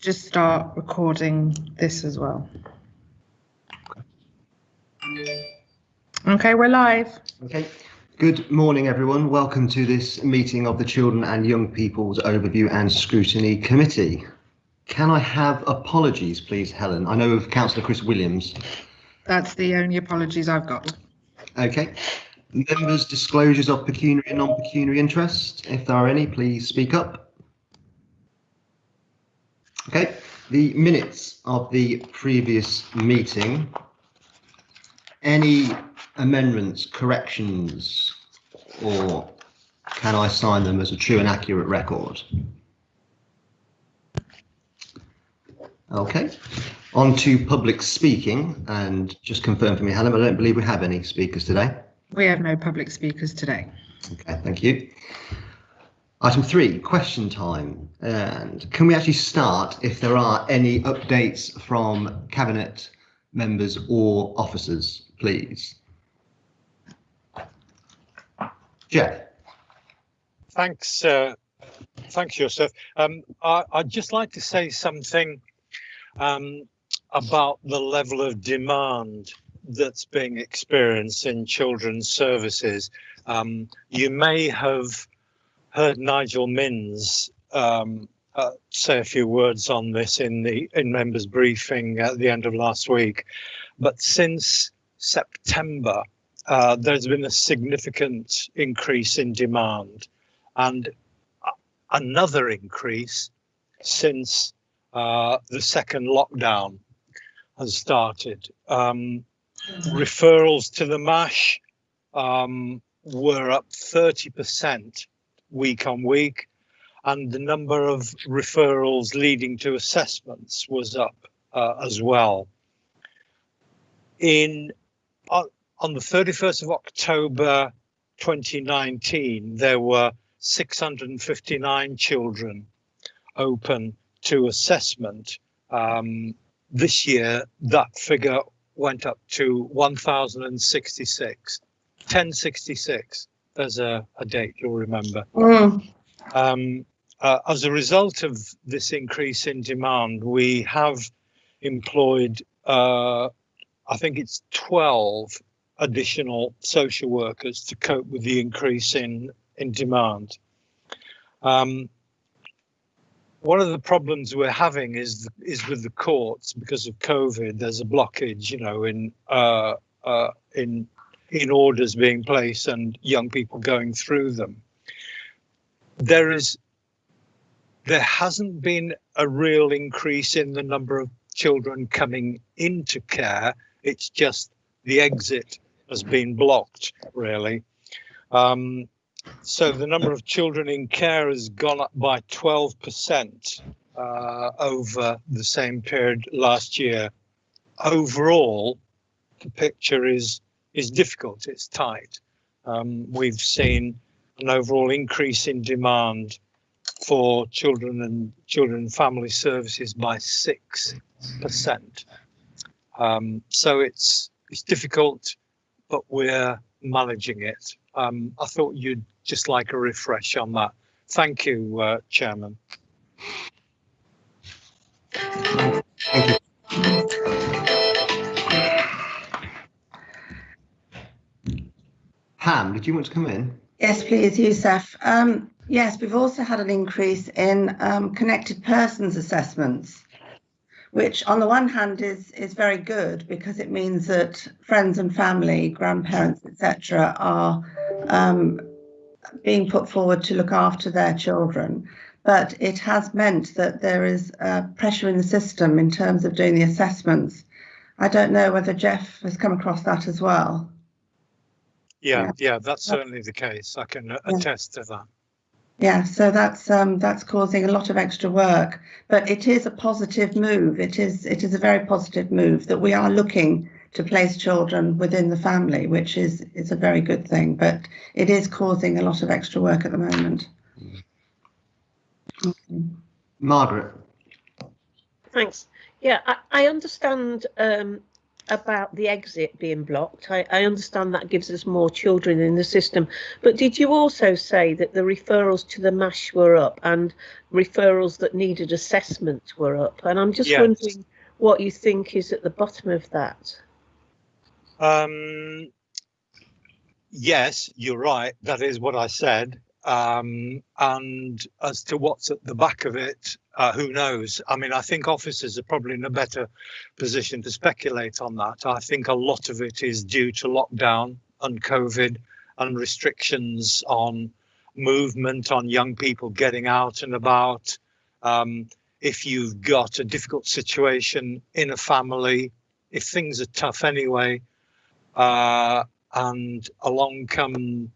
just start recording this as well. Okay, we're live. Okay. Good morning, everyone. Welcome to this meeting of the Children and Young People's Overview and Scrutiny Committee. Can I have apologies, please, Helen? I know of Councillor Chris Williams. That's the only apologies I've got. Okay. Members' disclosures of pecuniary and non-pecuniary interest. If there are any, please speak up. Okay. The minutes of the previous meeting. Any amendments, corrections, or can I sign them as a true and accurate record? Okay, on to public speaking, and just confirm for me, Helen, I don't believe we have any speakers today. We have no public speakers today. Okay, thank you. Item 3, question time. And can we actually start if there are any updates from Cabinet members or officers, please? Jeff. Thanks, Joseph. I'd just like to say something about the level of demand that's being experienced in children's services. You may have heard Nigel Minns say a few words on this in members' briefing at the end of last week, but since September, there's been a significant increase in demand, and another increase since the second lockdown has started. Referrals to the MASH were up 30% week on week, and the number of referrals leading to assessments was up as well. On the 31st of October 2019, there were 659 children open to assessment. This year, that figure went up to 1,066. 1066, there's a date you'll remember. As a result of this increase in demand, we have employed, I think it's 12 additional social workers to cope with the increase in demand. One of the problems we're having is with the courts because of COVID. There's a blockage, in orders being placed and young people going through them. There hasn't been a real increase in the number of children coming into care. It's just the exit has been blocked, really. So the number of children in care has gone up by 12% over the same period last year. Overall, the picture is difficult, it's tight. We've seen an overall increase in demand for children and family services by 6%. So it's difficult, but we're managing it. I thought you'd just like a refresh on that. Thank you, Chairman. Thank you. Pam, did you want to come in? Yes, please, Yousef. Yes, we've also had an increase in connected persons assessments, which on the one hand is very good because it means that friends and family, grandparents, etc., are being put forward to look after their children. But it has meant that there is pressure in the system in terms of doing the assessments. I don't know whether Jeff has come across that as well. Yeah, that's certainly the case. I can attest to that. Yeah, so that's causing a lot of extra work, but it is a positive move. It is a very positive move that we are looking to place children within the family, which is a very good thing, but it is causing a lot of extra work at the moment. Okay. Margaret. Thanks. Yeah, I understand about the exit being blocked. I understand that gives us more children in the system. But did you also say that the referrals to the MASH were up and referrals that needed assessment were up? And I'm just wondering what you think is at the bottom of that. Yes, you're right. That is what I said. And as to what's at the back of it, who knows? I mean, I think officers are probably in a better position to speculate on that. I think a lot of it is due to lockdown and COVID and restrictions on movement, on young people getting out and about. If you've got a difficult situation in a family, if things are tough anyway, and along come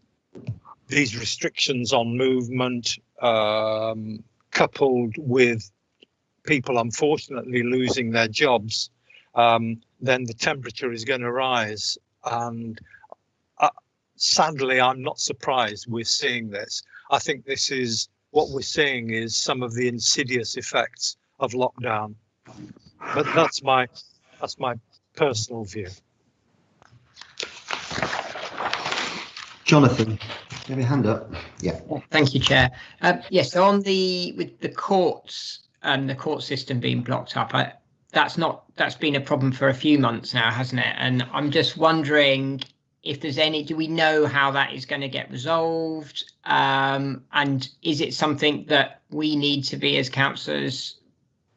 these restrictions on movement, coupled with people unfortunately losing their jobs, then the temperature is going to rise. And sadly, I'm not surprised we're seeing this. I think this is what we're seeing is some of the insidious effects of lockdown. But that's my personal view. Jonathan, you have your hand up. Yeah. Thank you, Chair. Yes, so on with the courts and the court system being blocked up, that's been a problem for a few months now, hasn't it? And I'm just wondering if there's do we know how that is going to get resolved? And is it something that we need to be as councillors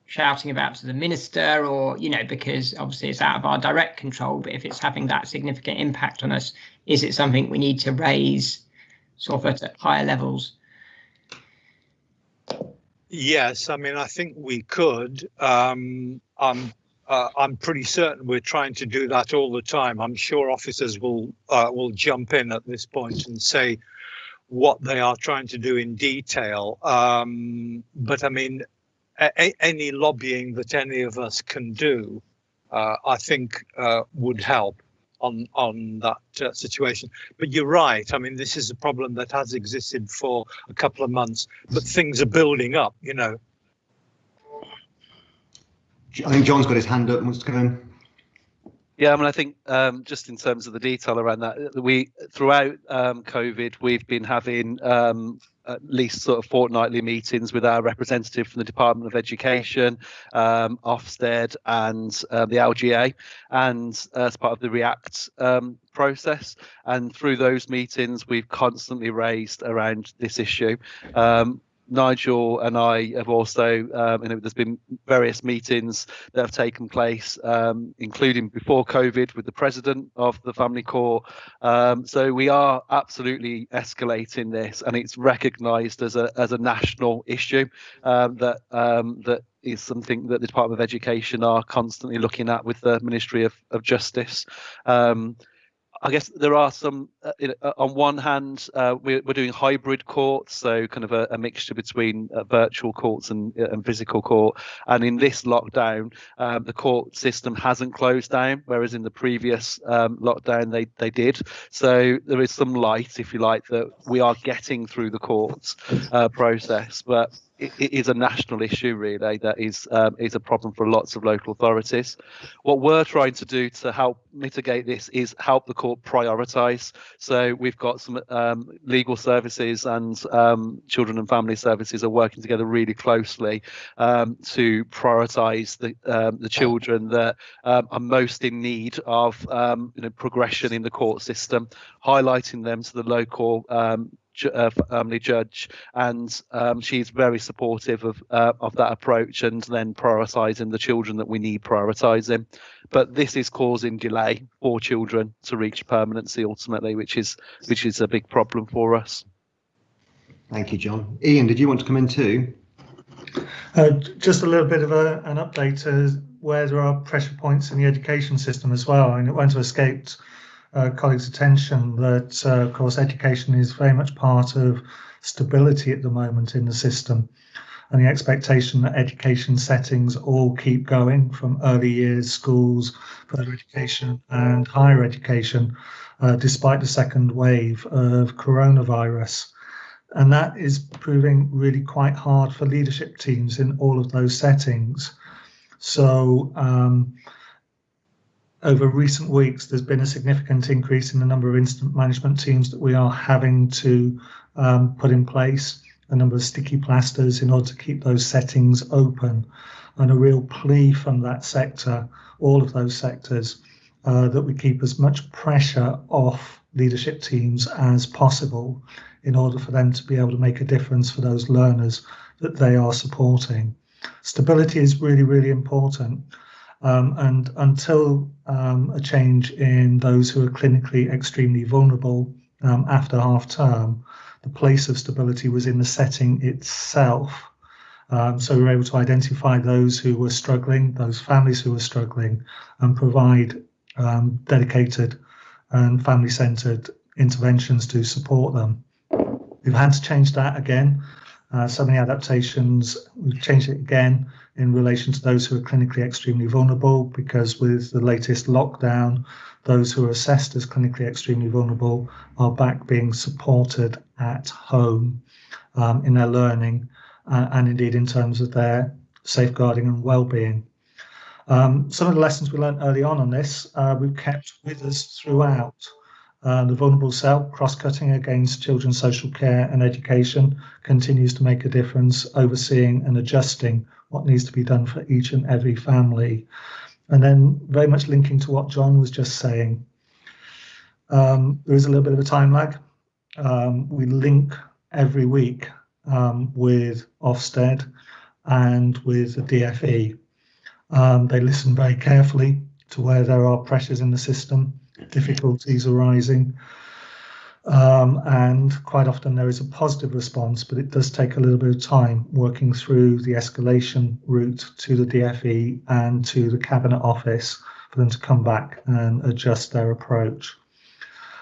shouting about to the minister, or, you know, because obviously it's out of our direct control, but if it's having that significant impact on us, is it something we need to raise sort of at higher levels? Yes, I mean, I think we could. I'm pretty certain we're trying to do that all the time. I'm sure officers will jump in at this point and say what they are trying to do in detail. But I mean, any lobbying that any of us can do, I think would help on that situation. But you're right. I mean, this is a problem that has existed for a couple of months, but things are building up, you know. I think John's got his hand up and wants to come in. Yeah, I mean, I think just in terms of the detail around that, we throughout COVID, we've been having at least sort of fortnightly meetings with our representative from the Department of Education, Ofsted and the LGA, and as part of the REACT process. And through those meetings, we've constantly raised around this issue. Nigel and I have also, there's been various meetings that have taken place, including before COVID with the president of the family court. So we are absolutely escalating this, and it's recognised as a national issue that is something that the Department of Education are constantly looking at with the Ministry of Justice. I guess there are some, on one hand, we're doing hybrid courts, so kind of a mixture between virtual courts and physical court. And in this lockdown, the court system hasn't closed down, whereas in the previous lockdown they did. So there is some light, if you like, that we are getting through the courts process. But it is a national issue, really, that is a problem for lots of local authorities. What we're trying to do to help mitigate this is help the court prioritise. So we've got some legal services and children and family services are working together really closely to prioritise the children that are most in need of progression in the court system, highlighting them to the local family judge, and she's very supportive of that approach, and then prioritising the children that we need prioritising. But this is causing delay for children to reach permanency ultimately, which is a big problem for us. Thank you, John. Ian, did you want to come in too? Just a little bit of an update to where there are pressure points in the education system as well. I mean, it won't have escaped colleagues' attention that, of course, education is very much part of stability at the moment in the system, and the expectation that education settings all keep going from early years, schools, further education and higher education, despite the second wave of coronavirus. And that is proving really quite hard for leadership teams in all of those settings. So over recent weeks, there's been a significant increase in the number of incident management teams that we are having to put in place, a number of sticky plasters in order to keep those settings open, and a real plea from that sector, all of those sectors, that we keep as much pressure off leadership teams as possible in order for them to be able to make a difference for those learners that they are supporting. Stability is really, really important. And until a change in those who are clinically extremely vulnerable after half term, the place of stability was in the setting itself. So we were able to identify those who were struggling, those families who were struggling, and provide dedicated and family-centred interventions to support them. We've had to change that again. So many adaptations, we've changed it again in relation to those who are clinically extremely vulnerable, because with the latest lockdown, those who are assessed as clinically extremely vulnerable are back being supported at home in their learning and indeed in terms of their safeguarding and well-being. Some of the lessons we learned early on this, we've kept with us throughout. The vulnerable cell, cross-cutting against children's social care and education, continues to make a difference, overseeing and adjusting what needs to be done for each and every family. And then very much linking to what John was just saying, there is a little bit of a time lag. We link every week with Ofsted and with the DFE. They listen very carefully to where there are pressures in the system, difficulties arising, and quite often there is a positive response, but it does take a little bit of time working through the escalation route to the DFE and to the Cabinet Office for them to come back and adjust their approach.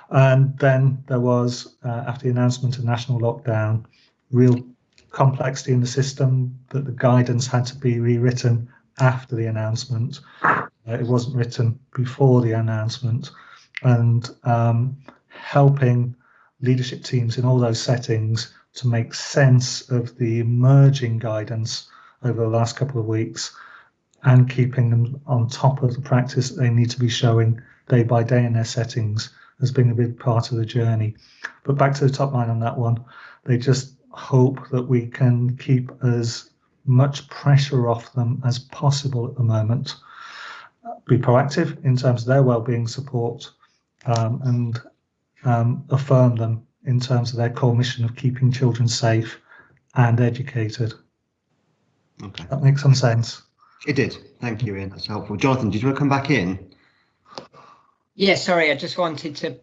And then there was, after the announcement of national lockdown, real complexity in the system, that the guidance had to be rewritten after the announcement. It wasn't written before the announcement, and helping leadership teams in all those settings to make sense of the emerging guidance over the last couple of weeks and keeping them on top of the practice that they need to be showing day by day in their settings has been a big part of the journey. But back to the top line on that one, they just hope that we can keep as much pressure off them as possible at the moment, be proactive in terms of their wellbeing support, and affirm them in terms of their core mission of keeping children safe and educated. Okay. That makes some sense. It did. Thank you, Ian. That's helpful. Jonathan, did you want to come back in? Yeah, sorry, I just wanted to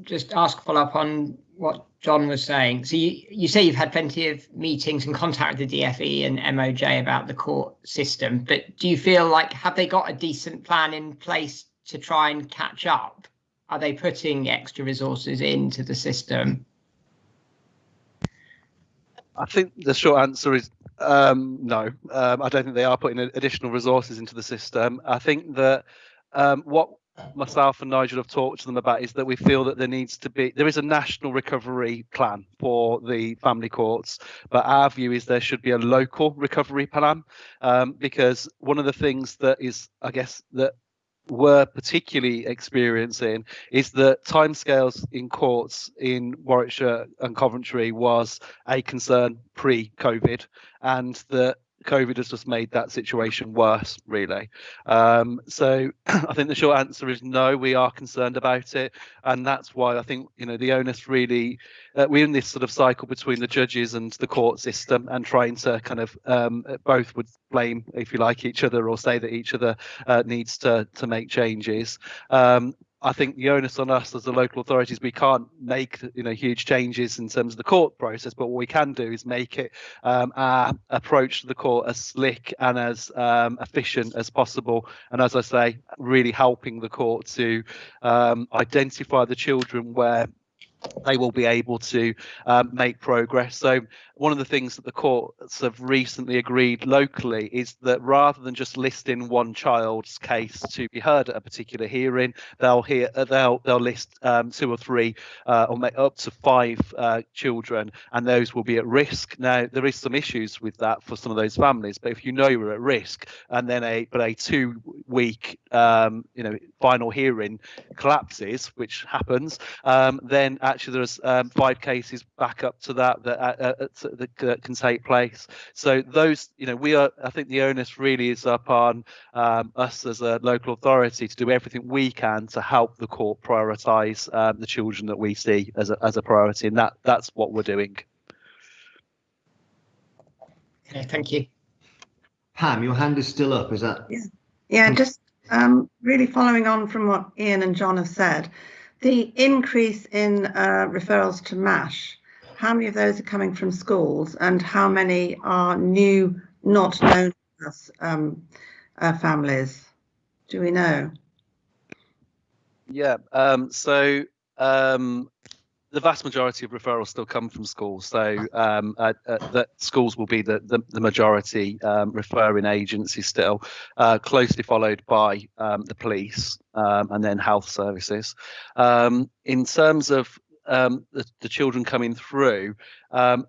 just ask follow up on what John was saying. So you say you've had plenty of meetings and contact with the DFE and MOJ about the court system, but do you feel like, have they got a decent plan in place to try and catch up? Are they putting extra resources into the system? I think the short answer is no. I don't think they are putting additional resources into the system. I think that what myself and Nigel have talked to them about is that we feel that there is a national recovery plan for the family courts, but our view is there should be a local recovery plan, because one of the things that is, I guess, that we're particularly experiencing is that timescales in courts in Warwickshire and Coventry was a concern pre-COVID, and that COVID has just made that situation worse, really. So I think the short answer is no, we are concerned about it. And that's why I think, the onus really, we're in this sort of cycle between the judges and the court system, and trying to kind of both would blame, if you like, each other, or say that each other needs to make changes. I think the onus on us as the local authorities, we can't make huge changes in terms of the court process, but what we can do is make it our approach to the court as slick and as efficient as possible. And as I say, really helping the court to identify the children where they will be able to make progress. So one of the things that the courts have recently agreed locally is that rather than just listing one child's case to be heard at a particular hearing, they'll list 2 or 3 or up to 5 children, and those will be at risk. Now, there is some issues with that for some of those families, but if you know you're at risk, and then a 2-week final hearing collapses, which happens, then actually there's 5 cases back up to that can take place. So those, I think the onus really is upon us as a local authority to do everything we can to help the court prioritise the children that we see as a priority, and that's what we're doing. Okay, thank you. Pam, your hand is still up, is that? Yeah, just really following on from what Ian and John have said, the increase in referrals to MASH, how many of those are coming from schools and how many are new, not known to us families? Do we know? Yeah, the vast majority of referrals still come from schools, so that schools will be the majority referring agency still, closely followed by the police and then health services. In terms of the children coming through,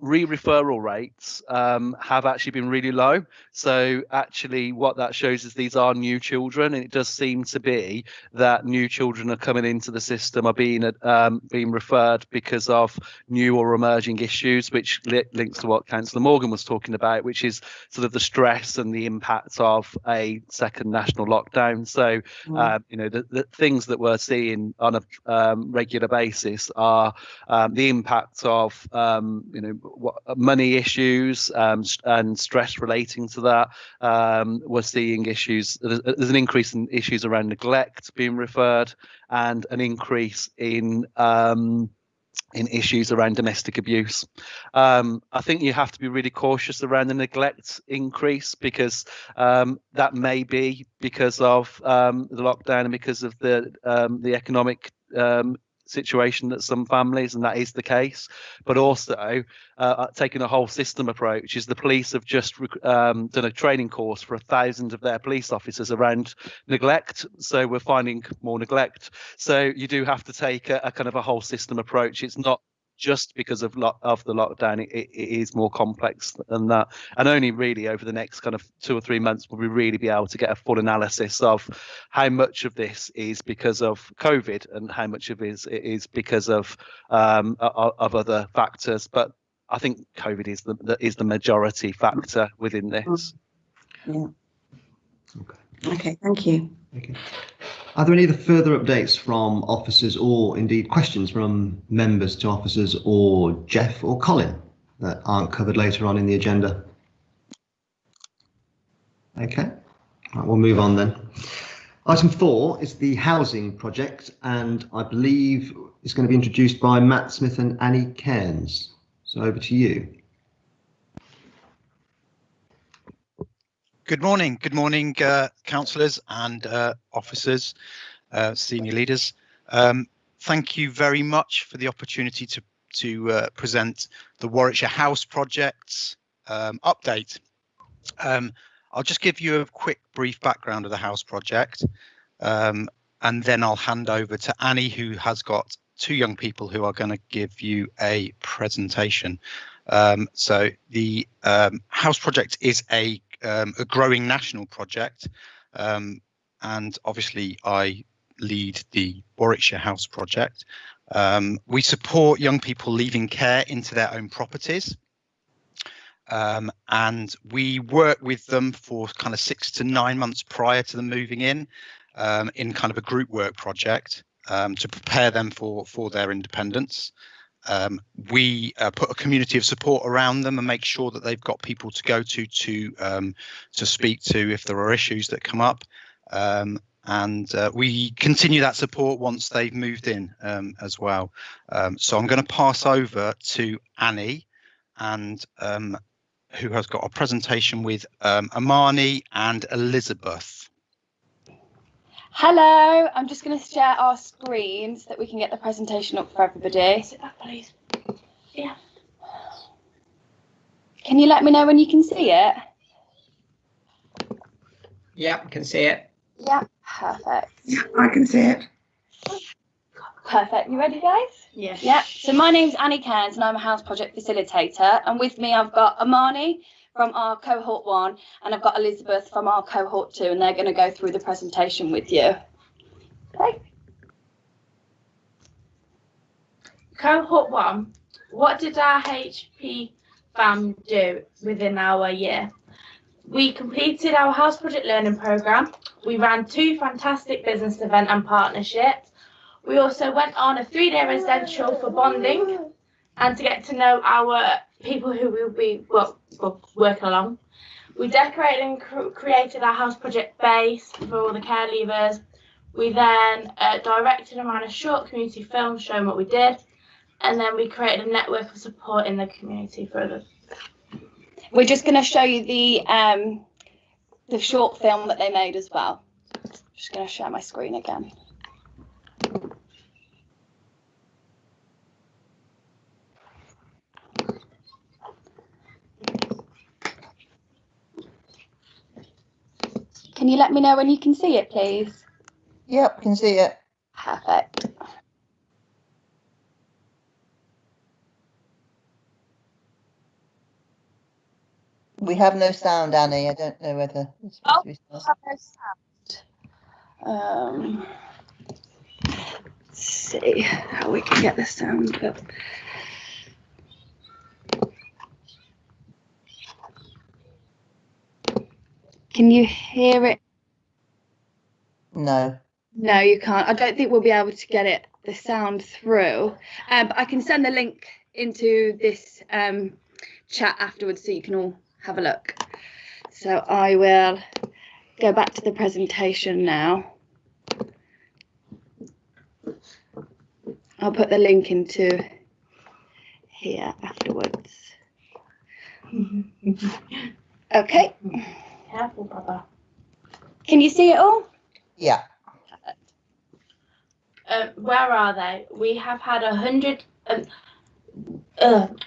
re-referral rates have actually been really low. So actually what that shows is these are new children, and it does seem to be that new children are coming into the system, are being referred because of new or emerging issues, which links to what Councillor Morgan was talking about, which is sort of the stress and the impact of a second national lockdown. So the things that we're seeing on a regular basis are the impact of money issues and stress relating to that. We're seeing issues. There's an increase in issues around neglect being referred, and an increase in issues around domestic abuse. I think you have to be really cautious around the neglect increase, because that may be because of the lockdown and because of the economic situation that some families, and that is the case, but also taking a whole system approach. Is the police have just done a training course for 1,000 of their police officers around neglect, so we're finding more neglect. So you do have to take a kind of a whole system approach. It's not just because of the lockdown, it is more complex than that, and only really over the next kind of 2 or 3 months will we really be able to get a full analysis of how much of this is because of COVID and how much of it is because of other factors. But I think COVID is the majority factor within this. Yeah. Okay, thank you. Okay. Are there any other further updates from officers, or indeed questions from members to officers, or Jeff or Colin, that aren't covered later on in the agenda? Okay, right, we'll move on then. Item 4 is the housing project, and I believe it's going to be introduced by Matt Smith and Annie Cairns. So over to you. Good morning, councillors and officers, senior leaders. Thank you very much for the opportunity to present the Warwickshire House project's update. I'll just give you a quick brief background of the house project, and then I'll hand over to Annie, who has got 2 young people who are going to give you a presentation. So the house project is a growing national project, and obviously I lead the Warwickshire House project. We support young people leaving care into their own properties, and we work with them for kind of 6 to 9 months prior to them moving in kind of a group work project to prepare them for their independence. We put a community of support around them and make sure that they've got people to go to speak to if there are issues that come up, and we continue that support once they've moved in as well. So I'm going to pass over to Annie, and who has got a presentation with Amani and Elizabeth. Hello, I'm just going to share our screen so that we can get the presentation up for everybody. Sit back, please. Yeah. Can you let me know when you can see it? Yeah, I can see it. Yeah, perfect. Yeah, I can see it. Perfect. You ready, guys? Yes. Yeah. So my name's Annie Cairns and I'm a house project facilitator. And with me, I've got Amani from our cohort 1 and I've got Elizabeth from our cohort 2, and they're going to go through the presentation with you. Okay. Cohort 1. What did our HP fam do within our year? We completed our house project learning programme. We ran 2 fantastic business event and partnerships. We also went on a 3-day residential for bonding and to get to know our people who will be working along. We decorated and created our house project base for all the care leavers. We then directed and ran a short community film showing what we did. And then we created a network of support in the community for others. We're just going to show you the short film that they made as well. Just going to share my screen again. Can you let me know when you can see it, please? Yep, can see it. Perfect. We have no sound, Annie. I don't know whether it's supposed to be sound. Let's see how we can get the sound up. Can you hear it? No. No, you can't. I don't think we'll be able to get the sound through. But I can send the link into this chat afterwards so you can all have a look. So I will go back to the presentation now. I'll put the link into here afterwards. Okay. Careful, Papa. Can you see it all? Yeah. Where are they? We have had 100.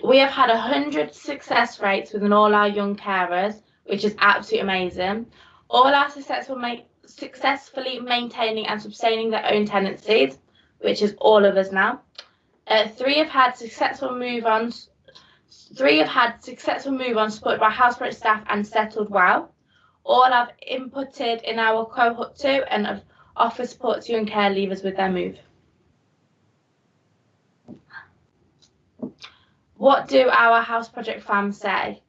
We have had 100 success rates within all our young carers, which is absolutely amazing. All are successfully maintaining and sustaining their own tenancies, which is all of us now. 3 have had successful move-ons. 3 have had successful move-ons supported by house project staff and settled well. All have inputted in our cohort 2 and have offered support to young care leavers with their move. What do our house project fam say?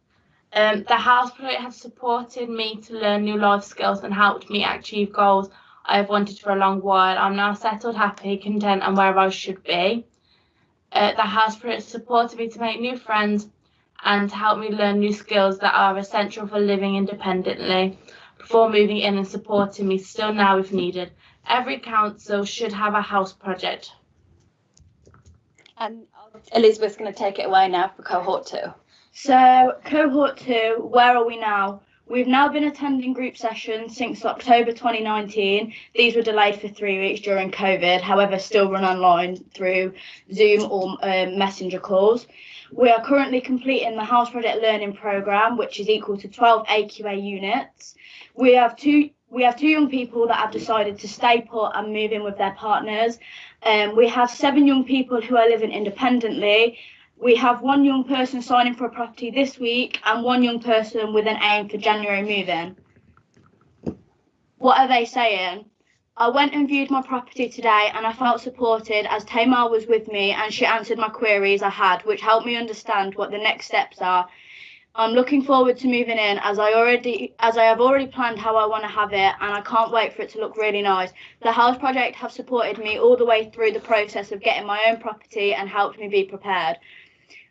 The house project has supported me to learn new life skills and helped me achieve goals I have wanted for a long while. I'm now settled, happy, content, and where I should be. The house project supported me to make new friends and help me learn new skills that are essential for living independently before moving in and supporting me still now if needed. Every council should have a house project. And Elizabeth's going to take it away now for cohort 2. So cohort 2, where are we now? We've now been attending group sessions since October 2019. These were delayed for 3 weeks during COVID, however still run online through Zoom or messenger calls. We are currently completing the house project learning programme, which is equal to 12 AQA units. We have two young people that have decided to stay put and move in with their partners. We have 7 young people who are living independently. We have 1 young person signing for a property this week and 1 young person with an aim for January move-in. What are they saying? I went and viewed my property today and I felt supported as Tamar was with me and she answered my queries I had, which helped me understand what the next steps are. I'm looking forward to moving in as I have already planned how I want to have it, and I can't wait for it to look really nice. The house project have supported me all the way through the process of getting my own property and helped me be prepared.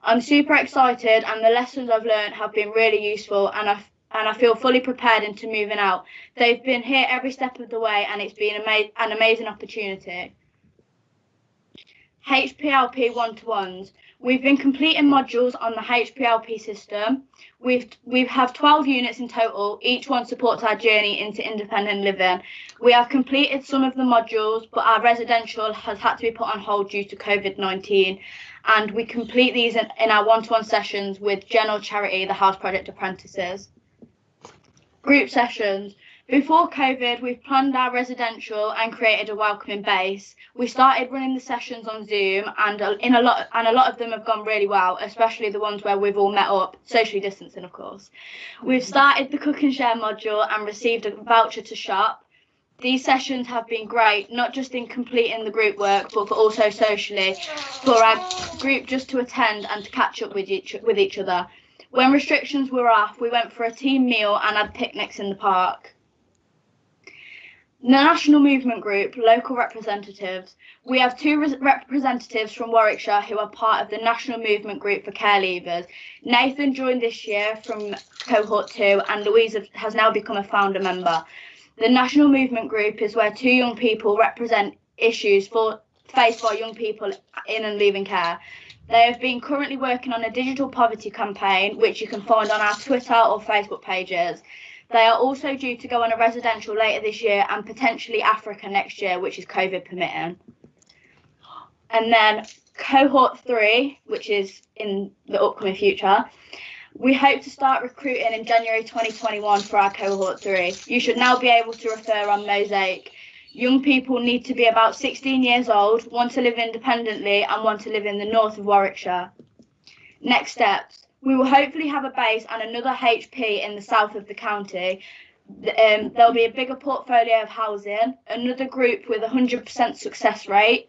I'm super excited and the lessons I've learned have been really useful, and I feel fully prepared into moving out. They've been here every step of the way and it's been an amazing opportunity. HPLP one-to-ones. We've been completing modules on the HPLP system. We have 12 units in total. Each one supports our journey into independent living. We have completed some of the modules, but our residential has had to be put on hold due to COVID-19. And we complete these in our one-to-one sessions with general charity, the House Project Apprentices. Group sessions. Before COVID, we've planned our residential and created a welcoming base. We started running the sessions on Zoom, and a lot of them have gone really well, especially the ones where we've all met up, socially distancing, of course. We've started the cook and share module and received a voucher to shop. These sessions have been great, not just in completing the group work, but for also socially, for our group just to attend and to catch up with each other. When restrictions were off, we went for a team meal and had picnics in the park. The National Movement Group, local representatives. We have two representatives from Warwickshire who are part of the National Movement Group for care leavers. Nathan joined this year from cohort 2 and Louise has now become a founder member. The National Movement Group is where two young people represent issues faced by young people in and leaving care. They have been currently working on a digital poverty campaign, which you can find on our Twitter or Facebook pages. They are also due to go on a residential later this year and potentially Africa next year, which is COVID permitting. And then cohort 3, which is in the upcoming future, we hope to start recruiting in January 2021 for our cohort 3. You should now be able to refer on Mosaic. Young people need to be about 16 years old, want to live independently and want to live in the north of Warwickshire. Next steps. We will hopefully have a base and another HP in the south of the county. There'll be a bigger portfolio of housing, another group with 100% success rate.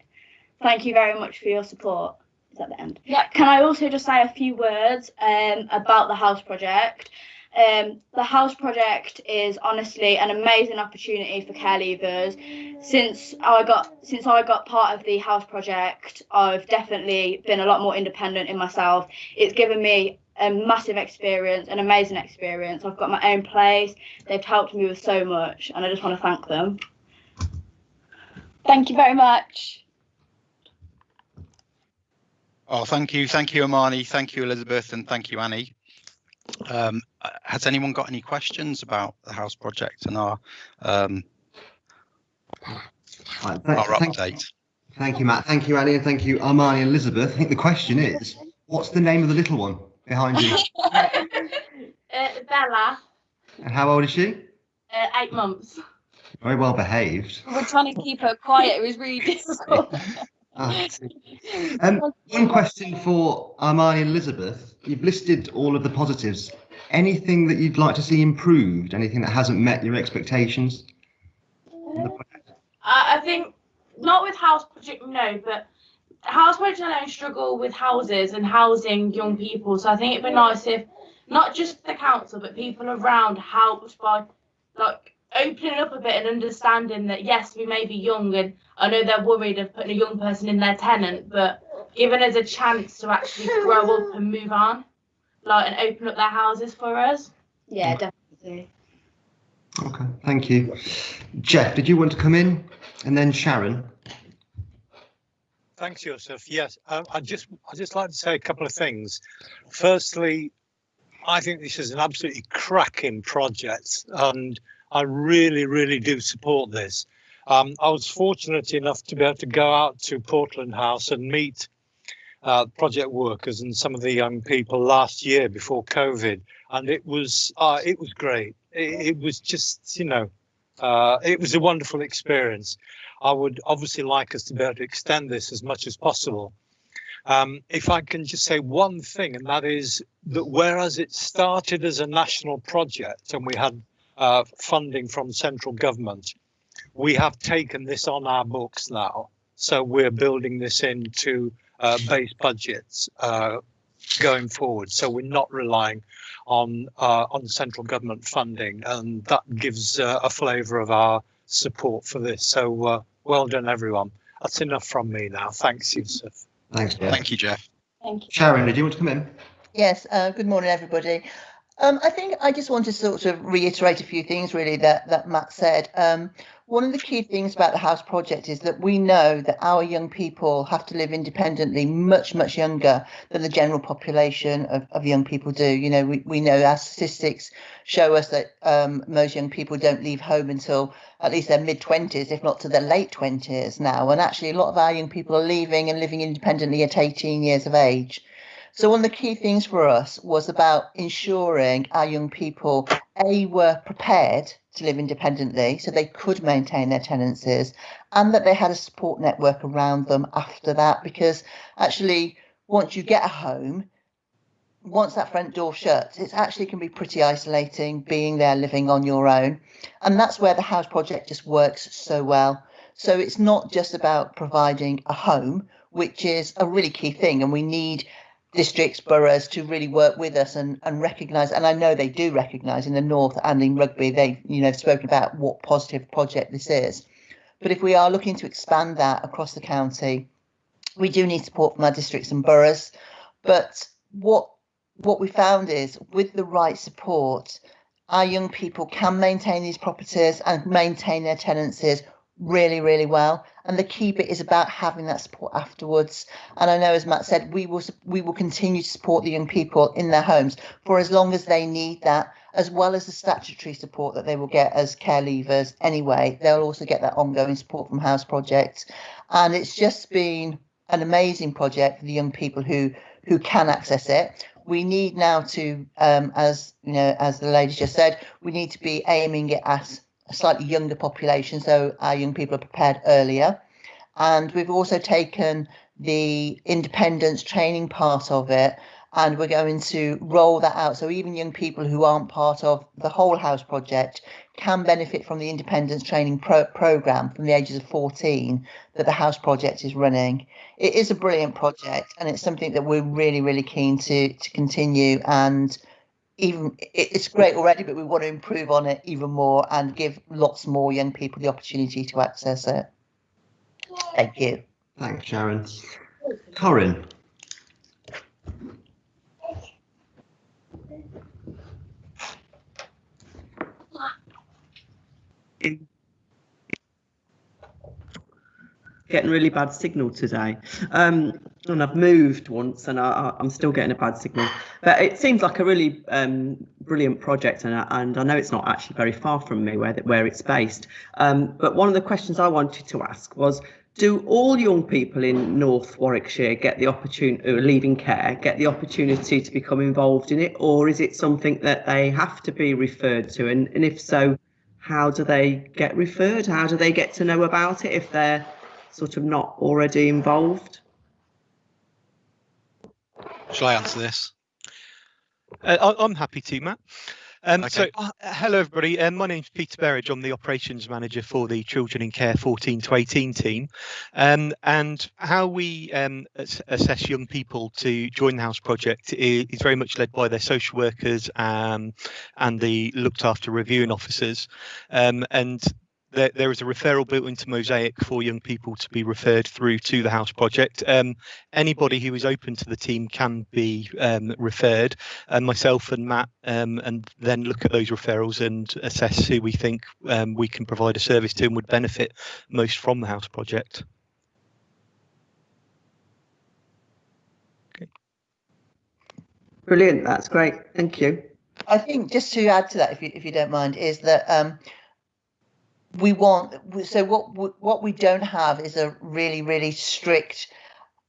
Thank you very much for your support. Is that the end? Yeah. Can I also just say a few words about the House Project? The House Project is honestly an amazing opportunity for care leavers. Since I got part of the House Project, I've definitely been a lot more independent in myself. It's given me a massive experience, an amazing experience. I've got my own place. They've helped me with so much, and I just want to thank them. Thank you very much. Oh, thank you, Amani. Thank you, Elizabeth, and thank you, Annie. Has anyone got any questions about the House Project and our update? Thank you, Matt. Thank you, Annie, and thank you, Armani and Elizabeth. I think the question is, what's the name of the little one behind you? Bella. And how old is she? 8 months. Very well behaved. We're trying to keep her quiet. It was really difficult. One question for Armani and Elizabeth. You've listed all of the positives. Anything that you'd like to see improved? Anything that hasn't met your expectations? I think not with House Project, no, but House Project alone struggle with houses and housing young people. So I think it'd be nice if not just the council, but people around helped by like opening up a bit and understanding that yes, we may be young, and I know they're worried of putting a young person in their tenant, but giving us a chance to actually grow up and move on, like, and open up their houses for us. Yeah, definitely. Okay, thank you. Jeff, did you want to come in? And then Sharon. Thanks, Yusuf. Yes, I'd just like to say a couple of things. Firstly, I think this is an absolutely cracking project, and I really, really do support this. I was fortunate enough to be able to go out to Portland House and meet project workers and some of the young people last year before COVID, and it was great. It was just, you know, it was a wonderful experience. I would obviously like us to be able to extend this as much as possible. If I can just say one thing, and that is that whereas it started as a national project and we had funding from central government, we have taken this on our books now. So we're building this into base budgets going forward. So we're not relying on central government funding, and that gives a flavour of our support for this. So well done, everyone. That's enough from me now. Thanks, Yusuf. Thanks, Jeff. Thank you, Jeff. Thank you. Sharon, did you want to come in? Yes, good morning, everybody. I think I just want to sort of reiterate a few things really that Matt said. One of the key things about the House Project is that we know that our young people have to live independently much younger than the general population of young people do. You know, we know our statistics show us that most young people don't leave home until at least their mid-20s, if not to their late 20s now. And actually a lot of our young people are leaving and living independently at 18 years of age. So one of the key things for us was about ensuring our young people, A, were prepared to live independently so they could maintain their tenancies, and that they had a support network around them after that, because actually once you get a home, once that front door shuts, it actually can be pretty isolating being there living on your own. And that's where the House Project just works so well. So it's not just about providing a home, which is a really key thing, and we need districts, boroughs to really work with us and recognise, and I know they do recognise in the North and in Rugby, they've spoken about what positive project this is. But if we are looking to expand that across the county, we do need support from our districts and boroughs. But what we found is with the right support, our young people can maintain these properties and maintain their tenancies really well, and the key bit is about having that support afterwards. And I know, as Matt said, we will continue to support the young people in their homes for as long as they need that, as well as the statutory support that they will get as care leavers anyway. They'll also get that ongoing support from House Project, and it's just been an amazing project for the young people who can access it. We need now to, as you know, as the lady just said, we need to be aiming it at a slightly younger population, so our young people are prepared earlier. And we've also taken the independence training part of it, and we're going to roll that out, so even young people who aren't part of the whole House Project can benefit from the independence training programme from the ages of 14 that the House Project is running. It is a brilliant project, and it's something that we're really keen to continue, and even it's great already, but we want to improve on it even more and give lots more young people the opportunity to access it. Thank you. Thanks, Sharon. Corinne. Getting really bad signal today, and I've moved once and I'm still getting a bad signal, but it seems like a really brilliant project, and I know it's not actually very far from me where it's based, but one of the questions I wanted to ask was, do all young people in North Warwickshire get the opportunity, or leaving care, get the opportunity to become involved in it, or is it something that they have to be referred to, and if so, how do they get referred? How do they get to know about it if they're sort of not already involved? Shall I answer this? I'm happy to, Matt. Okay. So, hello everybody. My name's Peter Berridge. I'm the operations manager for the Children in Care 14 to 18 team. And how we assess young people to join the House Project is very much led by their social workers and the looked after reviewing officers. And there is a referral built into Mosaic for young people to be referred through to the House Project. Anybody who is open to the team can be referred, and myself and Matt, and then look at those referrals and assess who we think we can provide a service to and would benefit most from the House Project. Okay. Brilliant, that's great, thank you. I think just to add to that, if you don't mind, is that what we don't have is a really strict.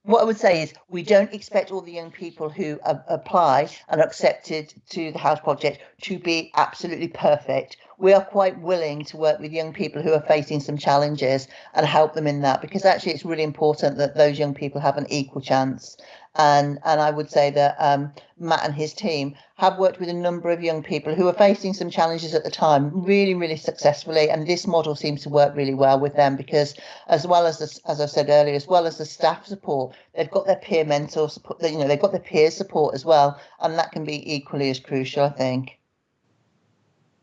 What I would say is we don't expect all the young people who apply and are accepted to the House Project to be absolutely perfect. We are quite willing to work with young people who are facing some challenges and help them in that, because actually it's really important that those young people have an equal chance. And I would say that Matt and his team have worked with a number of young people who are facing some challenges at the time really successfully, and this model seems to work really well with them, because as well as this, as I said earlier, as well as the staff support, they've got their peer mentor support, they've got their peer support as well, and that can be equally as crucial, I think.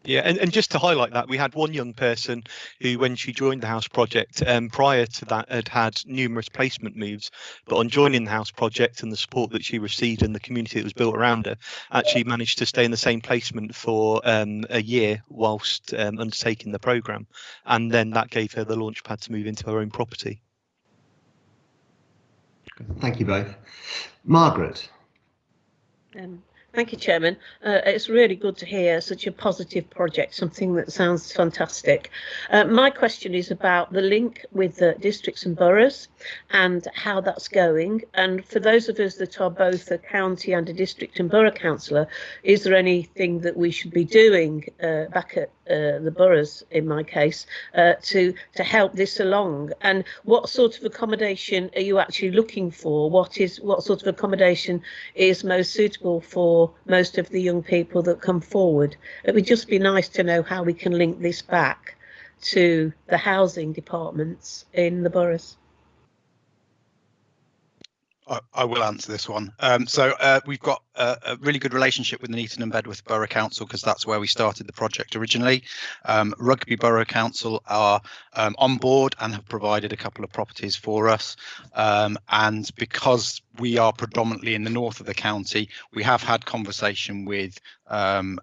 Yeah, and just to highlight that, we had one young person who, when she joined the house project, prior to that had numerous placement moves, but on joining the house project and the support that she received and the community that was built around her, actually managed to stay in the same placement for a year whilst undertaking the programme. And then that gave her the launch pad to move into her own property. Thank you both. Margaret. Thank you, Chairman. It's really good to hear such a positive project, something that sounds fantastic. My question is about the link with the districts and boroughs and how that's going. And for those of us that are both a county and a district and borough councillor, is there anything that we should be doing back at the boroughs, in my case, to help this along? And what sort of accommodation are you actually looking for? What sort of accommodation is most suitable for most of the young people that come forward? It would just be nice to know how we can link this back to the housing departments in the boroughs. I will answer this one. We've got a really good relationship with Nuneaton and Bedworth Borough Council, because that's where we started the project originally. Rugby Borough Council are on board and have provided a couple of properties for us. And because we are predominantly in the north of the county, we have had conversation with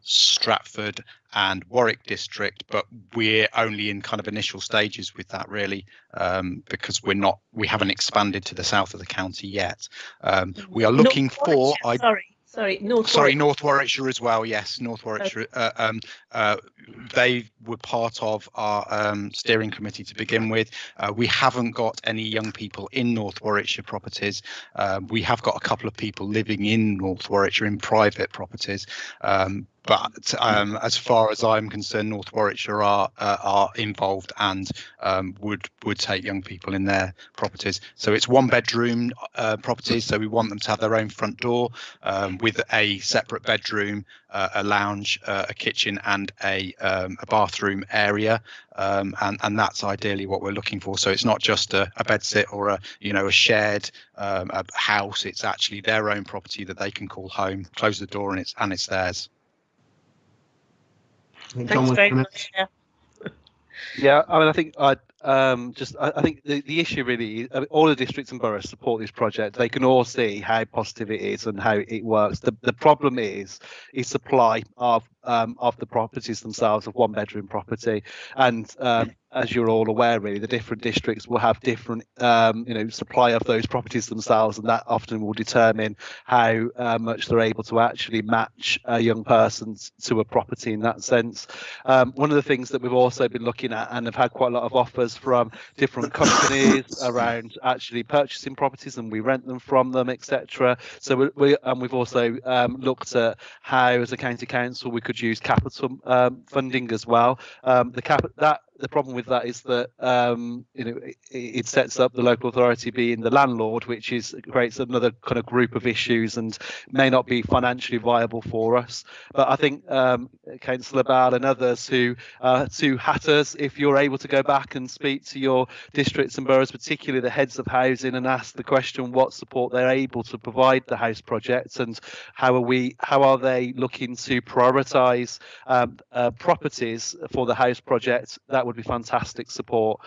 Stratford and Warwick district, but we're only in kind of initial stages with that, really, because we haven't expanded to the south of the county yet. We are looking for North Warwickshire as well. Yes, North Warwickshire. They were part of our steering committee to begin with. We haven't got any young people in North Warwickshire properties. We have got a couple of people living in North Warwickshire in private properties. But as far as I'm concerned, North Warwickshire are involved and would take young people in their properties. So it's 1-bedroom properties. So we want them to have their own front door with a separate bedroom, a lounge, a kitchen, and a bathroom area. And that's ideally what we're looking for. So it's not just a bedsit or a shared a house. It's actually their own property that they can call home, close the door, and it's theirs. Thanks very much. Yeah, I mean, I think I think the issue really is, all the districts and boroughs support this project. They can all see how positive it is and how it works. The problem is supply of the properties themselves, of 1-bedroom property, and as you're all aware, really, the different districts will have different supply of those properties themselves, and that often will determine how much they're able to actually match young persons to a property in that sense. One of the things that we've also been looking at, and have had quite a lot of offers from different companies around actually purchasing properties, and we rent them from them, etc. So we've also looked at how, as a county council, we could use capital funding as well. The problem with that is that it sets up the local authority being the landlord, which creates another kind of group of issues and may not be financially viable for us. But I think Councillor Ball and others who two hatters, if you're able to go back and speak to your districts and boroughs, particularly the heads of housing, and ask the question what support they're able to provide the house project, and how are they looking to prioritise properties for the house project, that would be fantastic support.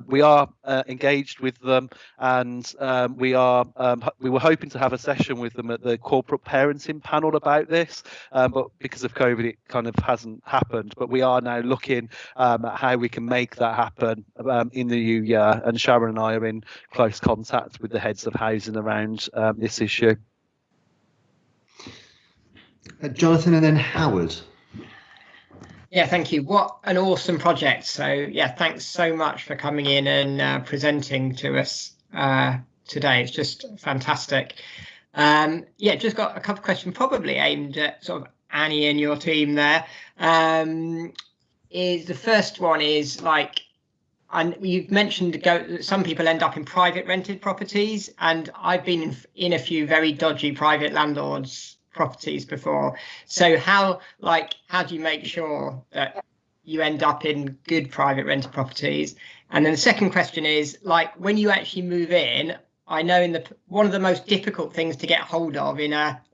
We are engaged with them, and we were hoping to have a session with them at the corporate parenting panel about this, but because of COVID it kind of hasn't happened. But we are now looking at how we can make that happen in the new year, and Sharon and I are in close contact with the heads of housing around this issue. Jonathan and then Howard. Yeah, thank you. What an awesome project. So yeah, thanks so much for coming in and presenting to us today. It's just fantastic. Yeah, just got a couple of questions probably aimed at sort of Annie and your team there. Is the first one is like, and you've mentioned some people end up in private rented properties, and I've been in a few very dodgy private landlords properties before. So how do you make sure that you end up in good private rented properties? And then the second question is, like, when you actually move in, I know one of the most difficult things to get hold of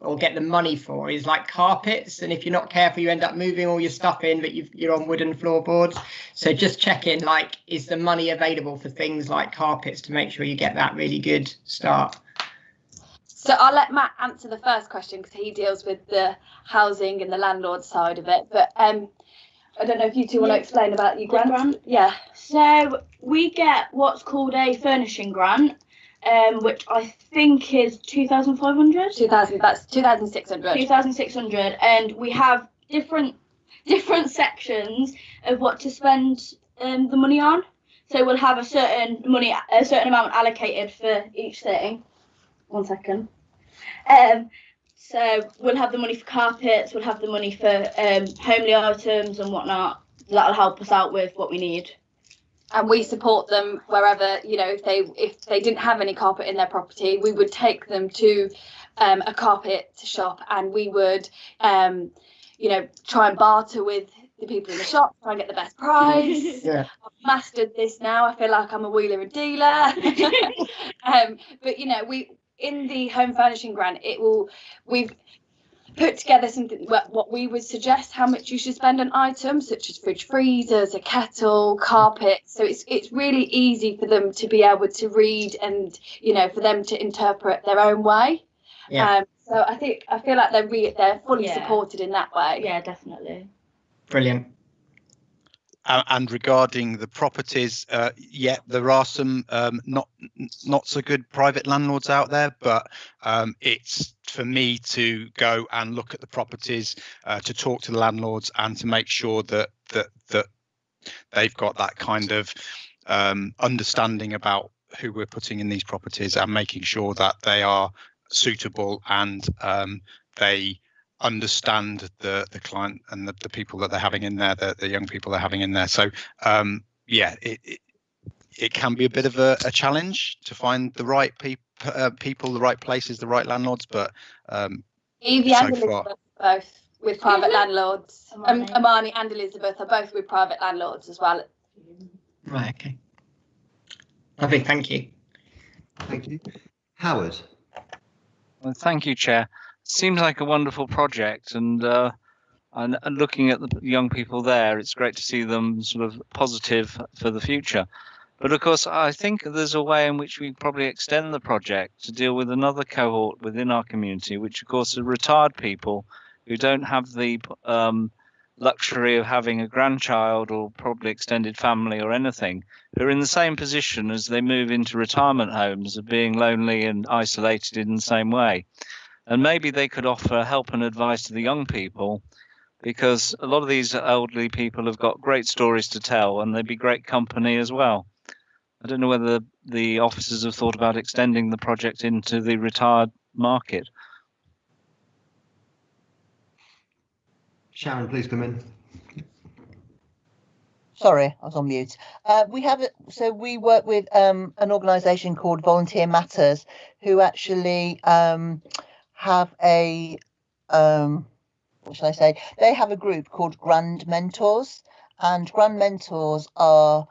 or get the money for is like carpets, and if you're not careful you end up moving all your stuff in, but you're on wooden floorboards. So just checking, like, is the money available for things like carpets to make sure you get that really good start? So I'll let Matt answer the first question because he deals with the housing and the landlord side of it, but I don't know if you two want to explain about your grant. Yeah. So we get what's called a furnishing grant, which I think is 2,500. 2,000. That's 2,600. 2,600, and we have different sections of what to spend the money on. So we'll have a certain amount allocated for each thing. 1 second. So we'll have the money for carpets. We'll have the money for homely items and whatnot. That'll help us out with what we need. And we support them wherever, if they didn't have any carpet in their property, we would take them to a carpet shop, and we would, try and barter with the people in the shop, try and get the best price. Yeah. I've mastered this now. I feel like I'm a wheeler and dealer. But we in the home furnishing grant, we've put together something what we would suggest how much you should spend on items such as fridge freezers, a kettle, carpet. So it's really easy for them to be able to read and for them to interpret their own way. Yeah. So I feel like they're fully supported in that way. Yeah, definitely. Brilliant. And regarding the properties, there are some not so good private landlords out there, but it's for me to go and look at the properties, to talk to the landlords, and to make sure that they've got that kind of understanding about who we're putting in these properties, and making sure that they are suitable and they understand the client and the people that they're having in there, the young people they're having in there. So it can be a bit of a challenge to find the right people, the right places, the right landlords, but Evie and Elizabeth are both with private landlords. Amani and Elizabeth are both with private landlords as well. Right, okay. Lovely, thank you. Thank you. Howard. Well, thank you, Chair. Seems like a wonderful project, and looking at the young people there, it's great to see them sort of positive for the future. But of course, I think there's a way in which we probably extend the project to deal with another cohort within our community, which of course are retired people who don't have the luxury of having a grandchild or probably extended family or anything, who are in the same position as they move into retirement homes of being lonely and isolated in the same way. And maybe they could offer help and advice to the young people, because a lot of these elderly people have got great stories to tell, and they'd be great company as well. I don't know whether the officers have thought about extending the project into the retired market. Sharon, please come in. Sorry, I was on mute. We work with an organisation called Volunteer Matters, who actually have a what shall I say? They have a group called Grand Mentors, and Grand Mentors are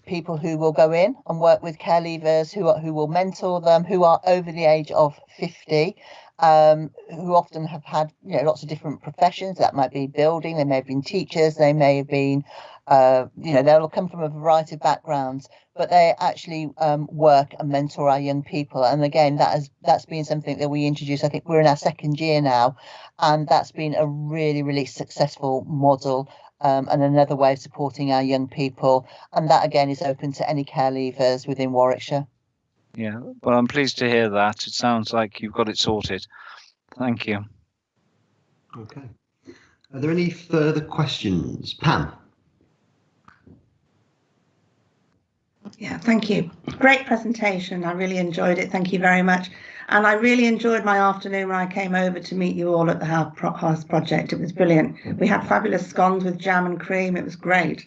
people who will go in and work with care leavers who will mentor them, who are over the age of 50, who often have had lots of different professions. That might be building, they may have been teachers, they may have been they'll come from a variety of backgrounds, but they actually work and mentor our young people. And again, that's been something that we introduced. I think we're in our second year now, and that's been a really, really successful model, and another way of supporting our young people. And that again is open to any care leavers within Warwickshire. Yeah, well, I'm pleased to hear that. It sounds like you've got it sorted. Thank you. Okay. Are there any further questions? Pam? Yeah, thank you. Great presentation. I really enjoyed it. Thank you very much. And I really enjoyed my afternoon when I came over to meet you all at the House Project. It was brilliant. We had fabulous scones with jam and cream. It was great.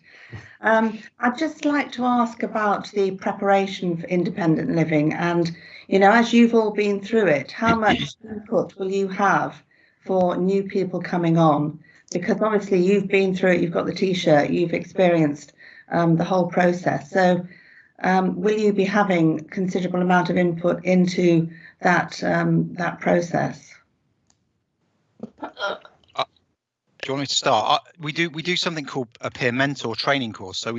I'd just like to ask about the preparation for independent living. And, as you've all been through it, how much input will you have for new people coming on? Because obviously you've been through it, you've got the T-shirt, you've experienced the whole process. So will you be having considerable amount of input into that process? Do you want me to start? We do something called a peer mentor training course. So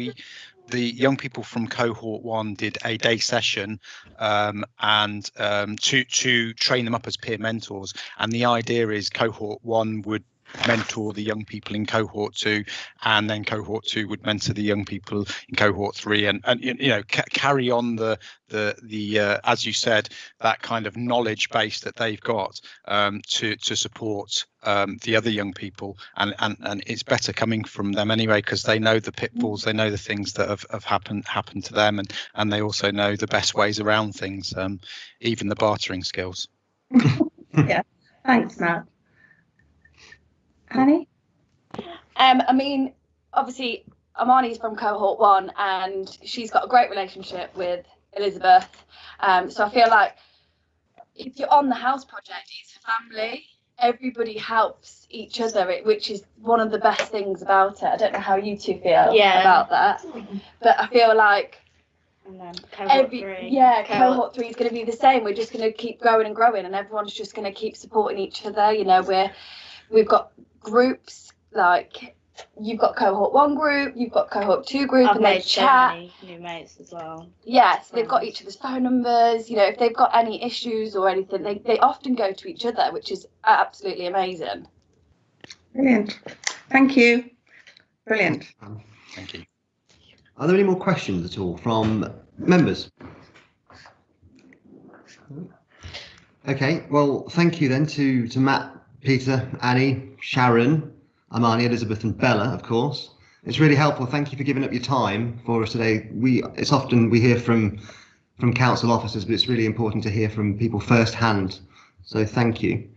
the young people from cohort 1 did a day session to train them up as peer mentors. And the idea is cohort 1 would mentor the young people in cohort 2, and then cohort 2 would mentor the young people in cohort 3, and carry on the as you said, that kind of knowledge base that they've got to support the other young people, and it's better coming from them anyway, because they know the pitfalls, they know the things that have happened to them, and they also know the best ways around things, even the bartering skills. Yeah, thanks, Matt. Annie? I mean, obviously, Amani's from cohort 1, and she's got a great relationship with Elizabeth. So I feel like if you're on the house project, it's family. Everybody helps each other, which is one of the best things about it. I don't know how you two feel about that, but I feel like cohort 3 is going to be the same. We're just going to keep growing and growing, and everyone's just going to keep supporting each other. You know, we've got groups, like you've got cohort 1 group, you've got cohort 2 group, and they chat. So many new mates as well. Yes, they've got each other's phone numbers. You know, if they've got any issues or anything, they often go to each other, which is absolutely amazing. Brilliant. Thank you. Brilliant. Thank you. Are there any more questions at all from members? Okay, well, thank you then to Matt, Peter, Annie, Sharon, Amani, Elizabeth and Bella, of course. It's really helpful. Thank you for giving up your time for us today. It's often we hear from council officers, but it's really important to hear from people firsthand. So thank you.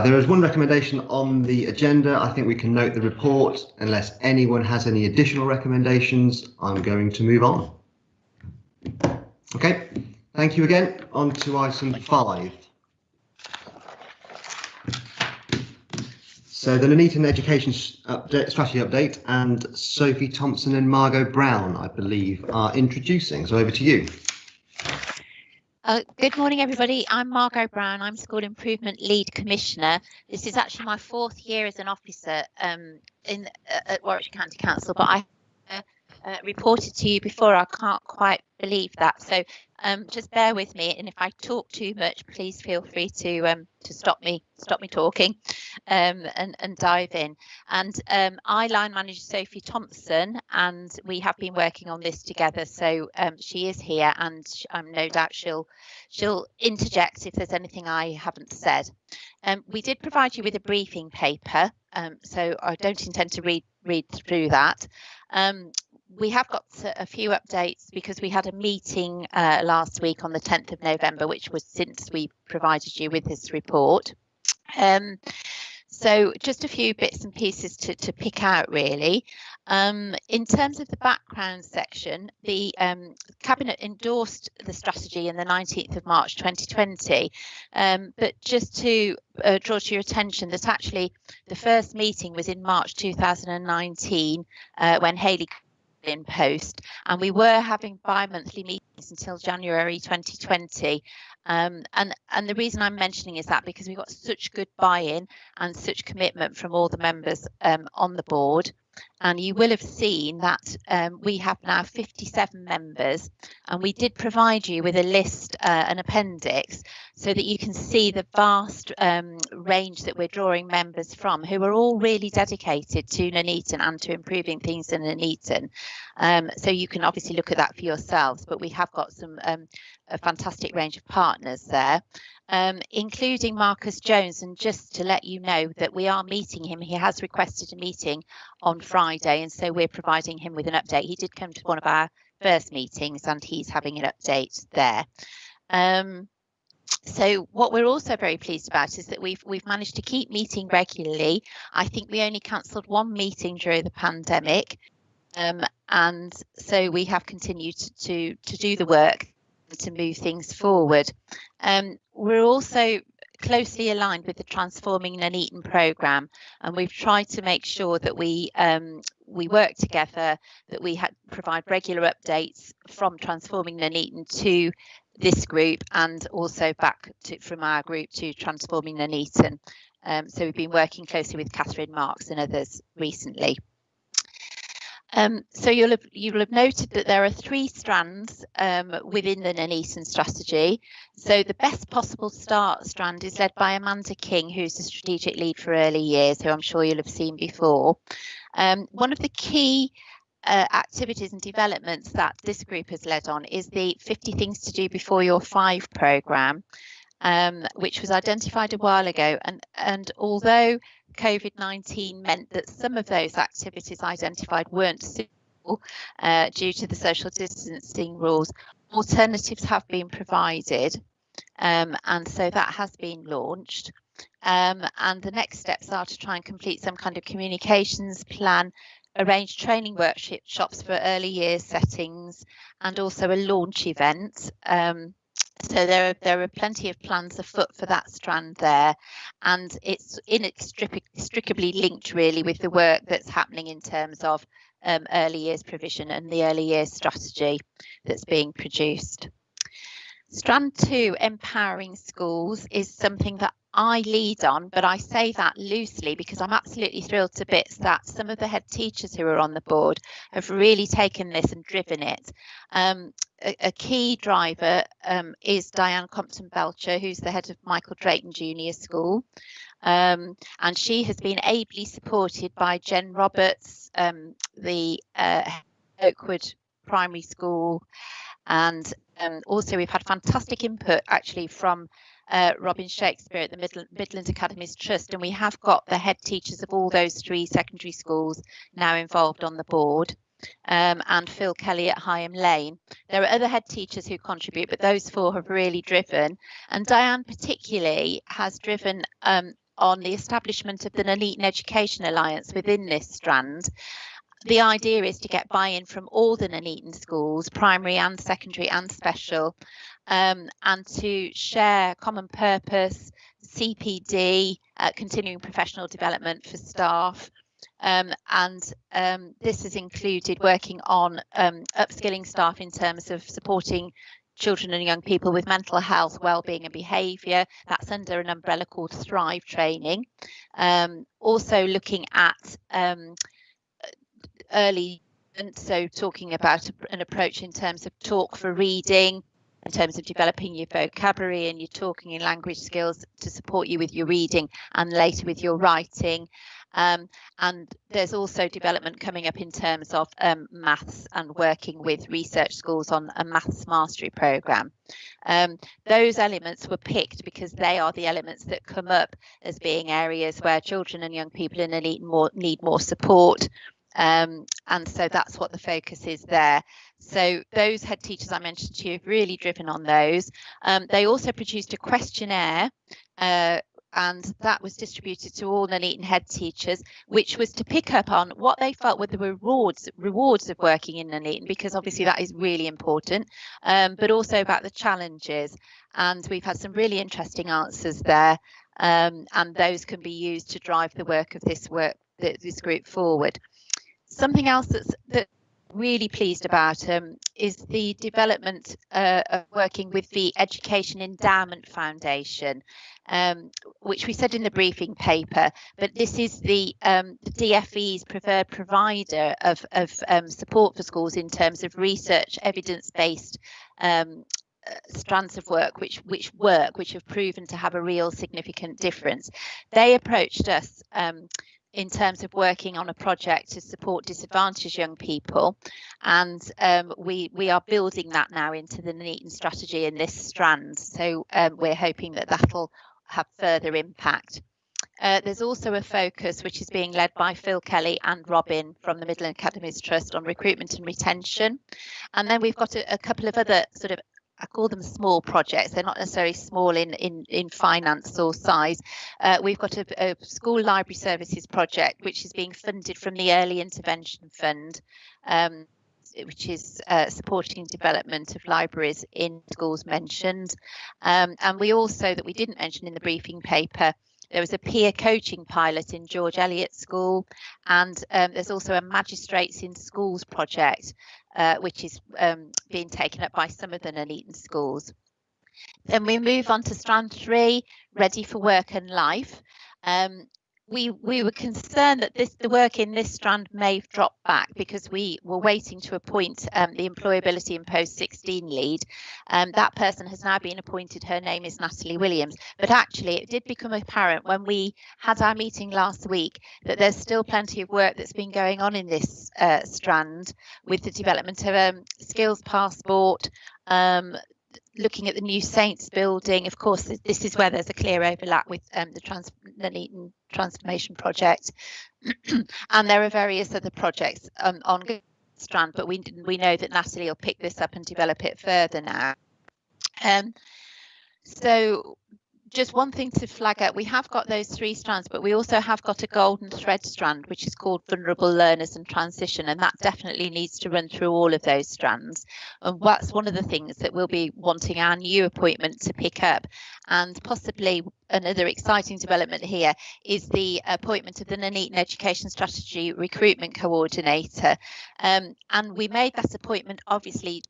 There is one recommendation on the agenda. I think we can note the report. Unless anyone has any additional recommendations, I'm going to move on. Okay, thank you again. On to item 5. So the Nuneaton Education Strategy Update, and Sophie Thompson and Margot Brown, I believe, are introducing. So over to you. Good morning, everybody. I'm Margot Brown. I'm School Improvement Lead Commissioner. This is actually my 4th year as an officer at Warwickshire County Council, but I reported to you before. I can't quite believe that. So just bear with me, and if I talk too much, please feel free to stop me talking and dive in. And I line manager Sophie Thompson, and we have been working on this together. So she is here, and I'm no doubt she'll interject if there's anything I haven't said. We did provide you with a briefing paper, so I don't intend to read through that. We have got a few updates because we had a meeting last week on the 10th of November, which was since we provided you with this report. So just a few bits and pieces to pick out, really. In terms of the background section, the Cabinet endorsed the strategy on the 19th of March 2020, but just to draw to your attention that actually the first meeting was in March 2019 when Hayley in post, and we were having bi-monthly meetings until January 2020, and the reason I'm mentioning is that because we got such good buy-in and such commitment from all the members on the board. And you will have seen that we have now 57 members, and we did provide you with a list, an appendix, so that you can see the vast range that we're drawing members from, who are all really dedicated to Nuneaton and to improving things in Nuneaton. So you can obviously look at that for yourselves, but we have got some a fantastic range of partners there. Including Marcus Jones, and just to let you know that we are meeting him. He has requested a meeting on Friday, and so we're providing him with an update. He did come to one of our first meetings, and he's having an update there. So what we're also very pleased about is that we've managed to keep meeting regularly. I think we only cancelled one meeting during the pandemic, and so we have continued to do the work to move things forward. We're also closely aligned with the Transforming Nuneaton programme, and we've tried to make sure that we we work together, that we provide regular updates from Transforming Nuneaton to this group, and also back from our group to Transforming Nuneaton. So we've been working closely with Catherine Marks and others recently. So you'll have noted that there are 3 strands within the Nuneaton strategy. So the Best Possible Start strand is led by Amanda King, who's the strategic lead for early years, who I'm sure you'll have seen before. One of the key activities and developments that this group has led on is the 50 Things to Do Before You're 5 programme, which was identified a while ago. And although COVID-19 meant that some of those activities identified weren't suitable due to the social distancing rules, alternatives have been provided, and so that has been launched. And the next steps are to try and complete some kind of communications plan, arrange training workshops for early years settings, and also a launch event. So there are plenty of plans afoot for that strand there, and it's inextricably linked really with the work that's happening in terms of early years provision and the early years strategy that's being produced. Strand 2, Empowering Schools, is something that I lead on, but I say that loosely because I'm absolutely thrilled to bits that some of the head teachers who are on the board have really taken this and driven it. A key driver is Diane Compton-Belcher, who's the head of Michael Drayton Junior School. And she has been ably supported by Jen Roberts, the Oakwood Primary School, and also we've had fantastic input actually from Robin Shakespeare at the Midland Academies Trust, and we have got the head teachers of all those 3 secondary schools now involved on the board, and Phil Kelly at Higham Lane. There are other head teachers who contribute, but those 4 have really driven, and Diane particularly has driven on the establishment of the Nuneaton Education Alliance within this strand. The idea is to get buy-in from all the Nuneaton schools, primary and secondary and special, and to share common purpose, CPD, continuing professional development for staff. And this has included working on upskilling staff in terms of supporting children and young people with mental health, wellbeing and behaviour. That's under an umbrella called Thrive Training. Also looking at early, and so talking about an approach in terms of talk for reading, in terms of developing your vocabulary and your talking and language skills to support you with your reading and later with your writing. And there's also development coming up in terms of maths and working with research schools on a maths mastery programme. Those elements were picked because they are the elements that come up as being areas where children and young people in Nuneaton need more support. And so that's what the focus is there. So those head teachers I mentioned to you have really driven on those. They also produced a questionnaire, and that was distributed to all Nuneaton head teachers, which was to pick up on what they felt were the rewards of working in Nuneaton, because obviously that is really important, but also about the challenges. And we've had some really interesting answers there, and those can be used to drive the work of this group forward. Something else that really pleased about is the development of working with the Education Endowment Foundation, which we said in the briefing paper, but this is the DFE's preferred provider of support for schools in terms of research, evidence-based strands of work which have proven to have a real significant difference. They approached us in terms of working on a project to support disadvantaged young people, and we are building that now into the Nuneaton strategy in this strand, so we're hoping that that'll have further impact. There's also a focus which is being led by Phil Kelly and Robin from the Midland Academies Trust on recruitment and retention, and then we've got a couple of other sort of, I call them small projects. They're not necessarily small in finance or size. We've got a school library services project, which is being funded from the Early Intervention Fund, which is supporting development of libraries in schools mentioned. And we also, that we didn't mention in the briefing paper, There was a peer coaching pilot in George Eliot School, and there's also a Magistrates in Schools project, which is being taken up by some of the Nuneaton schools. Then we move on to strand 3, ready for work and life. We were concerned that the work in this strand may drop back because we were waiting to appoint the employability and post-16 lead. That person has now been appointed. Her name is Natalie Williams. But actually, it did become apparent when we had our meeting last week that there's still plenty of work that's been going on in this strand with the development of skills passport, looking at the new Saints building. Of course, this is where there's a clear overlap with the Nuneaton Transformation Project. And there are various other projects on strand, but we know that Natalie will pick this up and develop it further now. So just one thing to flag up, we have got those 3 strands, but we also have got a golden thread strand, which is called vulnerable learners and transition, and that definitely needs to run through all of those strands. And that's one of the things that we'll be wanting our new appointment to pick up. And possibly another exciting development here is the appointment of the Nuneaton Education Strategy Recruitment Coordinator. And we made that appointment obviously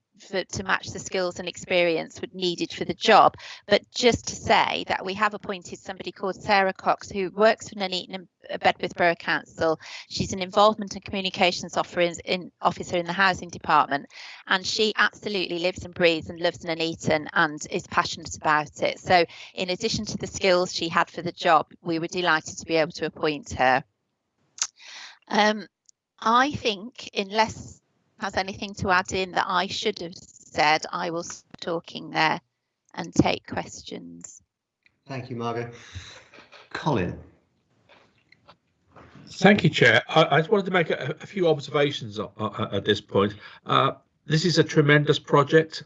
to match the skills and experience needed for the job, but just to say that we have appointed somebody called Sarah Cox, who works for Nuneaton and Bedworth Borough Council. She's an involvement and communications officer in the housing department, and she absolutely lives and breathes and loves Nuneaton and is passionate about it. So in addition to the skills she had for the job, we were delighted to be able to appoint her. I think, unless has anything to add in that I should have said, I will stop talking there and take questions. Thank you, Margaret. Colin. Thank you, Chair. I just wanted to make a few observations at this point. This is a tremendous project.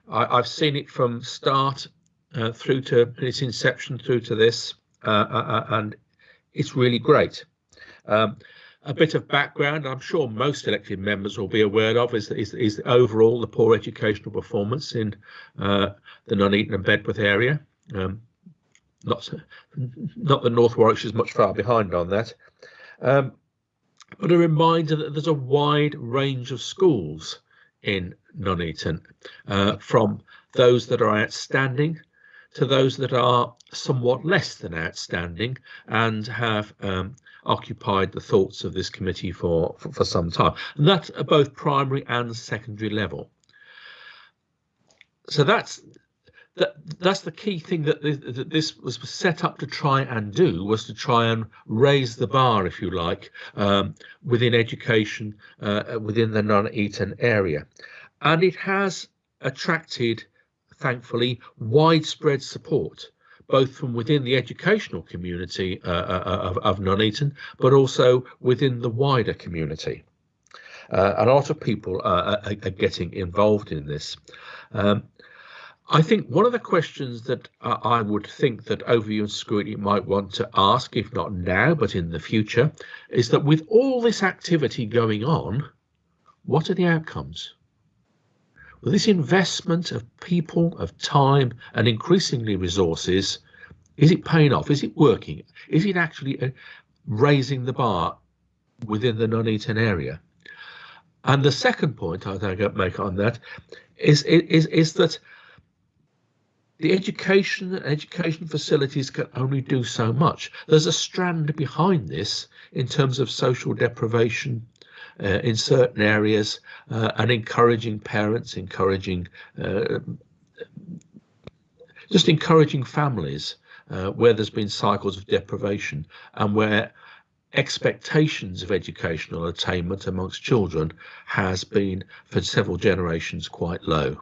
I've seen it from start through to its inception through to this, and it's really great. A bit of background, I'm sure most elected members will be aware of, is overall the poor educational performance in the Nuneaton and Bedworth area. Not that North Warwickshire is much far behind on that. But a reminder that there's a wide range of schools in Nuneaton, from those that are outstanding to those that are somewhat less than outstanding and have occupied the thoughts of this committee for some time, and that's at both primary and secondary level. So that's the key thing that this was set up to try and do, was to try and raise the bar, if you like, within education within the Nuneaton area, and it has attracted, thankfully, widespread support, both from within the educational community of Nuneaton, but also within the wider community. A lot of people are getting involved in this. I think one of the questions that I would think that Overview and Scrutiny might want to ask, if not now, but in the future, is that with all this activity going on, what are the outcomes? Well, this investment of people, of time, and increasingly resources, is it paying off? Is it working? Is it actually raising the bar within the Nuneaton area? And the second point I think I'd make on that is that the education facilities can only do so much. There's a strand behind this in terms of social deprivation in certain areas, and encouraging parents, just encouraging families where there's been cycles of deprivation and where expectations of educational attainment amongst children has been for several generations quite low.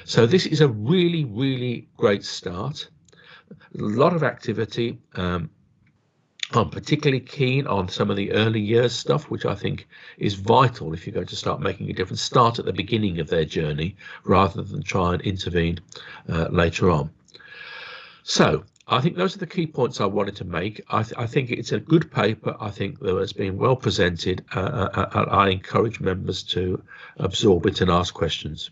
So this is a really, really great start. A lot of activity. I'm particularly keen on some of the early years stuff, which I think is vital if you're going to start making a difference. Start at the beginning of their journey rather than try and intervene later on. So I think those are the key points I wanted to make. I think it's a good paper. I think that it's been well presented. I encourage members to absorb it and ask questions.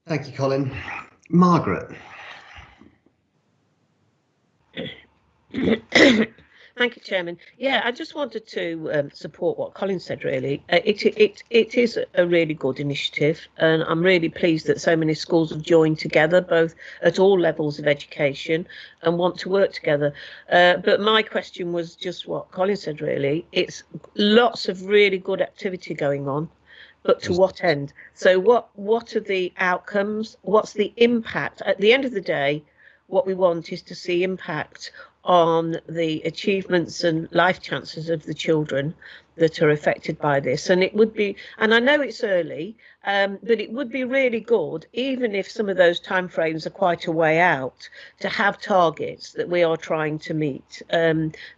Thank you, Colin. Margaret. Thank you, Chairman. Yeah, I just wanted to support what Colin said, really. It is a really good initiative, and I'm really pleased that so many schools have joined together, both at all levels of education, and want to work together. But my question was just what Colin said, really. It's lots of really good activity going on, but to what end? So what are the outcomes? What's the impact? At the end of the day, what we want is to see impact on the achievements and life chances of the children that are affected by this. And it would be, and I know it's early, but it would be really good, even if some of those timeframes are quite a way out, to have targets that we are trying to meet,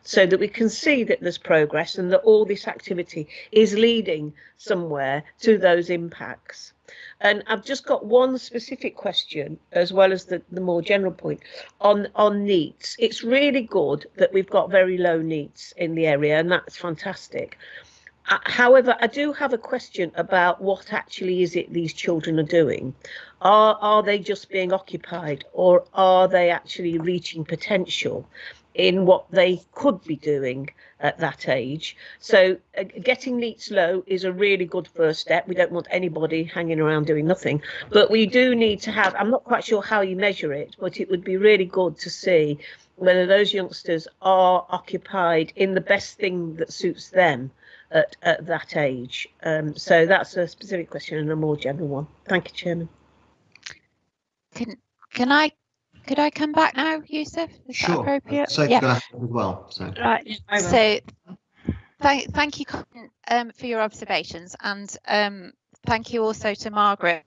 so that we can see that there's progress and that all this activity is leading somewhere to those impacts. And I've just got one specific question, as well as the more general point on NEETs. It's really good that we've got very low NEETs in the area, and that's fantastic. However, I do have a question about what actually is it these children are doing. Are they just being occupied, or are they actually reaching potential in what they could be doing at that age? So getting NEETs low is a really good first step. We don't want anybody hanging around doing nothing, but we do need to have, I'm not quite sure how you measure it, but it would be really good to see whether those youngsters are occupied in the best thing that suits them at that age. So that's a specific question and a more general one. Thank you, Chairman. Could I come back now, Yusuf? Is Sure. that appropriate? So Yeah. as well. So. Right. So thank you, Colin, for your observations, and thank you also to Margaret.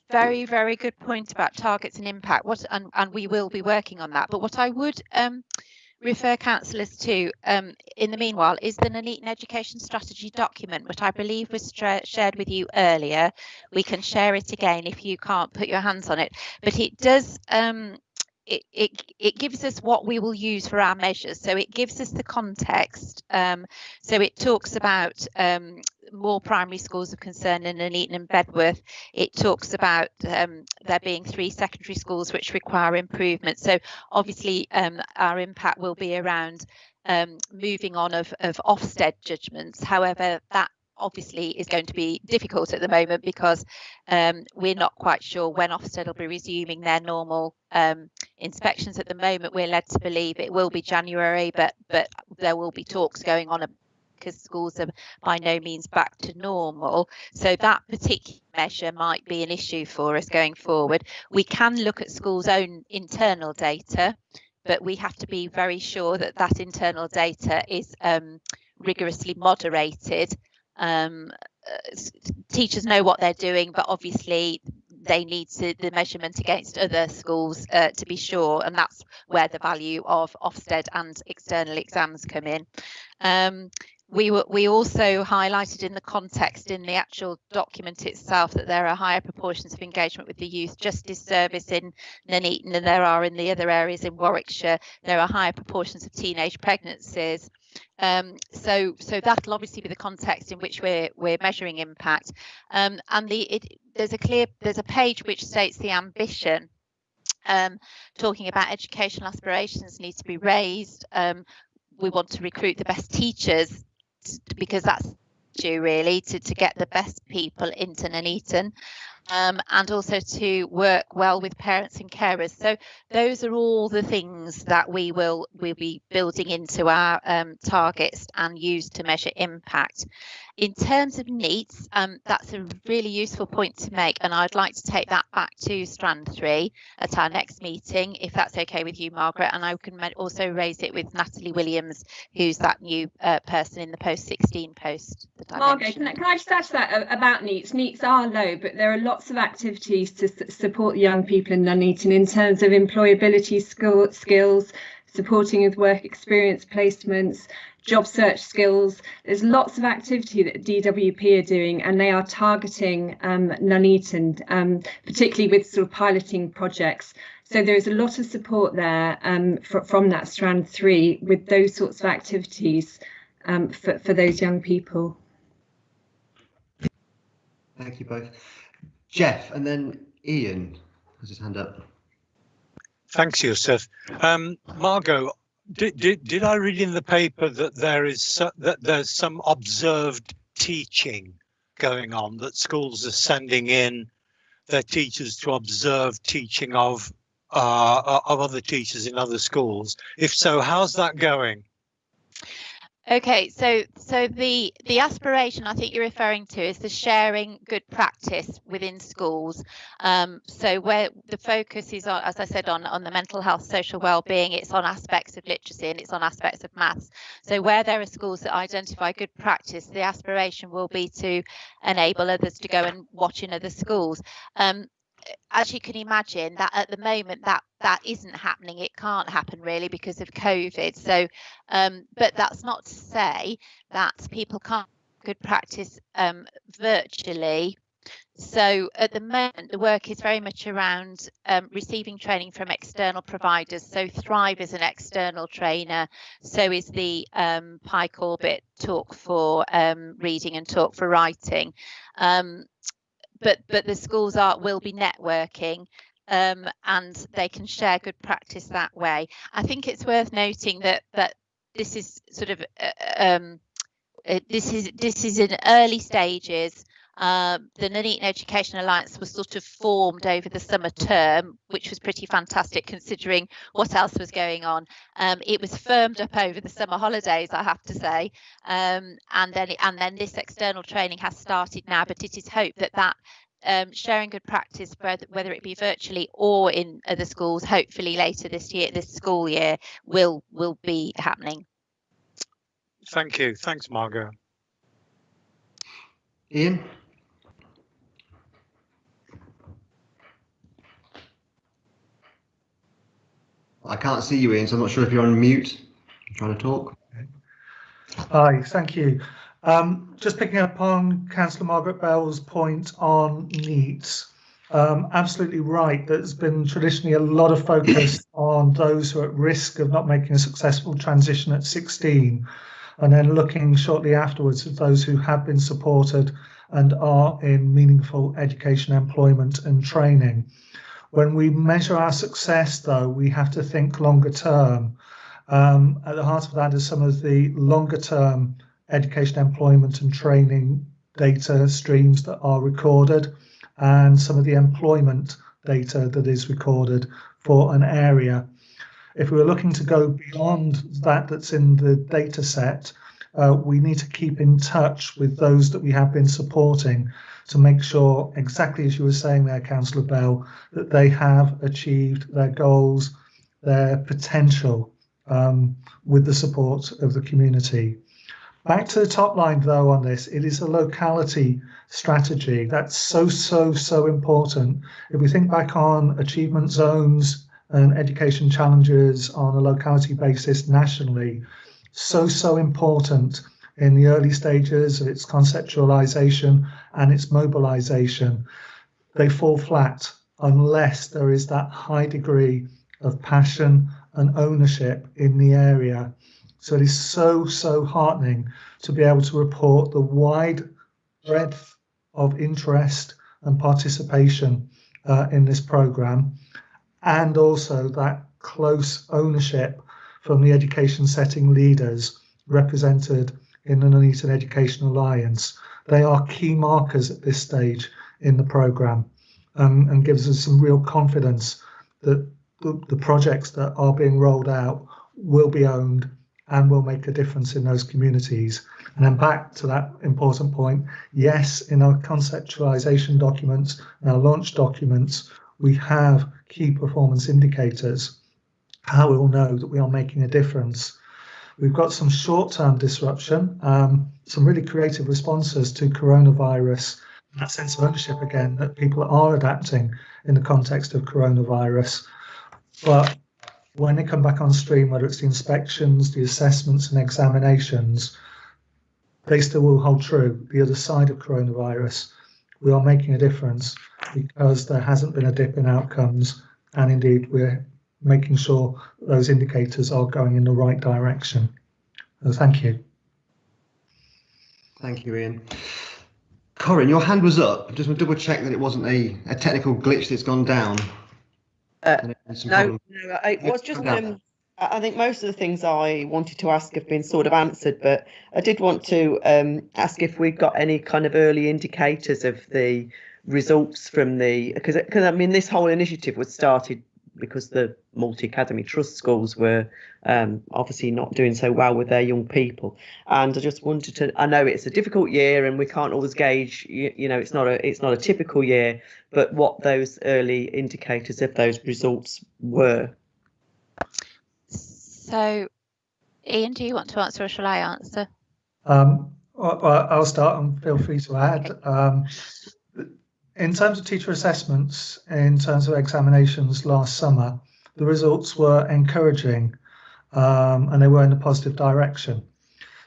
Very, very good point about targets and impact. And we will be working on that. But what I would refer councillors to in the meanwhile is the Nuneaton Education Strategy document, which I believe was shared with you earlier. We can share it again if you can't put your hands on it, but it does it gives us what we will use for our measures. So it gives us the context. So it talks about more primary schools of concern in Nuneaton and Bedworth. It talks about there being 3 secondary schools which require improvement. So obviously our impact will be around moving on of Ofsted judgments. However, that obviously is going to be difficult at the moment because we're not quite sure when Ofsted will be resuming their normal inspections. At the moment, we're led to believe it will be January, but there will be talks going on because schools are by no means back to normal. So that particular measure might be an issue for us going forward. We can look at schools' own internal data, but we have to be very sure that that internal data is rigorously moderated. Teachers know what they're doing, but obviously they need the measurement against other schools to be sure, and that's where the value of Ofsted and external exams come in. We also highlighted in the context in the actual document itself that there are higher proportions of engagement with the Youth Justice Service in Nuneaton than there are in the other areas in Warwickshire. There are higher proportions of teenage pregnancies. So that'll obviously be the context in which we're measuring impact. And there's a page which states the ambition, talking about educational aspirations need to be raised. We want to recruit the best teachers because that's due really to get the best people into Nuneaton. And also to work well with parents and carers. So those are all the things that we'll be building into our targets and use to measure impact. In terms of NEETs, that's a really useful point to make, and I'd like to take that back to Strand 3 at our next meeting, if that's okay with you, Margaret, and I can also raise it with Natalie Williams, who's that new person in the post-16 post. Margaret, can I just add to that about NEETs? NEETs are low, but there are lots of activities to support young people in Nuneaton in terms of employability skills, supporting with work experience placements, job search skills. There's lots of activity that DWP are doing, and they are targeting Nuneaton, particularly with sort of piloting projects. So there is a lot of support there from that Strand 3 with those sorts of activities for those young people. Thank you both. Jeff, and then Ian has his hand up. Thanks, Yusuf. Margot, Did I read in the paper that there's some observed teaching going on, that schools are sending in their teachers to observe teaching of other teachers in other schools? If so, how's that going? Okay, so the aspiration I think you're referring to is the sharing good practice within schools. So where the focus is on, as I said, on the mental health, social well-being, it's on aspects of literacy and it's on aspects of maths. So where there are schools that identify good practice, the aspiration will be to enable others to go and watch in other schools. As you can imagine, that at the moment that isn't happening. It can't happen really because of COVID. So, but that's not to say that people can't good practice virtually. So at the moment, the work is very much around receiving training from external providers. So Thrive is an external trainer. So is the Pike Orbit Talk for Reading and Talk for Writing. But the schools will be networking and they can share good practice that way. I think it's worth noting that this is sort of this is in early stages. The Nuneaton Education Alliance was sort of formed over the summer term, which was pretty fantastic considering what else was going on. It was firmed up over the summer holidays, I have to say, and then this external training has started now. But it is hoped that sharing good practice, whether it be virtually or in other schools, hopefully later this school year, will be happening. Thank you. Thanks, Margot. Ian? I can't see you, Ian, so I'm not sure if you're on mute. I'm trying to talk. Hi, thank you. Just picking up on Councillor Margaret Bell's point on NEET. Absolutely right. There's been traditionally a lot of focus on those who are at risk of not making a successful transition at 16, and then looking shortly afterwards at those who have been supported and are in meaningful education, employment and training. When we measure our success, though, we have to think longer term. At the heart of that is some of the longer term education, employment and training data streams that are recorded, and some of the employment data that is recorded for an area. If we're looking to go beyond that's in the data set, we need to keep in touch with those that we have been supporting to make sure, exactly as you were saying there, Councillor Bell, that they have achieved their goals, their potential, with the support of the community. Back to the top line, though, on this, it is a locality strategy. That's so important. If we think back on achievement zones and education challenges on a locality basis nationally, so important in the early stages of its conceptualization and its mobilization. They fall flat unless there is that high degree of passion and ownership in the area. So it is so heartening to be able to report the wide breadth of interest and participation in this programme, and also that close ownership from the education setting leaders represented in the Nuneaton Education Alliance. They are key markers at this stage in the programme, and gives us some real confidence that the projects that are being rolled out will be owned and will make a difference in those communities. And then back to that important point, yes, in our conceptualisation documents and our launch documents, we have key performance indicators, how we will know that we are making a difference. We've got some short-term disruption, some really creative responses to coronavirus, that sense of ownership again, that people are adapting in the context of coronavirus. But when they come back on stream, whether it's the inspections, the assessments and examinations, they still will hold true. The other side of coronavirus, we are making a difference because there hasn't been a dip in outcomes, and indeed we're making sure those indicators are going in the right direction. So thank you. Thank you, Ian. Corinne, your hand was up. Just want to double check that it wasn't a technical glitch that's gone down. No, it was just I think most of the things I wanted to ask have been sort of answered, but I did want to ask if we've got any kind of early indicators of the results from the, because I mean, this whole initiative was started because the multi-academy trust schools were obviously not doing so well with their young people. And I just wanted to, I know it's a difficult year and we can't always gauge, you know, it's not a typical year, but what those early indicators of those results were. So, Ian, do you want to answer or shall I answer? I'll start and feel free to add. In terms of teacher assessments, in terms of examinations last summer, the results were encouraging and they were in a positive direction.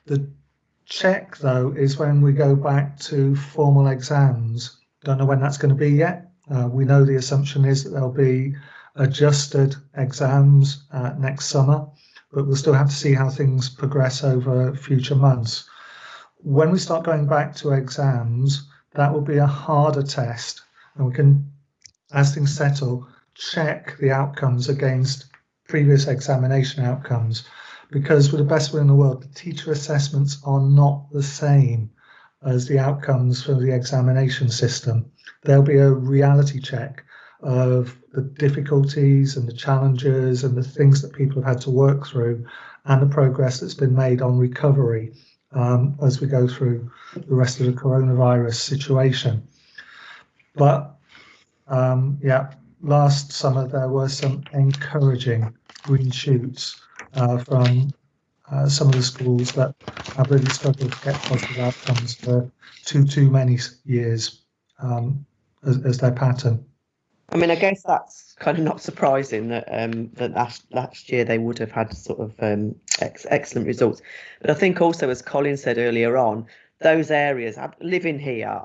The check, though, is when we go back to formal exams. Don't know when that's going to be yet. We know the assumption is that there'll be adjusted exams next summer, but we'll still have to see how things progress over future months. When we start going back to exams, that will be a harder test, and we can, as things settle, check the outcomes against previous examination outcomes, because with the best will in the world, the teacher assessments are not the same as the outcomes for the examination system. There'll be a reality check of the difficulties and the challenges and the things that people have had to work through and the progress that's been made on recovery as we go through the rest of the coronavirus situation. But yeah, last summer there were some encouraging green shoots from some of the schools that have really struggled to get positive outcomes for too many years as their pattern. I mean, I guess that's kind of not surprising that that last year they would have had sort of excellent results. But I think also, as Colin said earlier on, those areas, living here,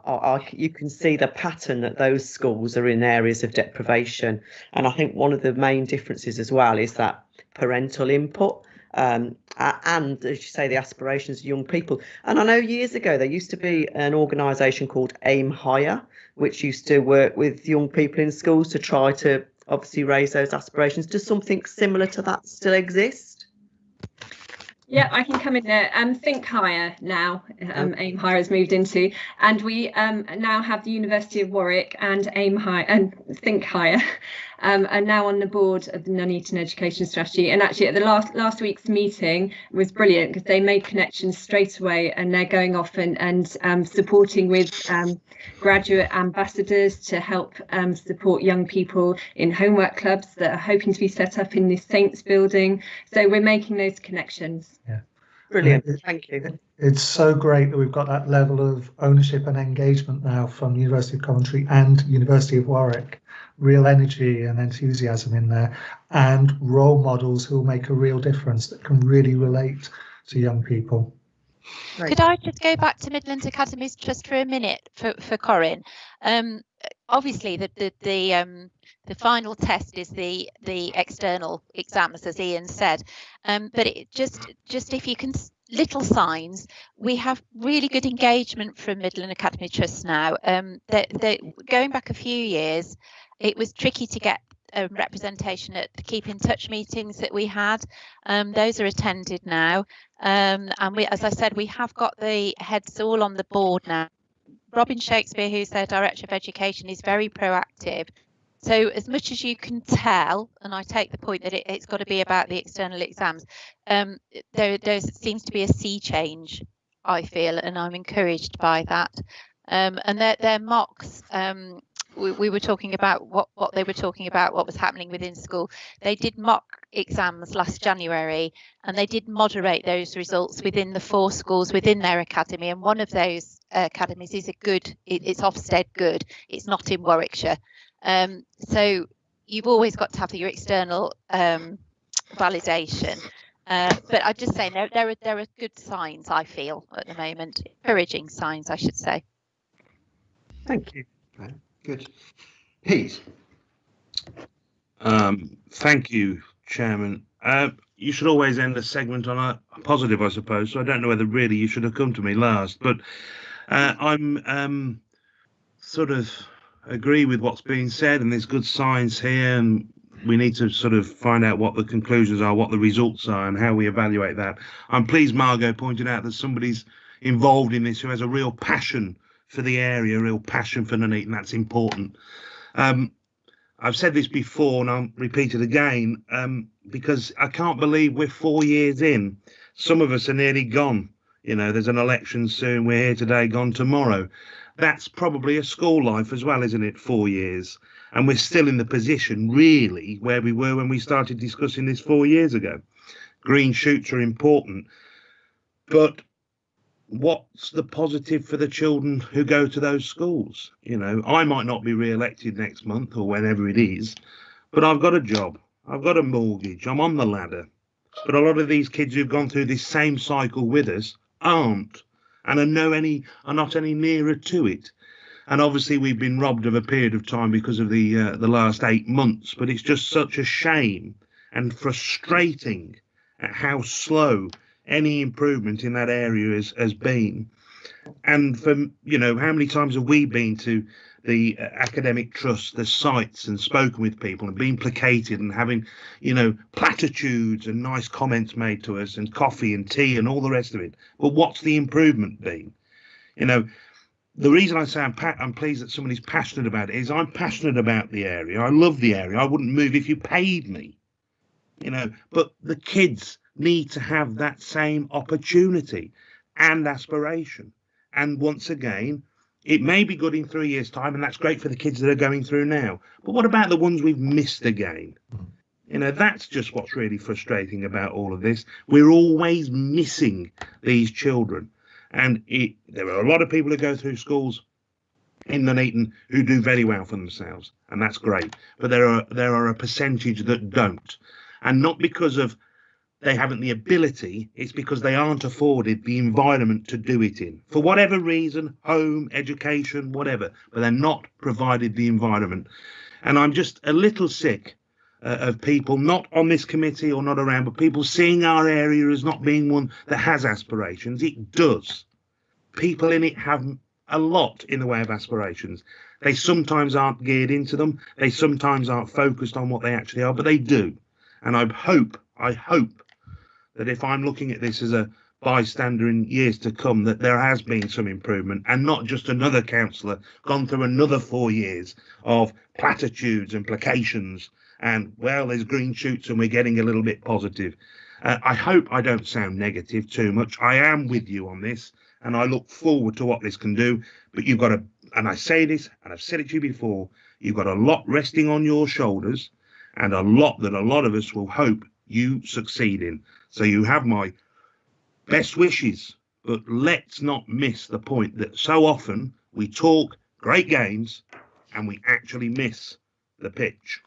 you can see the pattern that those schools are in areas of deprivation. And I think one of the main differences as well is that parental input and, as you say, the aspirations of young people. And I know years ago there used to be an organisation called Aim Higher, which used to work with young people in schools to try to obviously raise those aspirations. Does something similar to that still exist? Yeah, I can come in there. Think Higher now, Aim Higher has moved into, and we now have the University of Warwick and Aim Higher and Think Higher are now on the board of the Nuneaton Education Strategy. And actually, at the last week's meeting was brilliant because they made connections straight away, and they're going off and supporting with graduate ambassadors to help support young people in homework clubs that are hoping to be set up in the Saints building. So we're making those connections. Yeah. Brilliant. Thank you. It's so great that we've got that level of ownership and engagement now from the University of Coventry and University of Warwick. Real energy and enthusiasm in there, and role models who will make a real difference that can really relate to young people. Right. Could I just go back to Midlands Academies just for a minute for Corinne? Obviously, the final test is the external exams, as Ian said. But it just if you can, little signs, we have really good engagement from Midland Academy Trust now. Going back a few years, it was tricky to get representation at the Keep in Touch meetings that we had. Those are attended now. And we, as I said, we have got the heads all on the board now. Robin Shakespeare, who's their Director of Education, is very proactive. So as much as you can tell, and I take the point that it's got to be about the external exams, there seems to be a sea change, I feel, and I'm encouraged by that. And their mocks, we were talking about what they were talking about, what was happening within school. They did mock exams last January, and they did moderate those results within the 4 schools within their academy. And one of those academies is it's Ofsted Good. It's not in Warwickshire. So you've always got to have your external validation. But I just say there are good signs, I feel, at the moment, encouraging signs, I should say. Thank you. Okay, good. Pete. Thank you, Chairman. You should always end a segment on a positive, I suppose. So I don't know whether really you should have come to me last, but I'm sort of agree with what's being said, and there's good signs here, and we need to sort of find out what the conclusions are, what the results are, and how we evaluate that. I'm pleased Margot pointed out that somebody's involved in this who has a real passion for the area, a real passion for Nuneaton. That's important. I've said this before and I'll repeat it again, because I can't believe we're 4 years in. Some of us are nearly gone. You know, there's an election soon. We're here today, gone tomorrow. That's probably a school life as well, isn't it? 4 years. And we're still in the position, really, where we were when we started discussing this 4 years ago. Green shoots are important. But what's the positive for the children who go to those schools? You know, I might not be re-elected next month or whenever it is, but I've got a job. I've got a mortgage. I'm on the ladder. But a lot of these kids who've gone through this same cycle with us aren't, and are not any nearer to it. And obviously we've been robbed of a period of time because of the last 8 months, but it's just such a shame and frustrating at how slow any improvement in that area has been. And for, you know, how many times have we been to the academic trust, the sites, and spoken with people and been placated and having, you know, platitudes and nice comments made to us and coffee and tea and all the rest of it. But what's the improvement been? You know, the reason I say I'm pleased that somebody's passionate about it is I'm passionate about the area. I love the area. I wouldn't move if you paid me, you know, but the kids need to have that same opportunity and aspiration. And once again, it may be good in 3 years' time, and that's great for the kids that are going through now. But what about the ones we've missed again? You know, that's just what's really frustrating about all of this. We're always missing these children. And there are a lot of people who go through schools in Nuneaton who do very well for themselves, and that's great. But there are a percentage that don't. And not because of they haven't the ability, it's because they aren't afforded the environment to do it in. For whatever reason, home, education, whatever, but they're not provided the environment. And I'm just a little sick of people, not on this committee or not around, but people seeing our area as not being one that has aspirations. It does. People in it have a lot in the way of aspirations. They sometimes aren't geared into them. They sometimes aren't focused on what they actually are, but they do. And I hope that if I'm looking at this as a bystander in years to come, that there has been some improvement and not just another councillor gone through another 4 years of platitudes and placations and, well, there's green shoots and we're getting a little bit positive. I hope I don't sound negative too much. I am with you on this and I look forward to what this can do. But you've got to, and I say this and I've said it to you before, you've got a lot resting on your shoulders and a lot that a lot of us will hope you succeed in. So you have my best wishes, but let's not miss the point that so often we talk great games and we actually miss the pitch.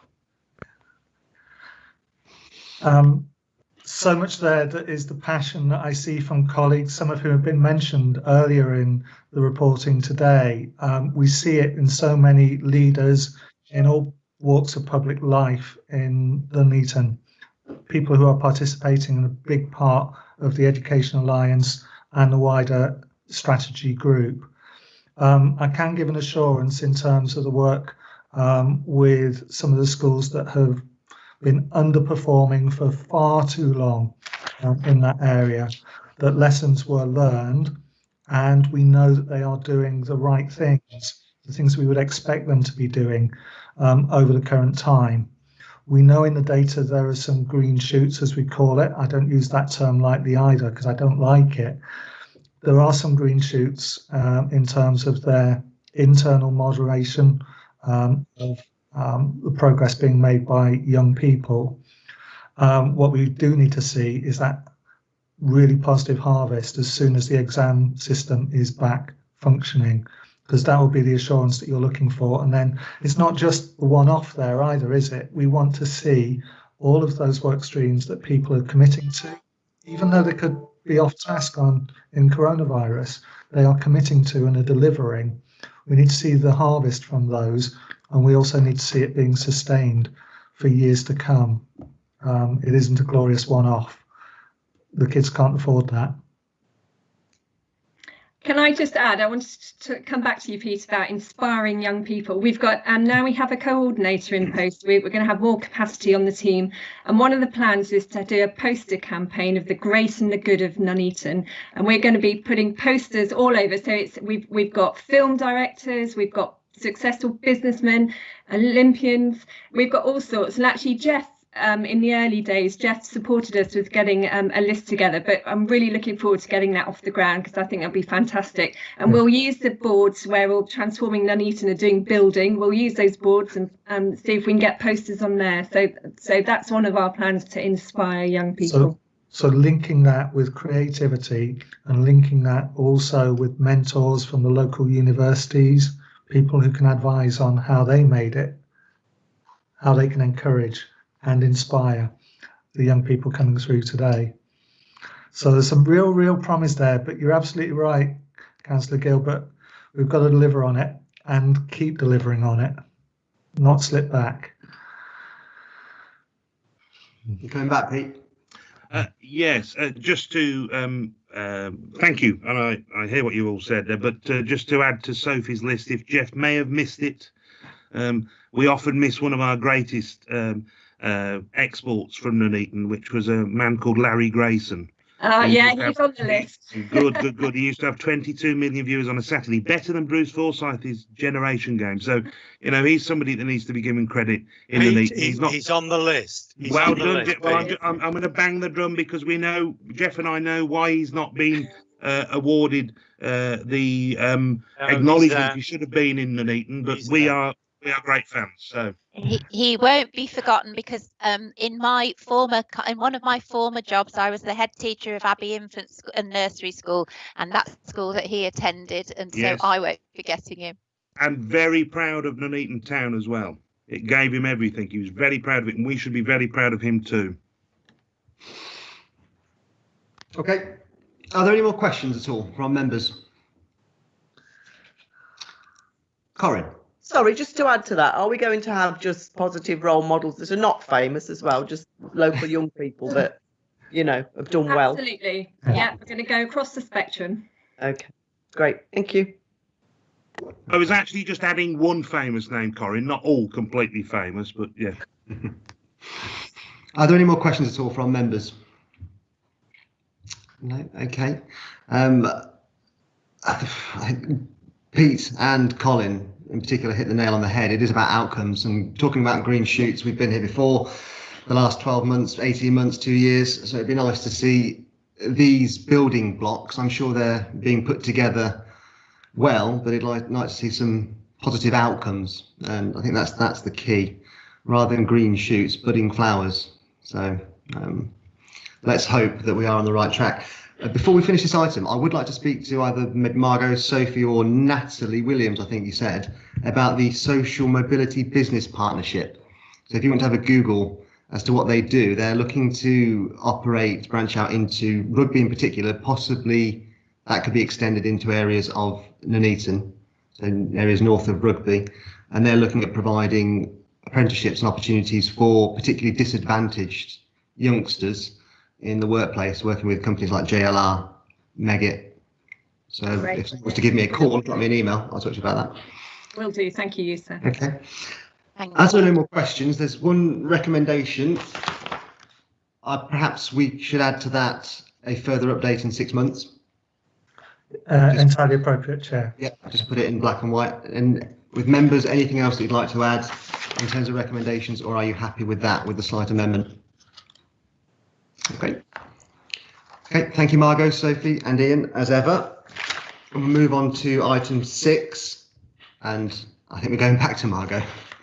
So much there that is the passion that I see from colleagues, some of whom have been mentioned earlier in the reporting today. We see it in so many leaders in all walks of public life in Nuneaton. People who are participating in a big part of the Education Alliance and the wider strategy group. I can give an assurance in terms of the work with some of the schools that have been underperforming for far too long in that area, that lessons were learned and we know that they are doing the right things, the things we would expect them to be doing over the current time. We know in the data there are some green shoots, as we call it. I don't use that term lightly either because I don't like it. There are some green shoots in terms of their internal moderation of the progress being made by young people. What we do need to see is that really positive harvest as soon as the exam system is back functioning, because that will be the assurance that you're looking for. And then it's not just the one-off there either, is it? We want to see all of those work streams that people are committing to, even though they could be off task in coronavirus, they are committing to and are delivering. We need to see the harvest from those, and we also need to see it being sustained for years to come. It isn't a glorious one-off. The kids can't afford that. Can I just add, I wanted to come back to you, Pete, about inspiring young people. We've got, now we have a coordinator in post. We're going to have more capacity on the team. And one of the plans is to do a poster campaign of the great and the good of Nuneaton. And we're going to be putting posters all over. So we've got film directors, we've got successful businessmen, Olympians, we've got all sorts. And actually, Jeff, in the early days, Jeff supported us with getting a list together, but I'm really looking forward to getting that off the ground because I think that'll be fantastic. And we'll use the boards where we're transforming Nuneaton and doing building. We'll use those boards and see if we can get posters on there. So that's one of our plans to inspire young people. So linking that with creativity and linking that also with mentors from the local universities, people who can advise on how they made it, how they can encourage and inspire the young people coming through today. So there's some real promise there, but you're absolutely right, Councillor Gilbert. We've got to deliver on it and keep delivering on it, not slip back. You coming back, Pete? Yes, just to thank you, and I hear what you all said there, but just to add to Sophie's list, if Jeff may have missed it, we often miss one of our greatest exports from Nuneaton, which was a man called Larry Grayson. Yeah, he's on the list. Good. He used to have 22 million viewers on a Saturday, better than Bruce Forsyth's Generation Game. So, you know, he's somebody that needs to be given credit in Nuneaton. He's on the list. Well done. Well, I'm going to bang the drum because we know, Jeff and I know why he's not been awarded the acknowledgement he should have been in Nuneaton, but we are great fans. So he won't be forgotten because in one of my former jobs, I was the head teacher of Abbey Infant and Nursery School, and that's the school that he attended, and so I won't be forgetting him. And very proud of Nuneaton Town as well. It gave him everything. He was very proud of it, and we should be very proud of him too. Okay. Are there any more questions at all from members? Corinne. Sorry, just to add to that, are we going to have just positive role models that are not famous as well, just local young people that, you know, have done well? Absolutely. Yeah, we're going to go across the spectrum. Okay, great. Thank you. I was actually just adding one famous name, Corinne, not all completely famous, but yeah. Are there any more questions at all from members? No? Okay. I think Pete and Colin in particular hit the nail on the head. It is about outcomes, and talking about green shoots, we've been here before the last 12 months, 18 months, 2 years. So it'd be nice to see these building blocks. I'm sure they're being put together well, but it'd like to see some positive outcomes. And I think that's the key, rather than green shoots, budding flowers. So let's hope that we are on the right track. Before we finish this item, I would like to speak to either Margot, Sophie or Natalie Williams, I think you said, about the Social Mobility Business Partnership. So if you want to have a Google as to what they do, they're looking to branch out into Rugby in particular, possibly that could be extended into areas of Nuneaton, so areas north of Rugby, and they're looking at providing apprenticeships and opportunities for particularly disadvantaged youngsters in the workplace, working with companies like JLR, Megit. So if someone was to give me a call, drop me an email, I'll talk to you about that. Will do. Thank you, Yusa. Okay. As there are no more questions, there's one recommendation. Perhaps we should add to that a further update in 6 months. Entirely appropriate, Chair. Yeah, just put it in black and white. And with members, anything else that you'd like to add in terms of recommendations, or are you happy with that, with the slight amendment? Okay. Okay, thank you, Margot, Sophie and Ian, as ever. We'll move on to item 6, and I think we're going back to Margot.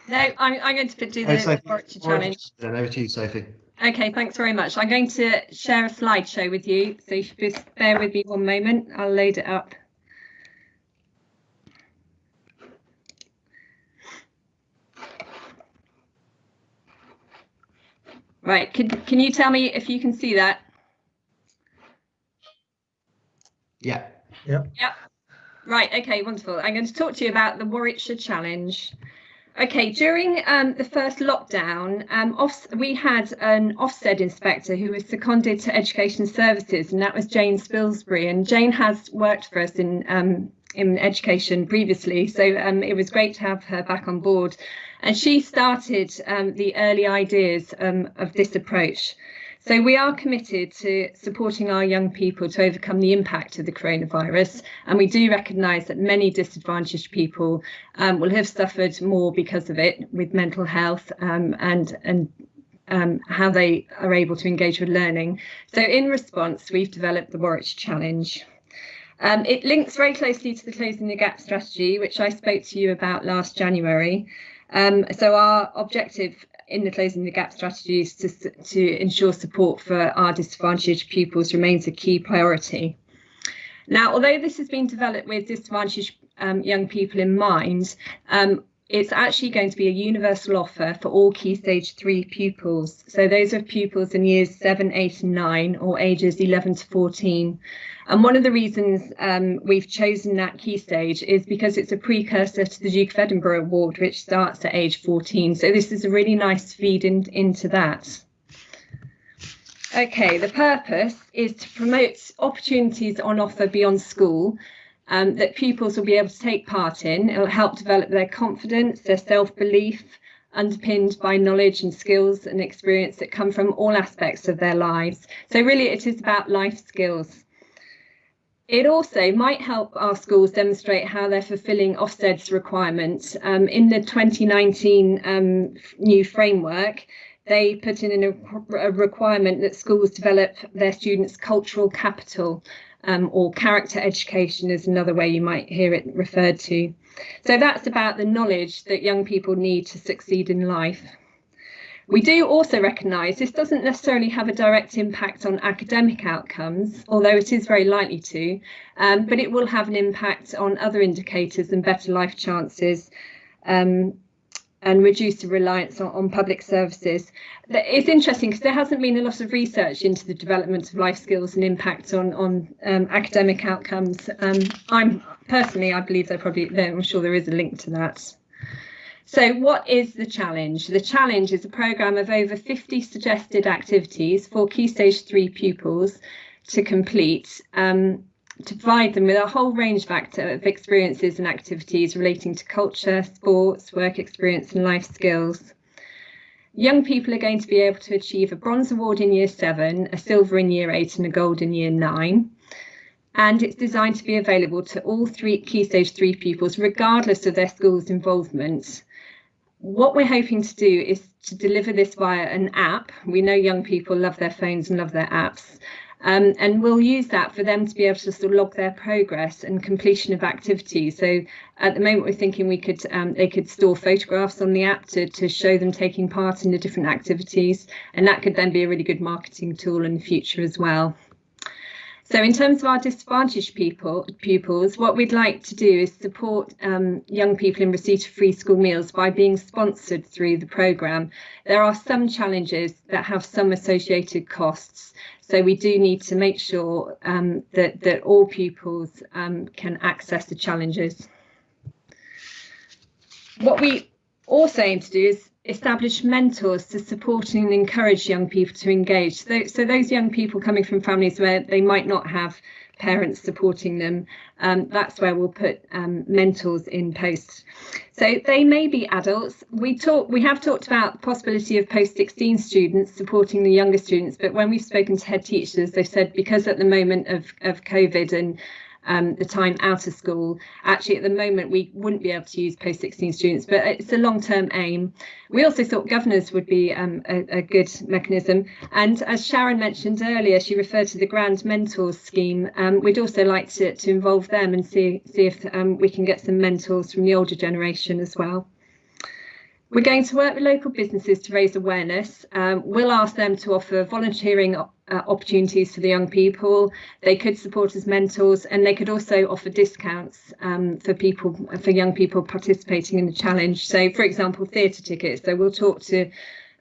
No, I'm going to do the Warwickshire challenge. Then over to you, Sophie. Okay, thanks very much. I'm going to share a slideshow with you, so you should just bear with me one moment. I'll load it up. Right, can you tell me if you can see that? Yeah. Yep. Yep. Right, okay, wonderful. I'm going to talk to you about the Warwickshire Challenge. Okay, during the first lockdown, we had an Ofsted inspector who was seconded to Education Services, and that was Jane Spilsbury. And Jane has worked for us in education previously, so it was great to have her back on board. And she started the early ideas of this approach. So we are committed to supporting our young people to overcome the impact of the coronavirus, and we do recognise that many disadvantaged people will have suffered more because of it, with mental health and how they are able to engage with learning. So in response, we've developed the Warwickshire Challenge. It links very closely to the Closing the Gap strategy, which I spoke to you about last January. So our objective in the Closing the Gap strategy is to ensure support for our disadvantaged pupils remains a key priority. Now, although this has been developed with disadvantaged young people in mind, it's actually going to be a universal offer for all Key Stage 3 pupils. So those are pupils in years 7, 8 and 9, or ages 11 to 14. And one of the reasons we've chosen that key stage is because it's a precursor to the Duke of Edinburgh Award, which starts at age 14. So this is a really nice feed into that. Okay, the purpose is to promote opportunities on offer beyond school that pupils will be able to take part in. It will help develop their confidence, their self-belief, underpinned by knowledge and skills and experience that come from all aspects of their lives. So really it is about life skills. It also might help our schools demonstrate how they're fulfilling Ofsted's requirements. In the 2019 new framework, they put in a requirement that schools develop their students' cultural capital, or character education is another way you might hear it referred to. So that's about the knowledge that young people need to succeed in life. We do also recognise this doesn't necessarily have a direct impact on academic outcomes, although it is very likely to, but it will have an impact on other indicators and better life chances, and reduce the reliance on public services. It's interesting because there hasn't been a lot of research into the development of life skills and impact on academic outcomes. I believe I'm sure there is a link to that. So what is the challenge? The challenge is a programme of over 50 suggested activities for Key Stage 3 pupils to complete, to provide them with a whole range of experiences and activities relating to culture, sports, work experience and life skills. Young people are going to be able to achieve a bronze award in year 7, a silver in year 8 and a gold in year 9. And it's designed to be available to all Key Stage 3 pupils, regardless of their school's involvement. What we're hoping to do is to deliver this via an app. We know young people love their phones and love their apps. And we'll use that for them to be able to sort of log their progress and completion of activities. So at the moment, we're thinking they could store photographs on the app to show them taking part in the different activities. And that could then be a really good marketing tool in the future as well. So in terms of our disadvantaged pupils, what we'd like to do is support young people in receipt of free school meals by being sponsored through the programme. There are some challenges that have some associated costs. So we do need to make sure that all pupils can access the challenges. What we also aim to do is establish mentors to support and encourage young people to engage. So those young people coming from families where they might not have parents supporting them, that's where we'll put mentors in post. So they may be adults. We have talked about the possibility of post-16 students supporting the younger students, but when we've spoken to head teachers, they've said because at the moment of COVID and the time out of school, actually at the moment we wouldn't be able to use post-16 students, but it's a long-term aim. We also thought governors would be a good mechanism, and as Sharon mentioned earlier, she referred to the Grand Mentors scheme. We'd also like to involve them and see if we can get some mentors from the older generation as well. We're going to work with local businesses to raise awareness. We'll ask them to offer volunteering opportunities for the young people. They could support as mentors, and they could also offer discounts for young people participating in the challenge. So, for example, theatre tickets. So we'll talk to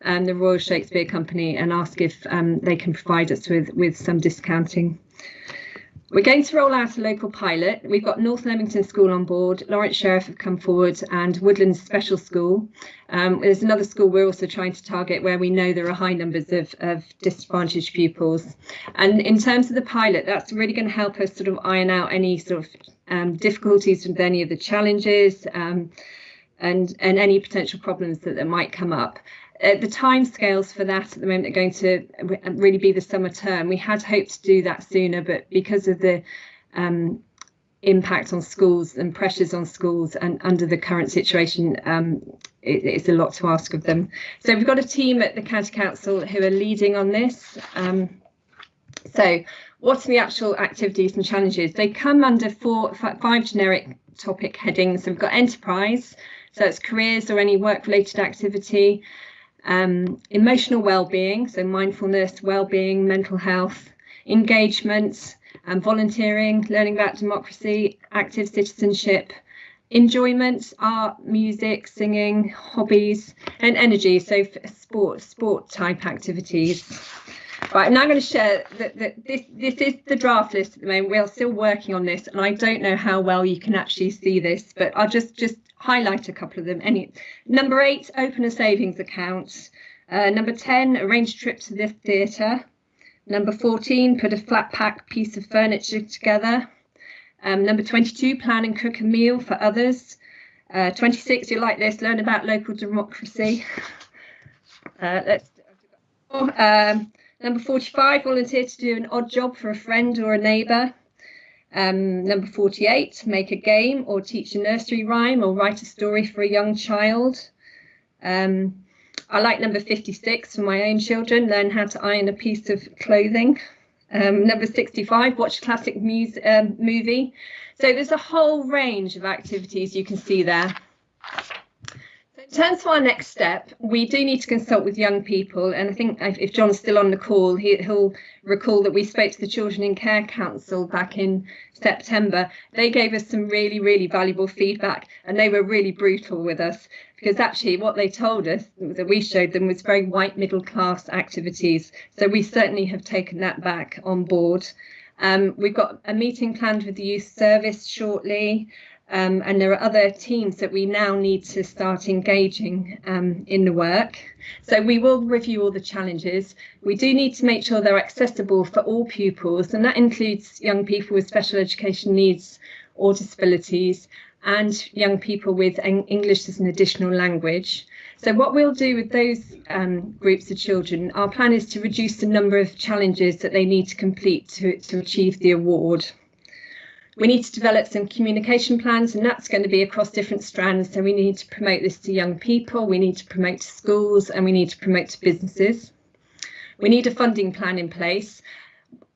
the Royal Shakespeare Company and ask if they can provide us with some discounting. We're going to roll out a local pilot. We've got North Leamington School on board, Lawrence Sheriff have come forward, and Woodlands Special School. There's another school we're also trying to target where we know there are high numbers of disadvantaged pupils. And in terms of the pilot, that's really going to help us sort of iron out any sort of difficulties with any of the challenges and any potential problems that might come up. The timescales for that at the moment are going to really be the summer term. We had hoped to do that sooner, but because of the impact on schools and pressures on schools and under the current situation, it's a lot to ask of them. So we've got a team at the County Council who are leading on this. So what are the actual activities and challenges? They come under 5 generic topic headings. So we've got enterprise, so it's careers or any work-related activity. Emotional well-being, so mindfulness, well-being, mental health, engagement, volunteering, learning about democracy, active citizenship, enjoyment, art, music, singing, hobbies, and energy, so sport type activities. Right, I'm now going to share that this is the draft list at the moment. We are still working on this, and I don't know how well you can actually see this, but I'll just highlight a couple of them. Number 8, open a savings account. Number 10, arrange a trip to the theatre. Number 14, put a flat pack piece of furniture together. Number 22, plan and cook a meal for others. 26, you like this, learn about local democracy. Number 45, volunteer to do an odd job for a friend or a neighbour. Number 48, make a game or teach a nursery rhyme or write a story for a young child. I like number 56 for my own children, learn how to iron a piece of clothing. Number 65, watch a classic movie. So there's a whole range of activities you can see there. In terms of our next step, we do need to consult with young people, and I think if John's still on the call, he'll recall that we spoke to the Children in Care Council back in September. They gave us some really, really valuable feedback, and they were really brutal with us, because actually what they told us that we showed them was very white middle class activities. So we certainly have taken that back on board. We've got a meeting planned with the youth service shortly. And there are other teams that we now need to start engaging in the work. So we will review all the challenges. We do need to make sure they're accessible for all pupils, and that includes young people with special education needs or disabilities and young people with English as an additional language. So what we'll do with those groups of children, our plan is to reduce the number of challenges that they need to complete to achieve the award. We need to develop some communication plans, and that's going to be across different strands. So we need to promote this to young people, we need to promote to schools, and we need to promote to businesses. We need a funding plan in place.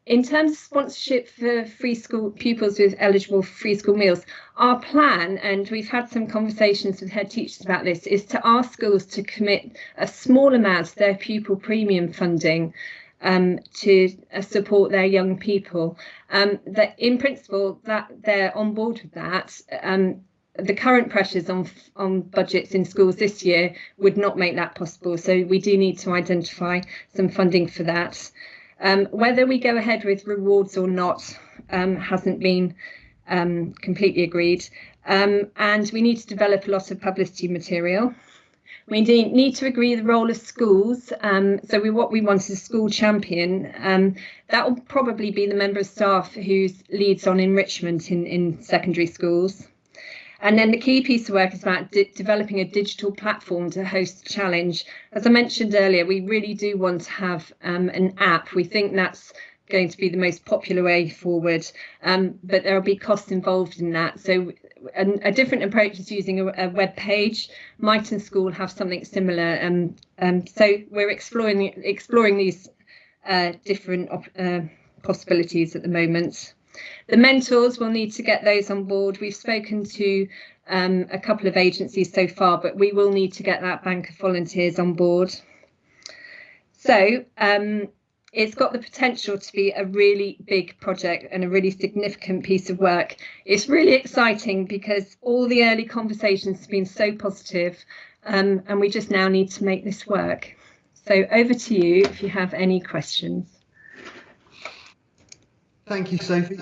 In terms of sponsorship for free school pupils with eligible free school meals, our plan, and we've had some conversations with head teachers about this, is to ask schools to commit a small amount of their pupil premium funding to support their young people. That in principle that they're on board with that. The current pressures on budgets in schools this year would not make that possible, so we do need to identify some funding for that. Whether we go ahead with rewards or not hasn't been completely agreed, and we need to develop a lot of publicity material. We need to agree the role of schools. So what we want is a school champion. That will probably be the member of staff who leads on enrichment in secondary schools. And then the key piece of work is about developing a digital platform to host the challenge. As I mentioned earlier, we really do want to have an app. We think that's going to be the most popular way forward, but there will be costs involved in that. So a different approach is using a web page. Mighton School have something similar, so we're exploring these different possibilities at the moment. The mentors, will need to get those on board. We've spoken to a couple of agencies so far, but we will need to get that bank of volunteers on board. So it's got the potential to be a really big project and a really significant piece of work. It's really exciting because all the early conversations have been so positive, and we just now need to make this work. So over to you if you have any questions. Thank you, Sophie.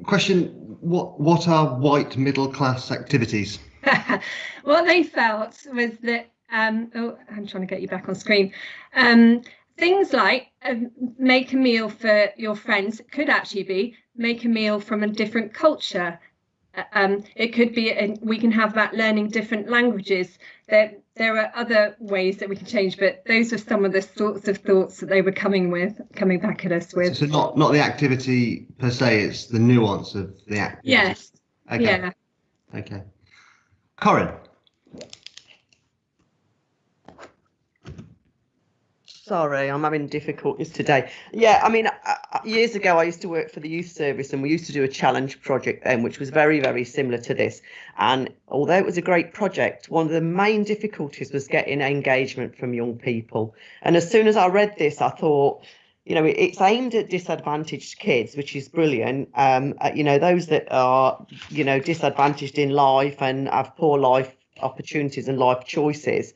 Question, what are white middle class activities? What they felt was that, oh, I'm trying to get you back on screen. Things like make a meal for your friends could actually be make a meal from a different culture. It could be, we can have that learning different languages. There are other ways that we can change, but those are some of the sorts of thoughts that they were coming back at us with. So not the activity per se, it's the nuance of the activity. Yes. Okay. Yeah. Okay. Corinne. Sorry, I'm having difficulties today. Yeah, I mean, years ago I used to work for the youth service, and we used to do a challenge project then, which was very, very similar to this. And although it was a great project, one of the main difficulties was getting engagement from young people. And as soon as I read this, I thought, you know, it's aimed at disadvantaged kids, which is brilliant. You know, those that are, you know, disadvantaged in life and have poor life opportunities and life choices.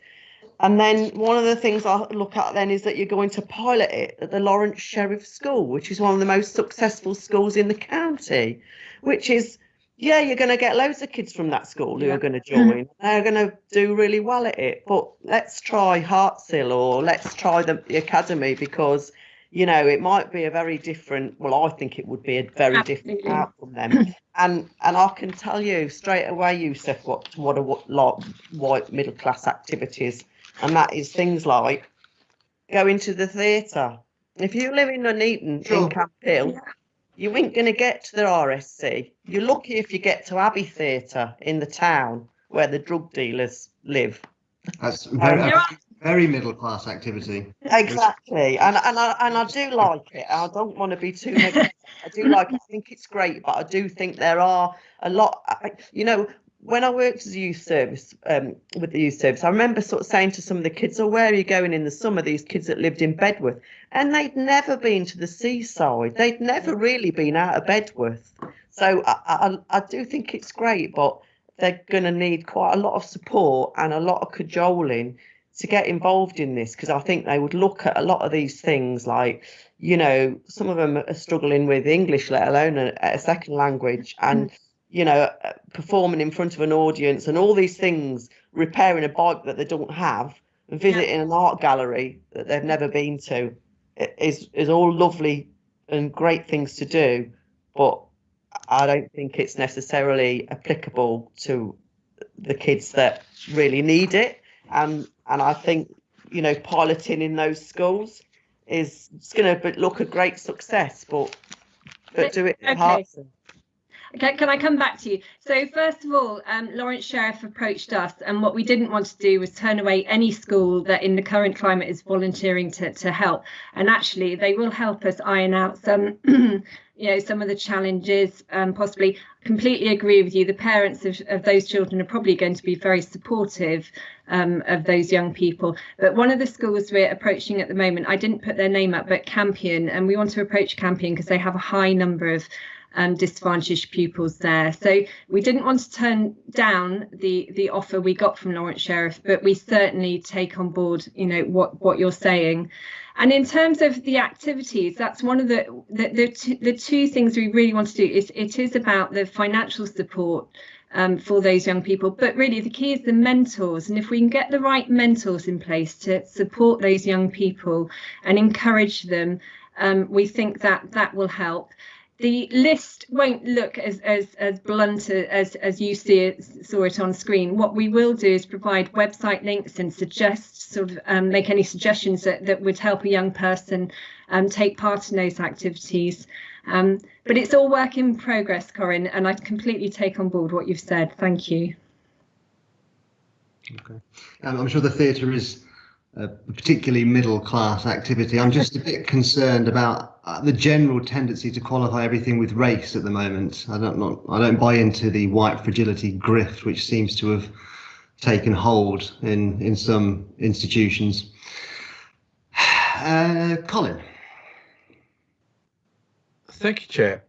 And then one of the things I look at then is that you're going to pilot it at the Warwickshire School, which is one of the most successful schools in the county, which is, yeah, you're going to get loads of kids from that school who are going to join. They're going to do really well at it. But let's try Hartsill, or let's try the academy, because, you know, it might be a very different, well, I think it would be a very different outcome then. And I can tell you straight away, Yusuf, what white middle class activities. And that is things like going to the theatre. If you live in Nuneaton in Camp Hill, you ain't going to get to the RSC. You're lucky if you get to Abbey Theatre in the town where the drug dealers live. That's very middle class activity. Exactly, and I do like it. I don't want to be too negative. I do like it. I think it's great, but I do think there are a lot. You know, when I worked as a youth service, with the youth service, I remember sort of saying to some of the kids, "Oh, where are you going in the summer?" These kids that lived in Bedworth, and they'd never been to the seaside. They'd never really been out of Bedworth. So I do think it's great, but they're going to need quite a lot of support and a lot of cajoling to get involved in this, because I think they would look at a lot of these things like, you know, some of them are struggling with English, let alone a second language, and you know, performing in front of an audience and all these things, repairing a bike that they don't have, and visiting an art gallery that they've never been to, is all lovely and great things to do, but I don't think it's necessarily applicable to the kids that really need it. And I think, you know, piloting in those schools is going to look a great success, but do it hard. Okay, can I come back to you? So first of all, Lawrence Sheriff approached us, and what we didn't want to do was turn away any school that in the current climate is volunteering to help. And actually, they will help us iron out some, you know, some of the challenges, possibly. Completely agree with you. The parents of those children are probably going to be very supportive of those young people. But one of the schools we're approaching at the moment, I didn't put their name up, but Campion, and we want to approach Campion because they have a high number of disadvantaged pupils there. So we didn't want to turn down the offer we got from Lawrence Sheriff, but we certainly take on board, you know, what you're saying. And in terms of the activities, that's one of the two things we really want to do. It is about the financial support for those young people, but really the key is the mentors. And if we can get the right mentors in place to support those young people and encourage them, we think that will help. The list won't look as blunt as you saw it on screen. What we will do is provide website links and suggest make any suggestions that would help a young person take part in those activities. But it's all work in progress, Corinne, and I completely take on board what you've said. Thank you. Okay, I'm sure the theatre is a particularly middle class activity. I'm just a bit concerned about the general tendency to qualify everything with race at the moment. I don't buy into the white fragility grift, which seems to have taken hold in some institutions. Colin. Thank you, Chair.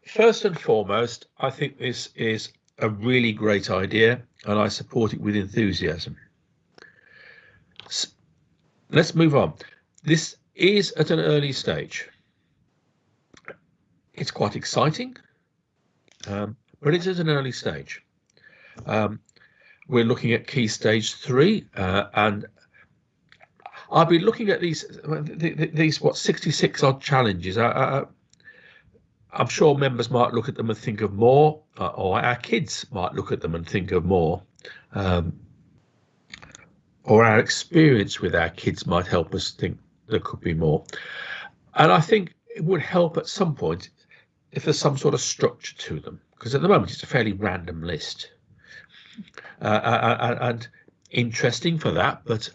First and foremost, I think this is a really great idea, and I support it with enthusiasm. Let's move on. This is at an early stage. it's quite exciting, but it's at an early stage. We're looking at key stage 3, and I'll be looking at these 66 odd challenges. I'm sure members might look at them and think of more, or our kids might look at them and think of more, or our experience with our kids might help us think there could be more. And I think it would help at some point if there's some sort of structure to them, because at the moment it's a fairly random list, and interesting for that, but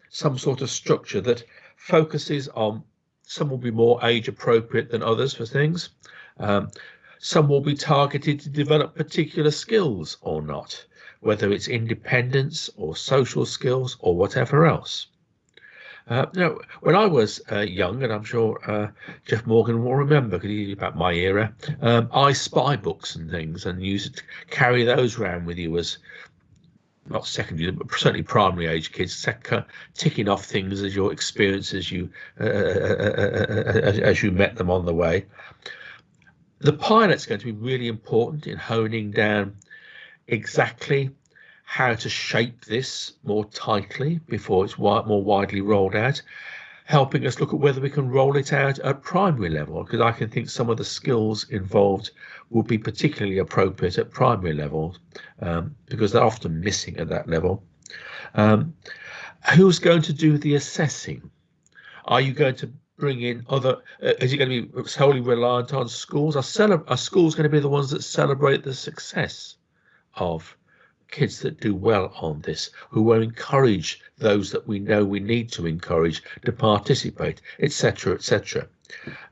some sort of structure that focuses on. Some will be more age appropriate than others for things. Some will be targeted to develop particular skills or not, whether it's independence or social skills or whatever else. Now, when I was young, and I'm sure Jeff Morgan will remember because he's about my era, I Spy books and things, and used to carry those around with you as not secondary, but certainly primary age kids, ticking off things as your experience as you met them on the way. The pilot's going to be really important in honing down exactly how to shape this more tightly before it's more widely rolled out, helping us look at whether we can roll it out at primary level, because I can think some of the skills involved will be particularly appropriate at primary level, because they're often missing at that level. Who's going to do the assessing? Are you going to bring in other, is it going to be solely reliant on schools? Are schools going to be the ones that celebrate the success of kids that do well on this, who will encourage those that we know we need to encourage to participate, etc., etc.?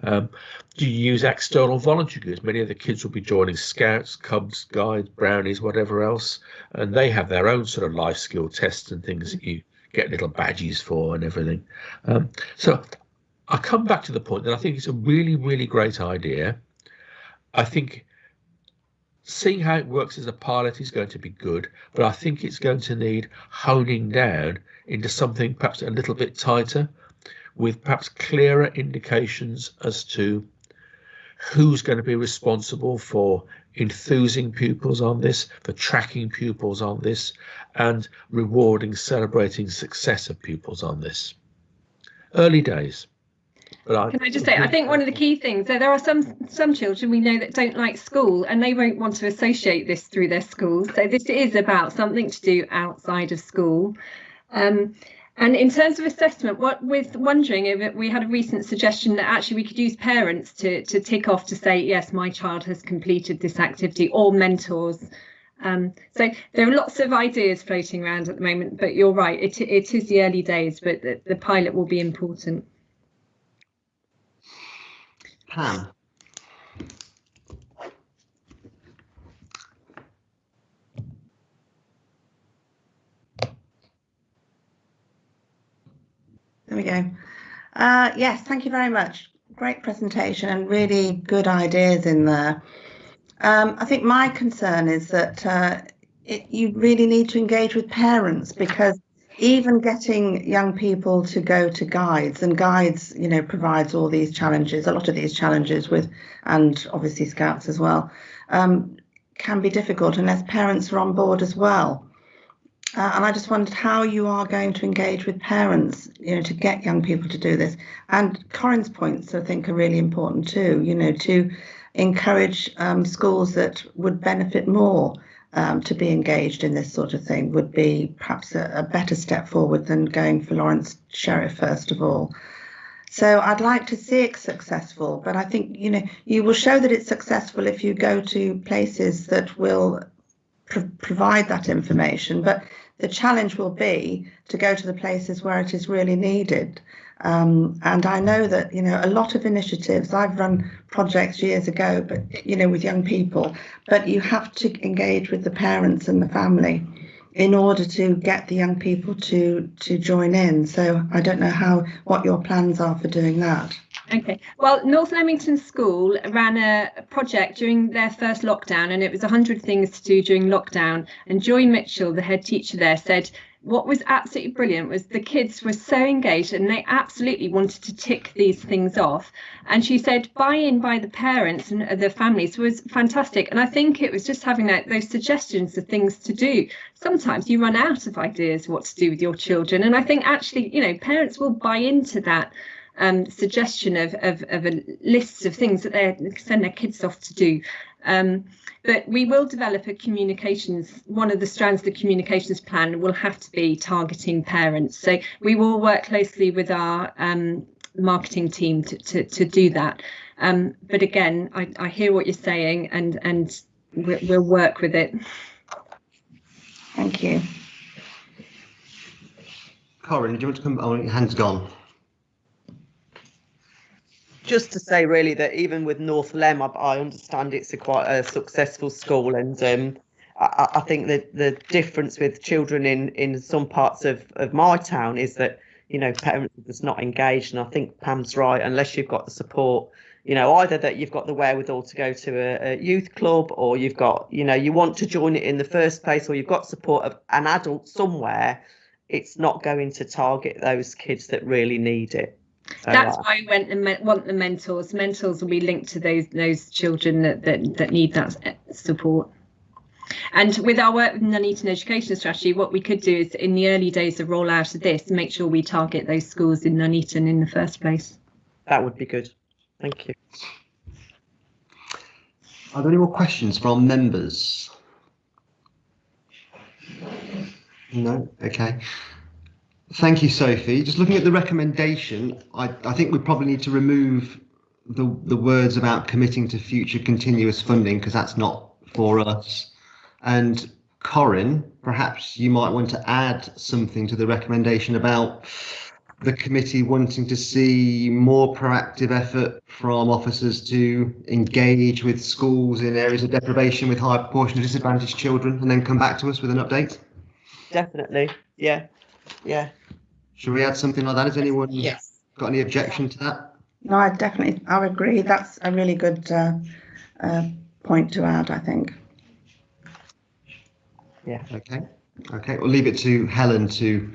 Do you use external voluntary groups? Many of the kids will be joining Scouts, Cubs, Guides, Brownies, whatever else, and they have their own sort of life skill tests and things that you get little badges for and everything. So I come back to the point that I think it's a really, really great idea. I think seeing how it works as a pilot is going to be good, but I think it's going to need honing down into something perhaps a little bit tighter, with perhaps clearer indications as to who's going to be responsible for enthusing pupils on this, for tracking pupils on this, and rewarding, celebrating success of pupils on this. Early days. Can I just say, I think one of the key things, so there are some children we know that don't like school, and they won't want to associate this through their schools. So this is about something to do outside of school. And in terms of assessment, wondering if we had a recent suggestion that actually we could use parents to tick off to say, yes, my child has completed this activity, or mentors. So there are lots of ideas floating around at the moment, but you're right, it is the early days, but the pilot will be important. Pam. There we go. Yes, thank you very much. Great presentation and really good ideas in there. I think my concern is that you really need to engage with parents, because even getting young people to go to guides, and guides, you know, provides all these challenges, a lot of these challenges with, and obviously Scouts as well, can be difficult unless parents are on board as well. And I just wondered how you are going to engage with parents, you know, to get young people to do this. And Corinne's points, I think, are really important too, you know, to encourage schools that would benefit more to be engaged in this sort of thing would be perhaps a better step forward than going for Lawrence Sheriff first of all. So I'd like to see it successful, but I think, you know, you will show that it's successful if you go to places that will provide that information, but the challenge will be to go to the places where it is really needed. And I know that, you know, a lot of initiatives, I've run projects years ago, but, you know, with young people, but you have to engage with the parents and the family in order to get the young people to join in. So I don't know what your plans are for doing that. Okay, well, North Leamington School ran a project during their first lockdown, and it was 100 things to do during lockdown. And Joy Mitchell, the head teacher there, said what was absolutely brilliant was the kids were so engaged and they absolutely wanted to tick these things off. And she said buy-in by the parents and the families was fantastic. And I think it was just having those suggestions of things to do. Sometimes you run out of ideas what to do with your children. And I think actually, you know, parents will buy into that suggestion of a list of things that they send their kids off to do. But we will develop a communications, one of the strands of the communications plan will have to be targeting parents. So we will work closely with our marketing team to do that. But again, I hear what you're saying and we'll work with it. Thank you. Corinne, do you want to come? Oh, your hand's gone. Just to say really that even with North Lem, I understand it's quite a successful school, and I think that the difference with children in some parts of my town is that, you know, parents are just not engaged, and I think Pam's right, unless you've got the support, you know, either that you've got the wherewithal to go to a youth club, or you've got, you know, you want to join it in the first place, or you've got support of an adult somewhere, it's not going to target those kids that really need it. So, that's why we want the mentors. Mentors will be linked to those children that need that support. And with our work with Nuneaton Education Strategy, what we could do is in the early days of rollout of this, make sure we target those schools in Nuneaton in the first place. That would be good. Thank you. Are there any more questions from members? No? Okay. Thank you, Sophie. Just looking at the recommendation, I think we probably need to remove the words about committing to future continuous funding, because that's not for us. And Corinne, perhaps you might want to add something to the recommendation about the committee wanting to see more proactive effort from officers to engage with schools in areas of deprivation with high proportion of disadvantaged children, and then come back to us with an update. Definitely. Yeah. Yeah. Should we add something like that? Has anyone Yes. got any objection to that? No, I agree. That's a really good point to add, I think. Yeah. Okay. Okay. We'll leave it to Helen to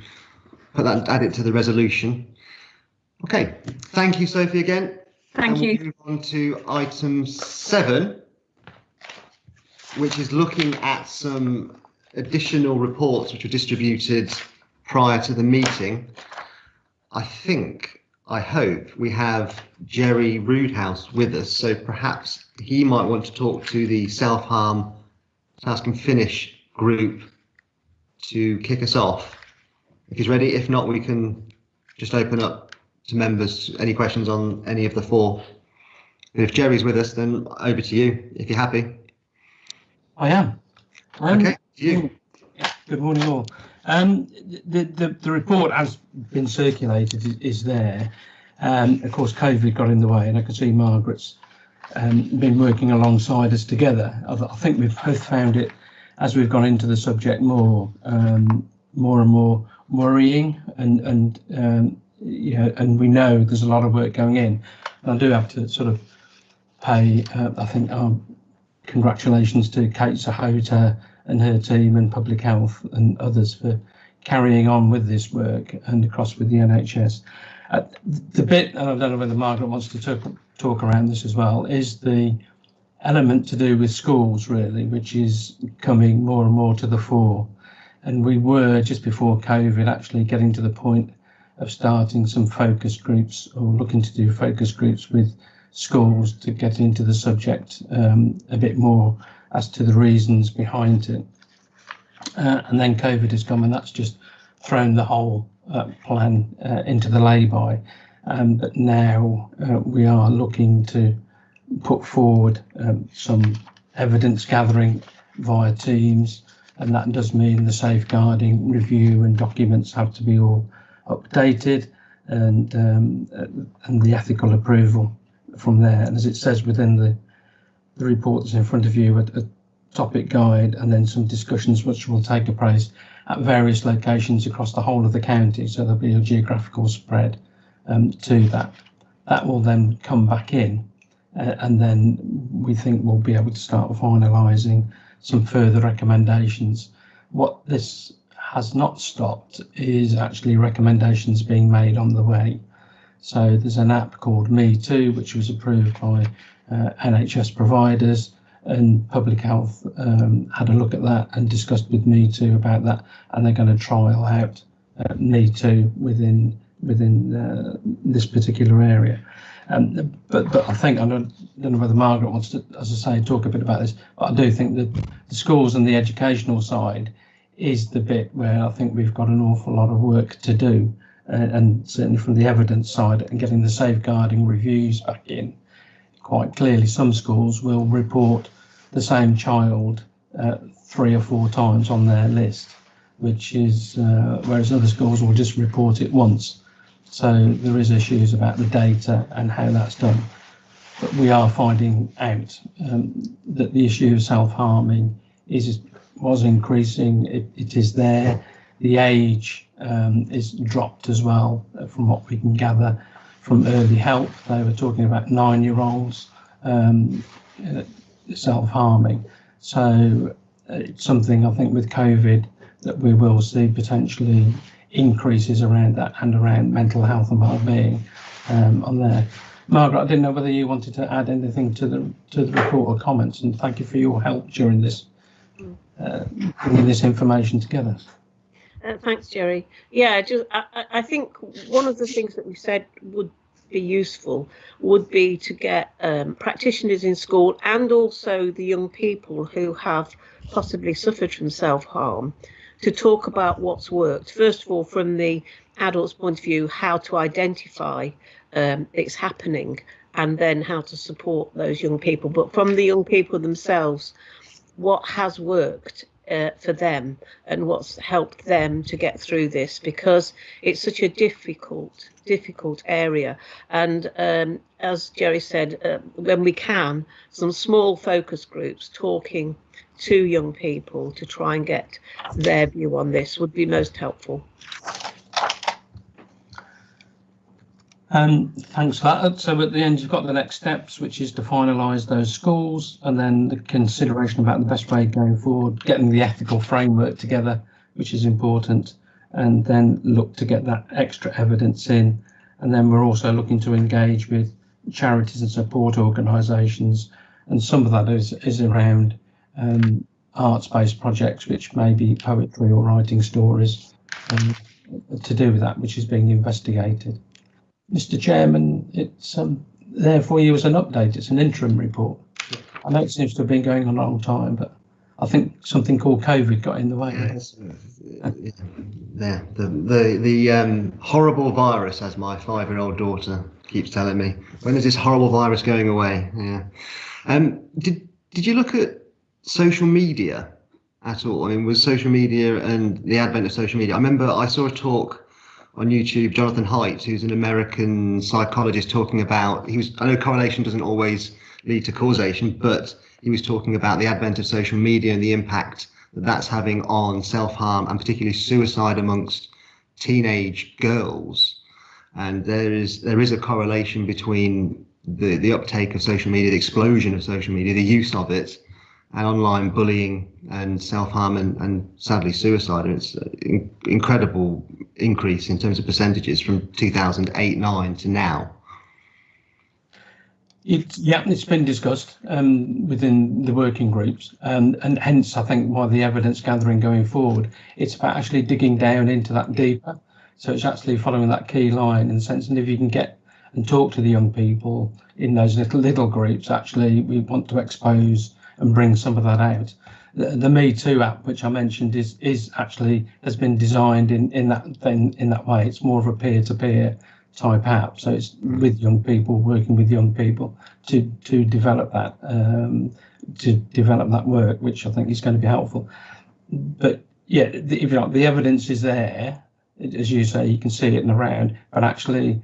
put that, add it to the resolution. Okay. Thank you, Sophie, again. Thank you. We'll move on to item 7, which is looking at some additional reports which were distributed prior to the meeting. I hope we have Jerry Roodhouse with us, so perhaps he might want to talk to the self-harm task and finish group to kick us off, if he's ready. If not, we can just open up to members any questions on any of the 4. But if Jerry's with us, then over to you, if you're happy. I am. Okay, to you. Good morning, all. The report has been circulated, is there. Of course, COVID got in the way, and I can see Margaret's been working alongside us together. I think we've both found it, as we've gone into the subject, more and more worrying, and you know, and we know there's a lot of work going in. And I do have to sort of pay, I think, congratulations to Kate Sahota and her team and Public Health and others for carrying on with this work and across with the NHS. The bit, and I don't know whether Margaret wants to talk around this as well, is the element to do with schools, really, which is coming more and more to the fore. And we were, just before COVID, actually getting to the point of starting some focus groups, or looking to do focus groups with schools to get into the subject a bit more as to the reasons behind it. And then COVID has come, and that's just thrown the whole plan into the lay-by. But now we are looking to put forward some evidence gathering via Teams, and that does mean the safeguarding review and documents have to be all updated, and the ethical approval from there. And as it says within the report that's in front of you, a topic guide, and then some discussions which will take place at various locations across the whole of the county, so there'll be a geographical spread to that. That will then come back in, and then we think we'll be able to start finalising some further recommendations. What this has not stopped is actually recommendations being made on the way. So there's an app called Me Too, which was approved by NHS providers, and Public Health had a look at that and discussed with Me Too about that, and they're going to trial out Me Too within this particular area. But I think, I don't know whether Margaret wants to, as I say, talk a bit about this, but I do think that the schools and the educational side is the bit where I think we've got an awful lot of work to do, and certainly from the evidence side and getting the safeguarding reviews back in. Quite clearly, some schools will report the same child 3 or 4 times on their list, which is whereas other schools will just report it once. So there is issues about the data and how that's done. But we are finding out that the issue of self-harming was increasing. It is there. The age is dropped as well, from what we can gather from early help. They were talking about 9-year-olds self-harming. So it's something, I think, with COVID that we will see potentially increases around that and around mental health and well-being on there. Margaret, I didn't know whether you wanted to add anything to the report or comments, and thank you for your help during this bringing this information together. Thanks, Jerry. Yeah, I think one of the things that we said would be useful would be to get practitioners in school and also the young people who have possibly suffered from self-harm to talk about what's worked. First of all, from the adult's point of view, how to identify it's happening, and then how to support those young people. But from the young people themselves, what has worked for them and what's helped them to get through this, because it's such a difficult area. And as Jerry said, when we can, some small focus groups talking to young people to try and get their view on this would be most helpful. Thanks for that. So at the end, you've got the next steps, which is to finalise those schools, and then the consideration about the best way going forward, getting the ethical framework together, which is important, and then look to get that extra evidence in. And then we're also looking to engage with charities and support organisations, and some of that is around arts-based projects, which may be poetry or writing stories, to do with that, which is being investigated. Mr. Chairman, it's there for you as an update. It's an interim report. I know it seems to have been going on a long time, but I think something called COVID got in the way. The horrible virus, as my 5-year-old daughter keeps telling me. When is this horrible virus going away? Yeah. Did you look at social media at all? I mean, was social media and the advent of social media? I remember I saw a talk on YouTube, Jonathan Haidt, who's an American psychologist, talking about, I know correlation doesn't always lead to causation, but he was talking about the advent of social media and the impact that that's having on self-harm and particularly suicide amongst teenage girls. And there is a correlation between the uptake of social media, the explosion of social media, the use of it, and online bullying and self-harm and sadly suicide. And it's an incredible increase in terms of percentages from 2008-9 to now. It's been discussed within the working groups, and hence I think why the evidence gathering going forward, it's about actually digging down into that deeper. So it's actually following that key line in the sense, and if you can get and talk to the young people in those little groups, actually we want to expose and bring some of that out. The Me Too app, which I mentioned, is actually has been designed in that way. It's more of a peer-to-peer type app, so it's with young people, working with young people to develop that work, which I think is going to be helpful. But yeah, if you like, the evidence is there, as you say, you can see it in around, but actually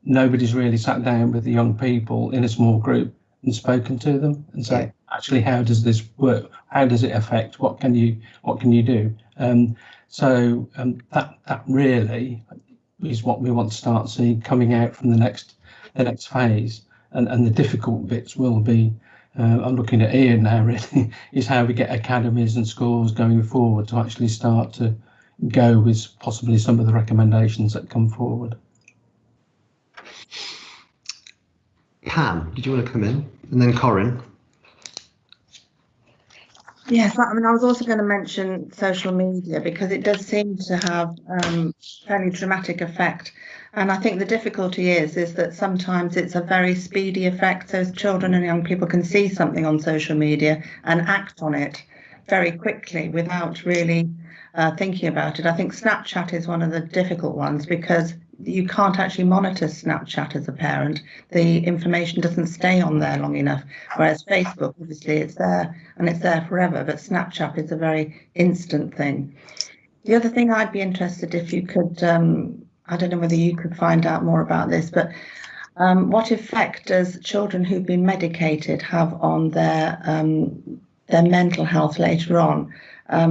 nobody's really sat down with the young people in a small group and spoken to them and say, actually, how does this work? How does it affect? What can you do? That really is what we want to start seeing coming out from the next phase. And the difficult bits will be, I'm looking at Ian now really, is how we get academies and schools going forward to actually start to go with possibly some of the recommendations that come forward. Pam, did you want to come in? And then Corinne. Yes, I mean, I was also going to mention social media because it does seem to have fairly dramatic effect. And I think the difficulty is that sometimes it's a very speedy effect. So children and young people can see something on social media and act on it very quickly without really thinking about it. I think Snapchat is one of the difficult ones because you can't actually monitor Snapchat as a parent. The information doesn't stay on there long enough, whereas Facebook, obviously, it's there and it's there forever, but Snapchat is a very instant thing. The other thing I'd be interested if you could, I don't know whether you could find out more about this, but what effect does children who've been medicated have on their mental health later on?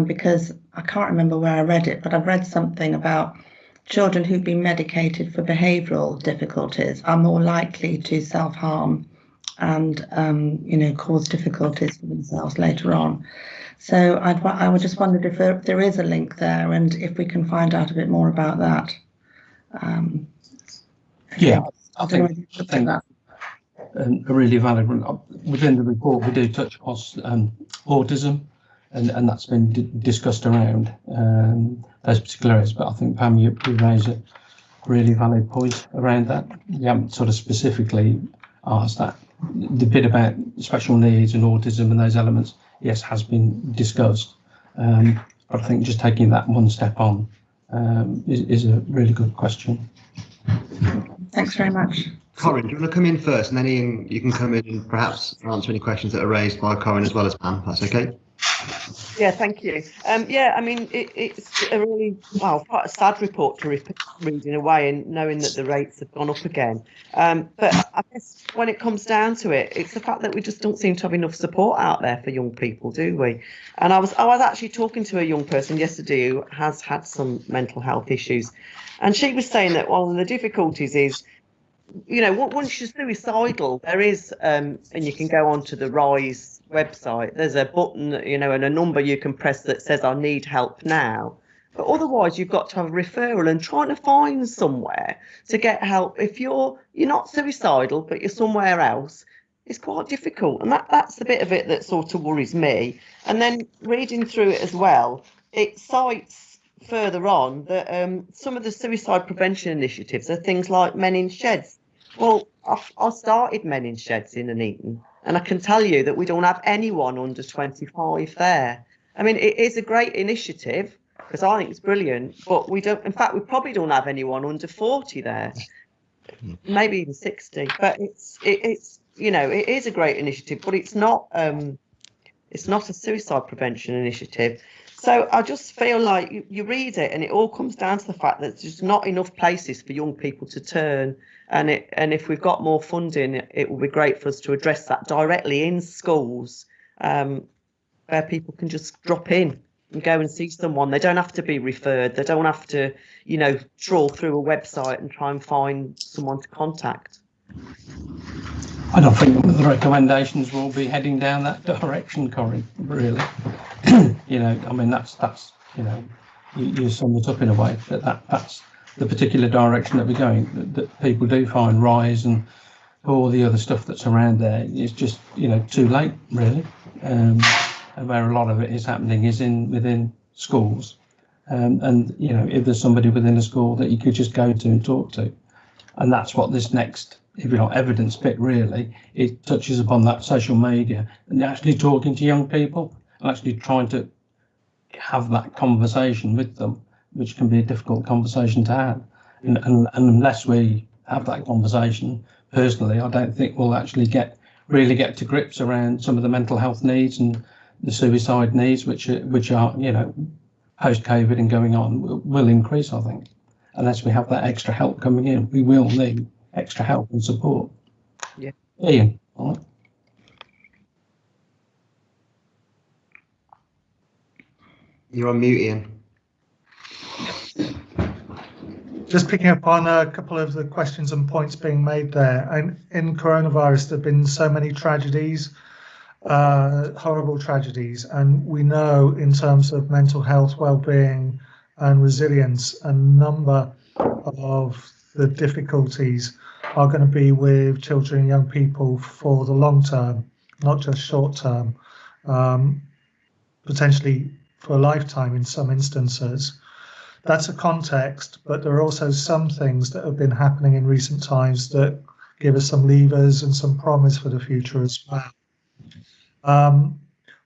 Because I can't remember where I read it, but I've read something about children who've been medicated for behavioural difficulties are more likely to self-harm and, cause difficulties for themselves later on. So I would just wondered if there is a link there and if we can find out a bit more about that. Yeah, I think that a really valid one. Within the report, we do touch upon autism, and that's been discussed around those particular areas. But I think, Pam, you raise a really valid point around that. You haven't sort of specifically asked that. The bit about special needs and autism and those elements, yes, has been discussed. But I think just taking that one step on is a really good question. Thanks very much. Corinne, do you want to come in first, and then Ian, you can come in and perhaps answer any questions that are raised by Corinne as well as Pam. That's okay. Yeah, thank you. Yeah, I mean, it's a really, quite a sad report to read in a way, and knowing that the rates have gone up again. But I guess when it comes down to it, it's the fact that we just don't seem to have enough support out there for young people, do we? And I was actually talking to a young person yesterday who has had some mental health issues, and she was saying that one of the difficulties is, once you're suicidal, there is, and you can go onto the RISE website, there's a button, and a number you can press that says, I need help now. But otherwise, you've got to have a referral, and trying to find somewhere to get help if you're not suicidal, but you're somewhere else, is quite difficult. And that's the bit of it that sort of worries me. And then reading through it as well, it cites further on that some of the suicide prevention initiatives are things like Men in Sheds. Well, I started Men in Sheds in Nuneaton, and I can tell you that we don't have anyone under 25 there. I mean, it is a great initiative because I think it's brilliant, but we don't. In fact, we probably don't have anyone under 40 there, maybe even 60. But it is a great initiative, but it's not a suicide prevention initiative. So I just feel like you read it and it all comes down to the fact that there's just not enough places for young people to turn. And if we've got more funding, it will be great for us to address that directly in schools, where people can just drop in and go and see someone. They don't have to be referred. They don't have to, trawl through a website and try and find someone to contact. I don't think one of the recommendations will be heading down that direction, Corinne, really. I mean, that's you sum it up in a way that's the particular direction that we're going, that people do find RISE and all the other stuff that's around there is just, too late, really. And where a lot of it is happening is within schools. And if there's somebody within a school that you could just go to and talk to. And that's what this next, if you like, evidence bit really, it touches upon that social media and actually talking to young people and actually trying to have that conversation with them, which can be a difficult conversation to have. And unless we have that conversation, personally, I don't think we'll actually really get to grips around some of the mental health needs and the suicide needs, which are post-COVID and going on, will increase, I think. Unless we have that extra help coming in, we will need extra help and support. Yeah. Ian, all right. You're on mute, Ian. Just picking up on a couple of the questions and points being made there. And in coronavirus, there have been so many tragedies, horrible tragedies, and we know in terms of mental health, well-being, and resilience, a number of the difficulties are going to be with children and young people for the long term, not just short term, potentially for a lifetime in some instances. That's a context, but there are also some things that have been happening in recent times that give us some levers and some promise for the future as well.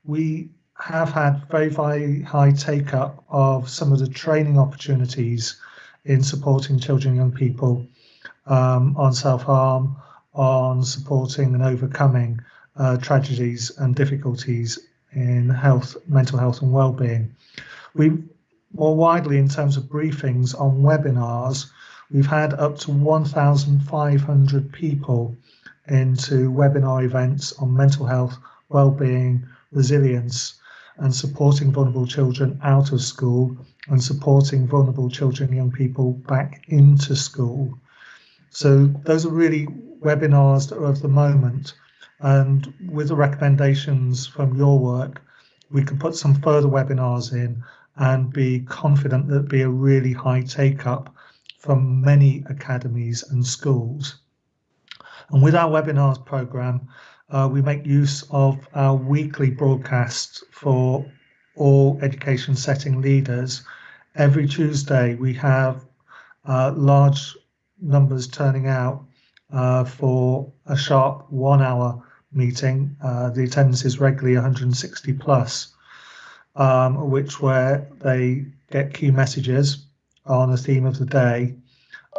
We have had very, very high take-up of some of the training opportunities in supporting children and young people on self-harm, on supporting and overcoming tragedies and difficulties in health, mental health and well-being. More widely, in terms of briefings on webinars, we've had up to 1,500 people into webinar events on mental health, well-being, resilience, and supporting vulnerable children out of school and supporting vulnerable children and young people back into school. So those are really webinars that are of the moment. And with the recommendations from your work, we can put some further webinars in and be confident that there'll be a really high take-up from many academies and schools. And with our webinars programme, we make use of our weekly broadcasts for all education setting leaders. Every Tuesday we have large numbers turning out for a sharp 1 hour meeting. The attendance is regularly 160 plus. Where they get key messages on a theme of the day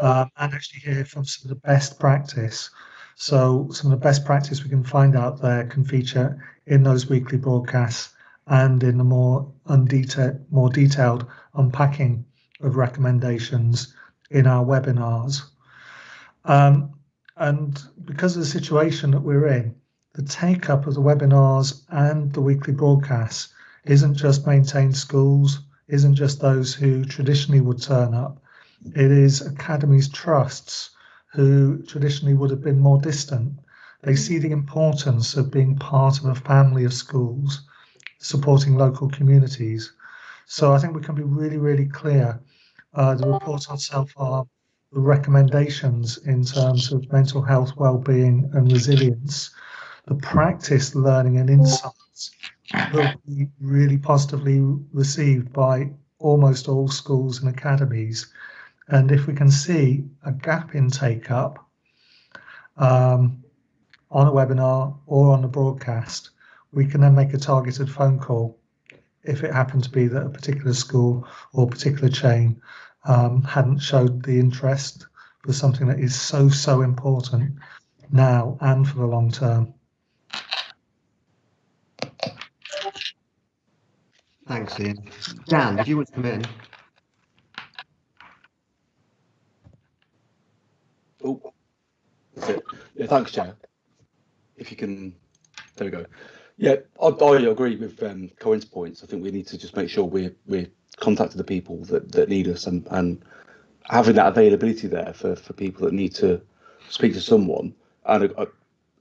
and actually hear from some of the best practice. So some of the best practice we can find out there can feature in those weekly broadcasts and in the more detailed unpacking of recommendations in our webinars. And because of the situation that we're in, the take-up of the webinars and the weekly broadcasts isn't just maintained schools, isn't just those who traditionally would turn up. It is academies, trusts who traditionally would have been more distant. They see the importance of being part of a family of schools, supporting local communities. So I think we can be really, really clear. The report on self-harm, the recommendations in terms of mental health, well-being and resilience, the practice, learning and insights will be really positively received by almost all schools and academies. And if we can see a gap in take-up on a webinar or on a broadcast, we can then make a targeted phone call if it happened to be that a particular school or particular chain hadn't showed the interest for something that is so important now and for the long term. Thanks, Ian. Dan, did you want to come in? Oh, that's it. Yeah, thanks, Chair. If you can, there we go. Yeah, I agree with Corinne's points. I think we need to just make sure we're contacting the people that need us and having that availability there for people that need to speak to someone. And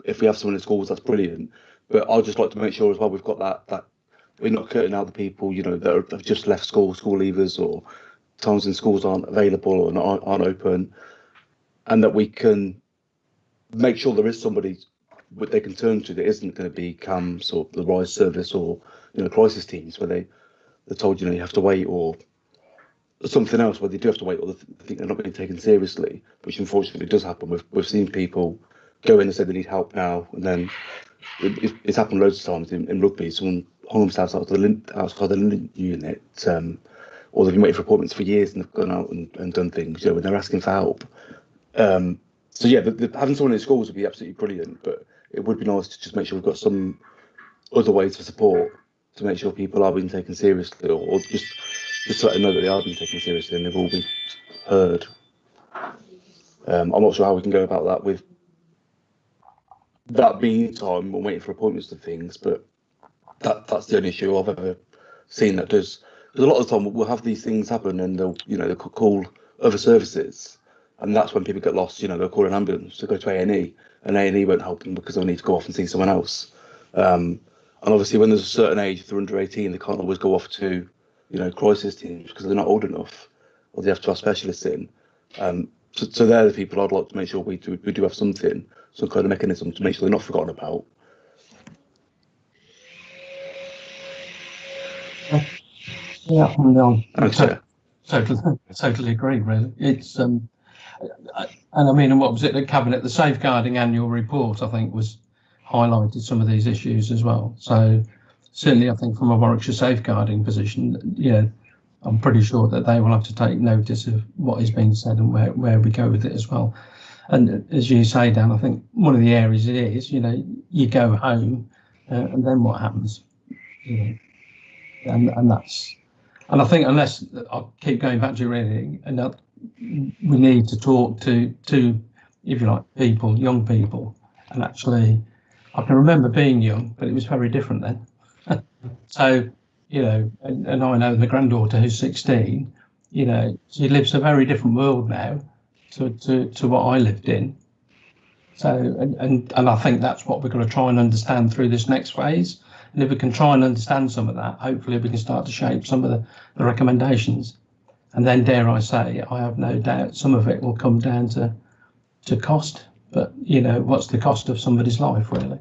if we have someone in schools, that's brilliant. But I'd just like to make sure as well we've got that we're not cutting out the people, you know, that have just left school leavers, or times in schools aren't available or aren't open, and that we can make sure there is somebody they can turn to that isn't going to be CAMS or the RISE service or, you know, crisis teams where they're told, you know, you have to wait, or something else where they do have to wait, or they think they're not being taken seriously, which unfortunately does happen. We've seen people go in and say they need help now, and then it's happened loads of times in rugby. Someone hung themselves outside the linen unit, or they've been waiting for appointments for years and they've gone out and done things, you know, when they're asking for help. So yeah, having someone in schools would be absolutely brilliant, but it would be nice to just make sure we've got some other ways for support to make sure people are being taken seriously, or just to let them know that they are being taken seriously and they've all been heard. I'm not sure how we can go about that with that being time and waiting for appointments and things, but that's the only issue I've ever seen that does. Because a lot of the time we'll have these things happen and they'll call other services, and that's when people get lost. You know, they'll call an ambulance to go to A&E, and A&E won't help them because they'll need to go off and see someone else. And obviously when there's a certain age, if they're under 18, they can't always go off to, crisis teams because they're not old enough, or they have to have specialists in. So they're the people I'd like to make sure we do have some kind of mechanism to make sure they're not forgotten about. Yeah, no, Thanks, Chair. totally agree. Really, it's and I mean, and what was it? The cabinet, the safeguarding annual report, I think, was highlighted some of these issues as well. So certainly, I think from a Warwickshire safeguarding position, I'm pretty sure that they will have to take notice of what is being said and where we go with it as well. And as you say, Dan, I think one of the areas it is, you go home and then what happens, and that's. And I think unless I'll keep going back to really, and that we need to talk to, if you like, people, young people. And actually, I can remember being young, but it was very different then. So, and I know my granddaughter who's 16, she lives a very different world now to what I lived in. So, and I think that's what we're going to try and understand through this next phase. And if we can try and understand some of that, hopefully we can start to shape some of the recommendations. And then, dare I say, I have no doubt some of it will come down to cost. But, what's the cost of somebody's life, really?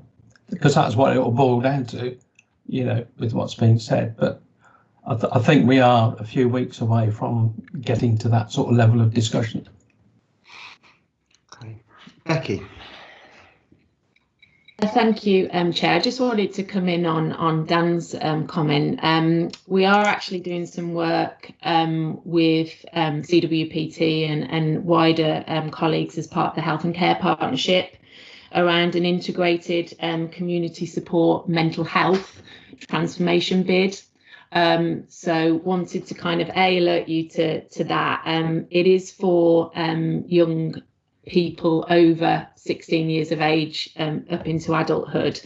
Because that's what it will boil down to, with what's being said. But I think we are a few weeks away from getting to that sort of level of discussion. Okay. Becky. Thank you, Chair. I just wanted to come in on Dan's comment. We are actually doing some work with CWPT and wider colleagues as part of the Health and Care Partnership around an integrated community support mental health transformation bid. So wanted to kind of alert you to that. It is for young people over 16 years of age up into adulthood.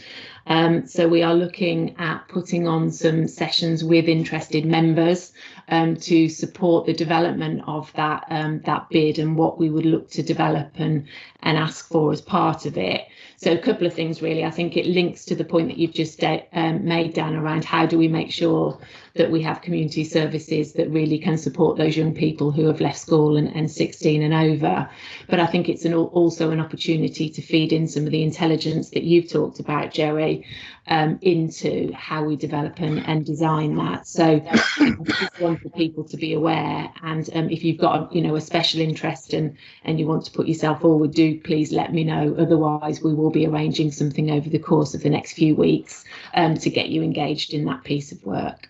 So we are looking at putting on some sessions with interested members to support the development of that bid and what we would look to develop and ask for as part of it. So a couple of things really. I think it links to the point that you've just made, Dan, around how do we make sure that we have community services that really can support those young people who have left school and 16 and over. But I think it's also an opportunity to feed in some of the intelligence that you've talked about, Joey, into how we develop and design that. So I just want for people to be aware, and if you've got a special interest and you want to put yourself forward, do please let me know. Otherwise we will be arranging something over the course of the next few weeks to get you engaged in that piece of work.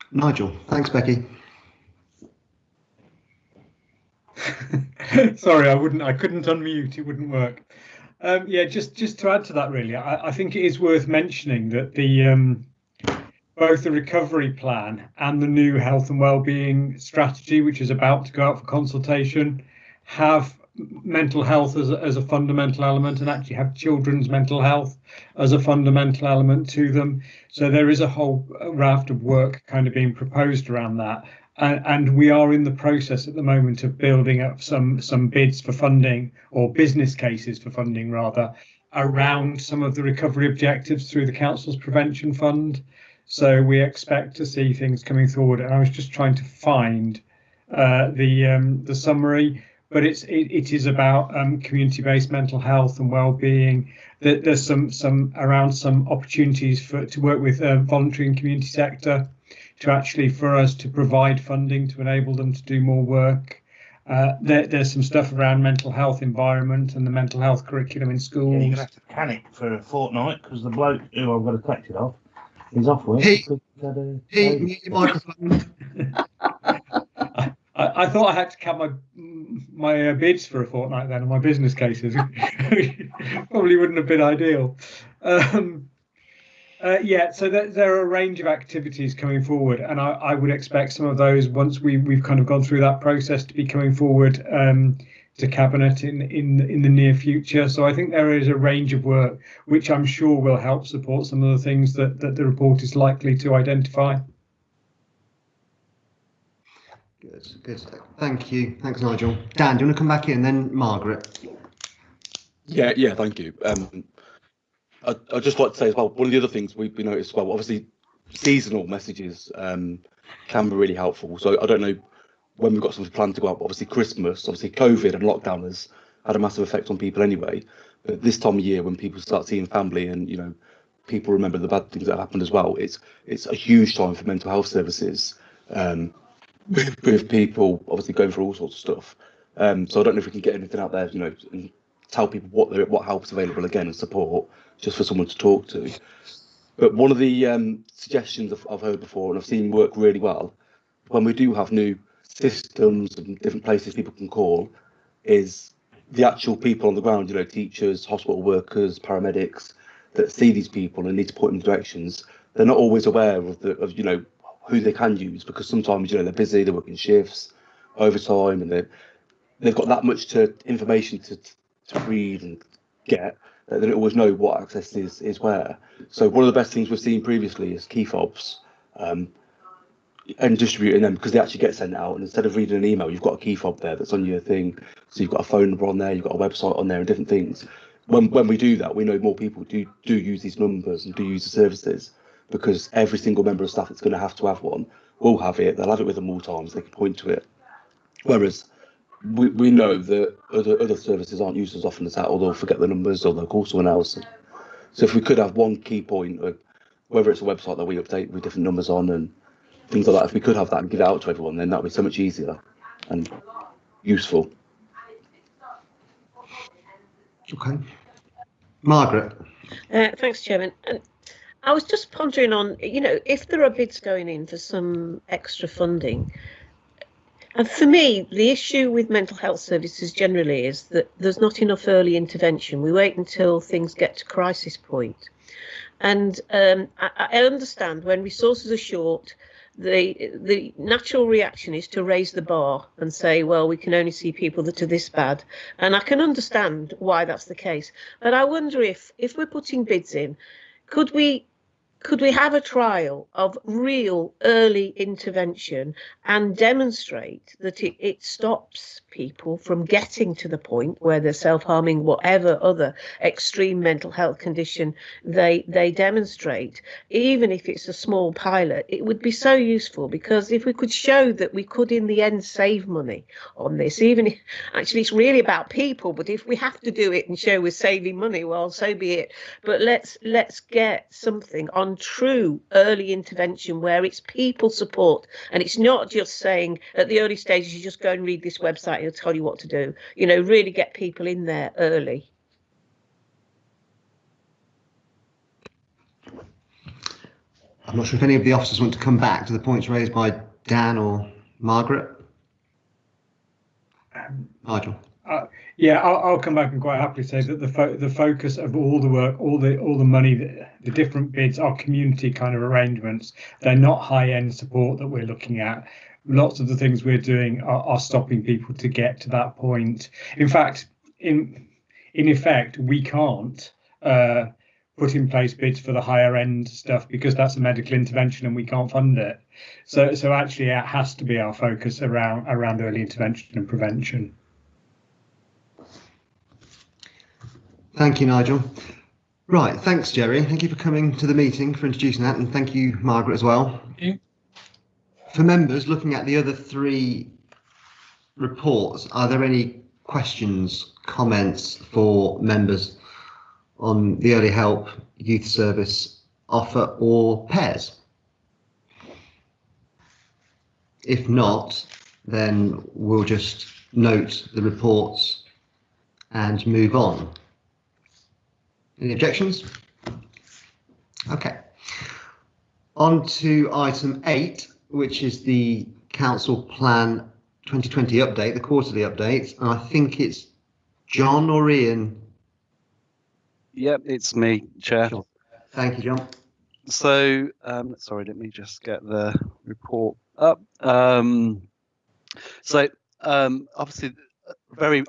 Nigel. Thanks, Becky. Sorry, I couldn't unmute. It wouldn't work. Just to add to that, really, I think it is worth mentioning that both the recovery plan and the new health and wellbeing strategy, which is about to go out for consultation, have mental health as a fundamental element, and actually have children's mental health as a fundamental element to them. So there is a whole raft of work kind of being proposed around that. And we are in the process at the moment of building up some bids for funding, or business cases for funding rather, around some of the recovery objectives through the Council's Prevention Fund. So we expect to see things coming forward. And I was just trying to find the summary, but it is about community-based mental health and well-being. There's some opportunities to work with voluntary and community sector, to actually for us to provide funding to enable them to do more work. There's some stuff around mental health environment and the mental health curriculum in schools. Yeah, you're gonna have to panic for a fortnight because the bloke who I've got to collect it off is off work. Mute your microphone. I thought I had to count my bids for a fortnight then, and my business cases. Probably wouldn't have been ideal. So there are a range of activities coming forward, and I would expect some of those, once we've kind of gone through that process, to be coming forward to Cabinet in the near future. So I think there is a range of work which I'm sure will help support some of the things that the report is likely to identify. Good. Thank you. Thanks, Nigel. Dan, do you want to come back in, then Margaret? Yeah. Thank you. I'd just like to say as well, one of the other things we noticed as well, obviously seasonal messages can be really helpful. So I don't know when we've got something planned to go up. Obviously Christmas, obviously COVID and lockdown has had a massive effect on people anyway. But this time of year, when people start seeing family and, you know, people remember the bad things that happened as well, it's a huge time for mental health services, with people obviously going through all sorts of stuff. So I don't know if we can get anything out there, you know, and tell people what help's available again and support, just for someone to talk to. But one of the suggestions I've heard before and I've seen work really well, when we do have new systems and different places people can call, is the actual people on the ground, you know, teachers, hospital workers, paramedics that see these people and need to point them in directions. They're not always aware of you know, who they can use, because sometimes, you know, they're busy, they're working shifts, overtime, and they've got that much information to read and get that they don't always know what access is where. So one of the best things we've seen previously is key fobs, and distributing them, because they actually get sent out, and instead of reading an email, you've got a key fob there that's on your thing. So you've got a phone number on there, you've got a website on there and different things. When we do that, we know more people do use these numbers and do use the services, because every single member of staff that's going to have one will have it. They'll have it with them all times. They can point to it. Whereas we know that other services aren't used as often as that, or they'll forget the numbers, or they'll call someone else. So if we could have one key point, whether it's a website that we update with different numbers on and things like that, if we could have that and give it out to everyone, then that would be so much easier and useful. Okay. Margaret. Thanks, Chairman. And I was just pondering on, you know, if there are bids going in for some extra funding, and for me, the issue with mental health services generally is that there's not enough early intervention. We wait until things get to crisis point. And I understand when resources are short, the natural reaction is to raise the bar and say, well, we can only see people that are this bad. And I can understand why that's the case. But I wonder if we're putting bids in, could we have a trial of real early intervention and demonstrate that it stops people from getting to the point where they're self-harming, whatever other extreme mental health condition they demonstrate? Even if it's a small pilot, it would be so useful, because if we could show that we could in the end save money on this, even if actually it's really about people, but if we have to do it and show we're saving money, well, so be it. But let's get something on true early intervention where it's people support, and it's not just saying at the early stages you just go and read this website and it'll tell you what to do. You know, really get people in there early. I'm not sure if any of the officers want to come back to the points raised by Dan or Margaret. Nigel. Yeah, I'll come back and quite happily say that the focus of all the work, all the money, the different bids are community kind of arrangements. They're not high-end support that we're looking at. Lots of the things we're doing are stopping people to get to that point. In fact, in effect, we can't put in place bids for the higher end stuff because that's a medical intervention and we can't fund it. So actually, it has to be our focus around early intervention and prevention. Thank you, Nigel. Right, thanks, Jerry. Thank you for coming to the meeting, for introducing that, and thank you, Margaret, as well. Thank you. For members looking at the other three reports, are there any questions, comments for members on the early help, youth service offer, or pairs? If not, then we'll just note the reports and move on. Any objections? Okay. On to item 8, which is the Council Plan 2020 update, the quarterly update. And I think it's John or Ian. Yep, it's me, Chair. Sure. Thank you, John. So, sorry, let me just get the report up. Obviously,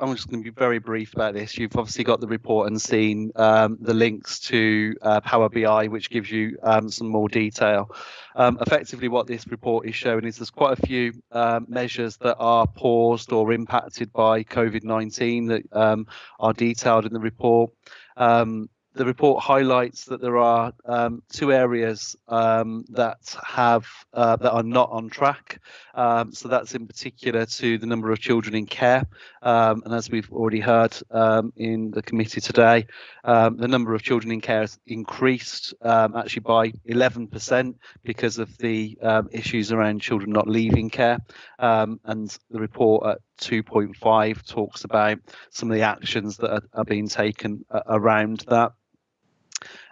I'm just going to be very brief about this. You've obviously got the report and seen the links to Power BI, which gives you some more detail. Effectively, what this report is showing is there's quite a few measures that are paused or impacted by COVID-19 that are detailed in the report. the report highlights that there are two areas that are not on track. So that's in particular to the number of children in care, and as we've already heard in the committee today, the number of children in care has increased actually by 11% because of the issues around children not leaving care, and the report at 2.5 talks about some of the actions that are being taken around that.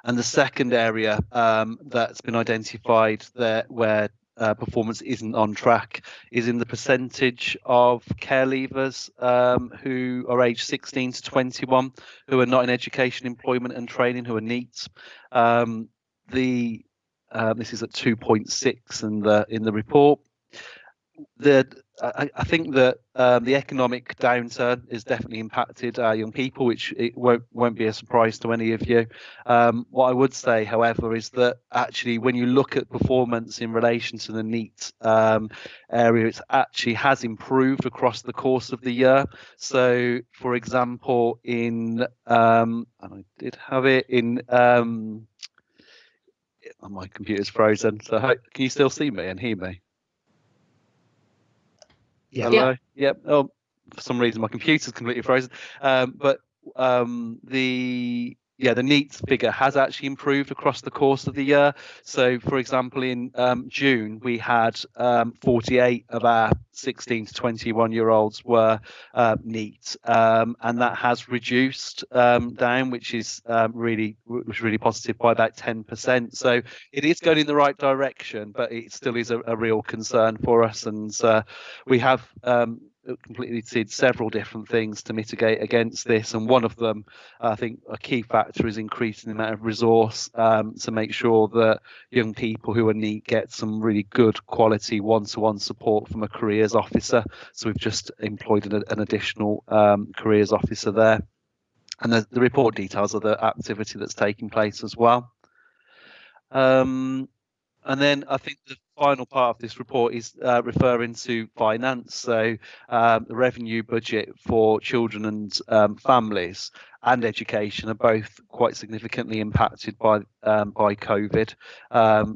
And the second area that's been identified there where performance isn't on track is in the percentage of care leavers who are aged 16 to 21 who are not in education, employment and training, who are NEET. This is at 2.6 in the report. I think that the economic downturn has definitely impacted our young people, which it won't be a surprise to any of you. What I would say, however, is that actually when you look at performance in relation to the NEET area, it actually has improved across the course of the year. So, for example, and I did have it in. My computer's frozen. So can you still see me and hear me? Yeah. Hello. Yep. Oh, for some reason my computer's completely frozen. But the NEET figure has actually improved across the course of the year. So, for example, in June we had 48 of our 16 to 21-year-olds were NEET, and that has reduced down, which is really positive by about 10%. So it is going in the right direction, but it still is a real concern for us, and we have completed several different things to mitigate against this, and one of them, I think a key factor, is increasing the amount of resource to make sure that young people who are NEET get some really good quality one-to-one support from a careers officer. So we've just employed an additional careers officer there, and the report details of the activity that's taking place as well. And then I think the final part of this report is referring to finance. So the revenue budget for children and families and education are both quite significantly impacted by COVID.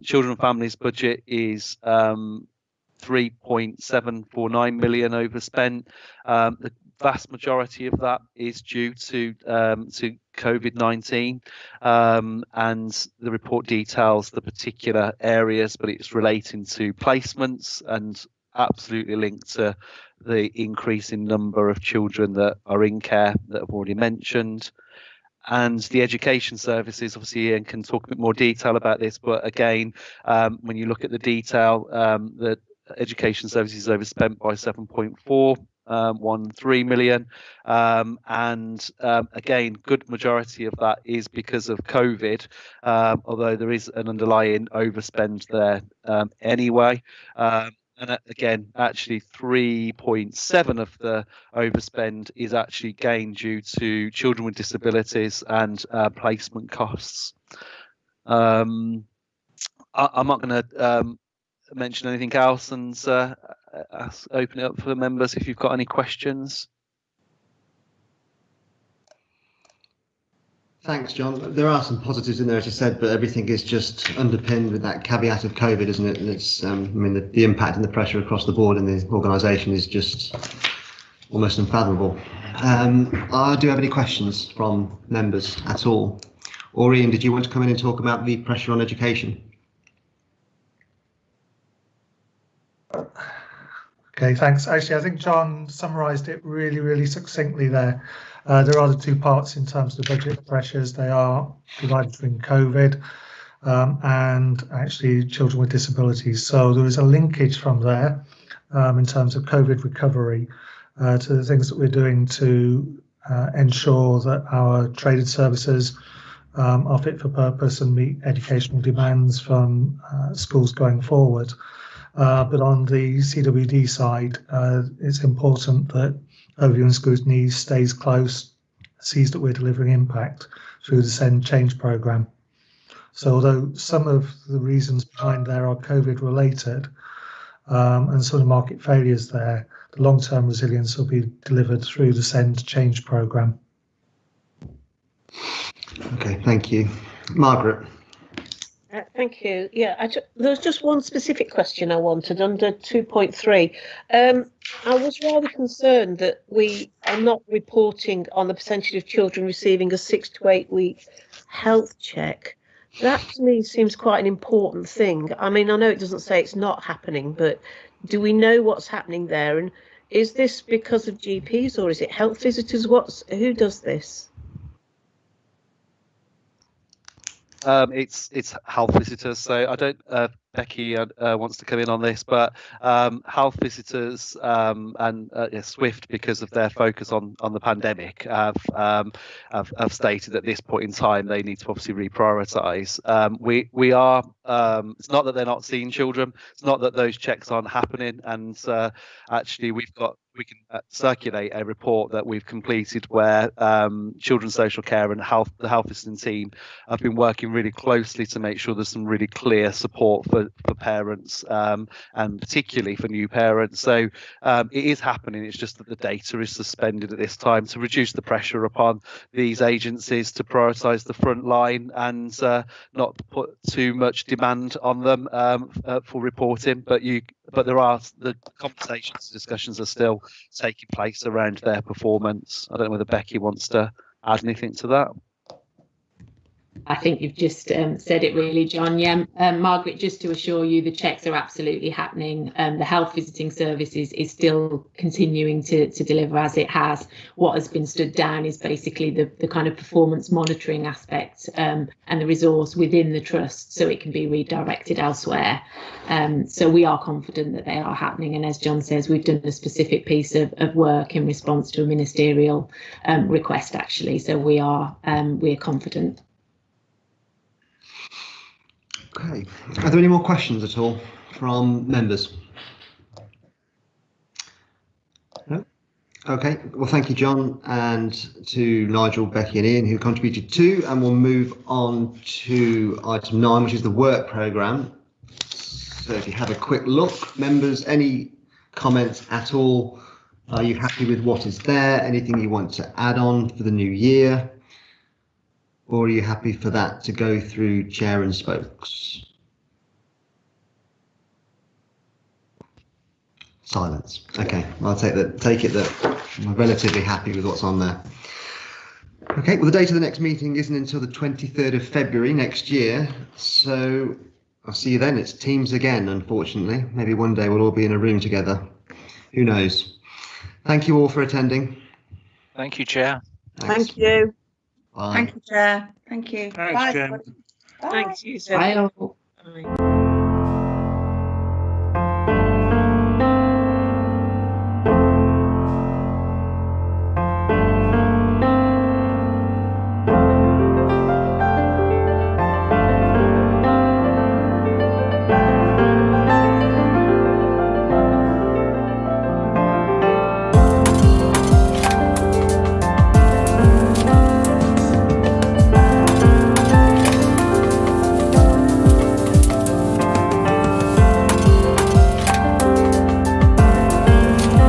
Children and families budget is 3.749 million overspent. The vast majority of that is due to COVID-19, and the report details the particular areas, but it's relating to placements and absolutely linked to the increase in number of children that are in care that I've already mentioned. And the education services, obviously Ian can talk a bit more detail about this, but again, when you look at the detail, the education services overspent by 7.413 million, and again, good majority of that is because of COVID, although there is an underlying overspend there anyway. And again, actually 3.7 of the overspend is actually gain due to children with disabilities and placement costs. I'm not going to mention anything else, and open it up for the members if you've got any questions. Thanks, John. There are some positives in there, as you said, but everything is just underpinned with that caveat of COVID, isn't it? And it's, I mean, the impact and the pressure across the board in the organisation is just almost unfathomable. Do you have any questions from members at all? Or Ian, did you want to come in and talk about the pressure on education? Okay, thanks. Actually, I think John summarised it really succinctly there. There are the two parts in terms of the budget pressures. They are divided between COVID and actually children with disabilities. So there is a linkage from there in terms of COVID recovery to the things that we're doing to ensure that our traded services are fit for purpose and meet educational demands from schools going forward. But on the CWD side, it's important that overview and scrutiny stays close, sees that we're delivering impact through the SEND change programme. So although some of the reasons behind there are COVID related and some of the market failures there, the long-term resilience will be delivered through the SEND change programme. Okay, thank you. Margaret. Thank you. Yeah, there was just one specific question I wanted under 2.3. I was rather concerned that we are not reporting on the percentage of children receiving a 6 to 8 week health check. That to me seems quite an important thing. I mean, I know it doesn't say it's not happening, but do we know what's happening there? And is this because of GPs or is it health visitors? Who does this? It's health visitors. So I don't. Becky wants to come in on this, but health visitors and Swift, because of their focus on the pandemic, have stated at this point in time they need to obviously reprioritise. We are. It's not that they're not seeing children. It's not that those checks aren't happening. And actually, we can circulate a report that we've completed where children's social care and the health visiting team have been working really closely to make sure there's some really clear support for parents and particularly for new parents. So it is happening. It's just that the data is suspended at this time to reduce the pressure upon these agencies to prioritise the front line and not put too much demand on them for reporting. But there are the conversations, discussions are still taking place around their performance. I don't know whether Becky wants to add anything to that. I think you've just said it really, John. Yeah, Margaret, just to assure you, the checks are absolutely happening. The health visiting services is still continuing to deliver as it has. What has been stood down is basically the kind of performance monitoring aspect and the resource within the trust so it can be redirected elsewhere. So we are confident that they are happening. And as John says, we've done a specific piece of work in response to a ministerial request, actually. So we're confident. Okay, are there any more questions at all from members? No? Okay, well, thank you, John, and to Nigel, Becky and Ian who contributed too, and we'll move on to item 9, which is the work programme. So if you have a quick look, members, any comments at all? Are you happy with what is there? Anything you want to add on for the new year? Or are you happy for that to go through chair and spokes? Silence. Okay, I'll take it that I'm relatively happy with what's on there. Okay, well, the date of the next meeting isn't until the 23rd of February next year, so I'll see you then. It's Teams again, unfortunately. Maybe one day we'll all be in a room together. Who knows? Thank you all for attending. Thank you, Chair. Thanks. Thank you. Bye. Thank you, Chair. Thank you. Thanks, Bye. Chair. Everybody. Bye. Thanks, you. Bye.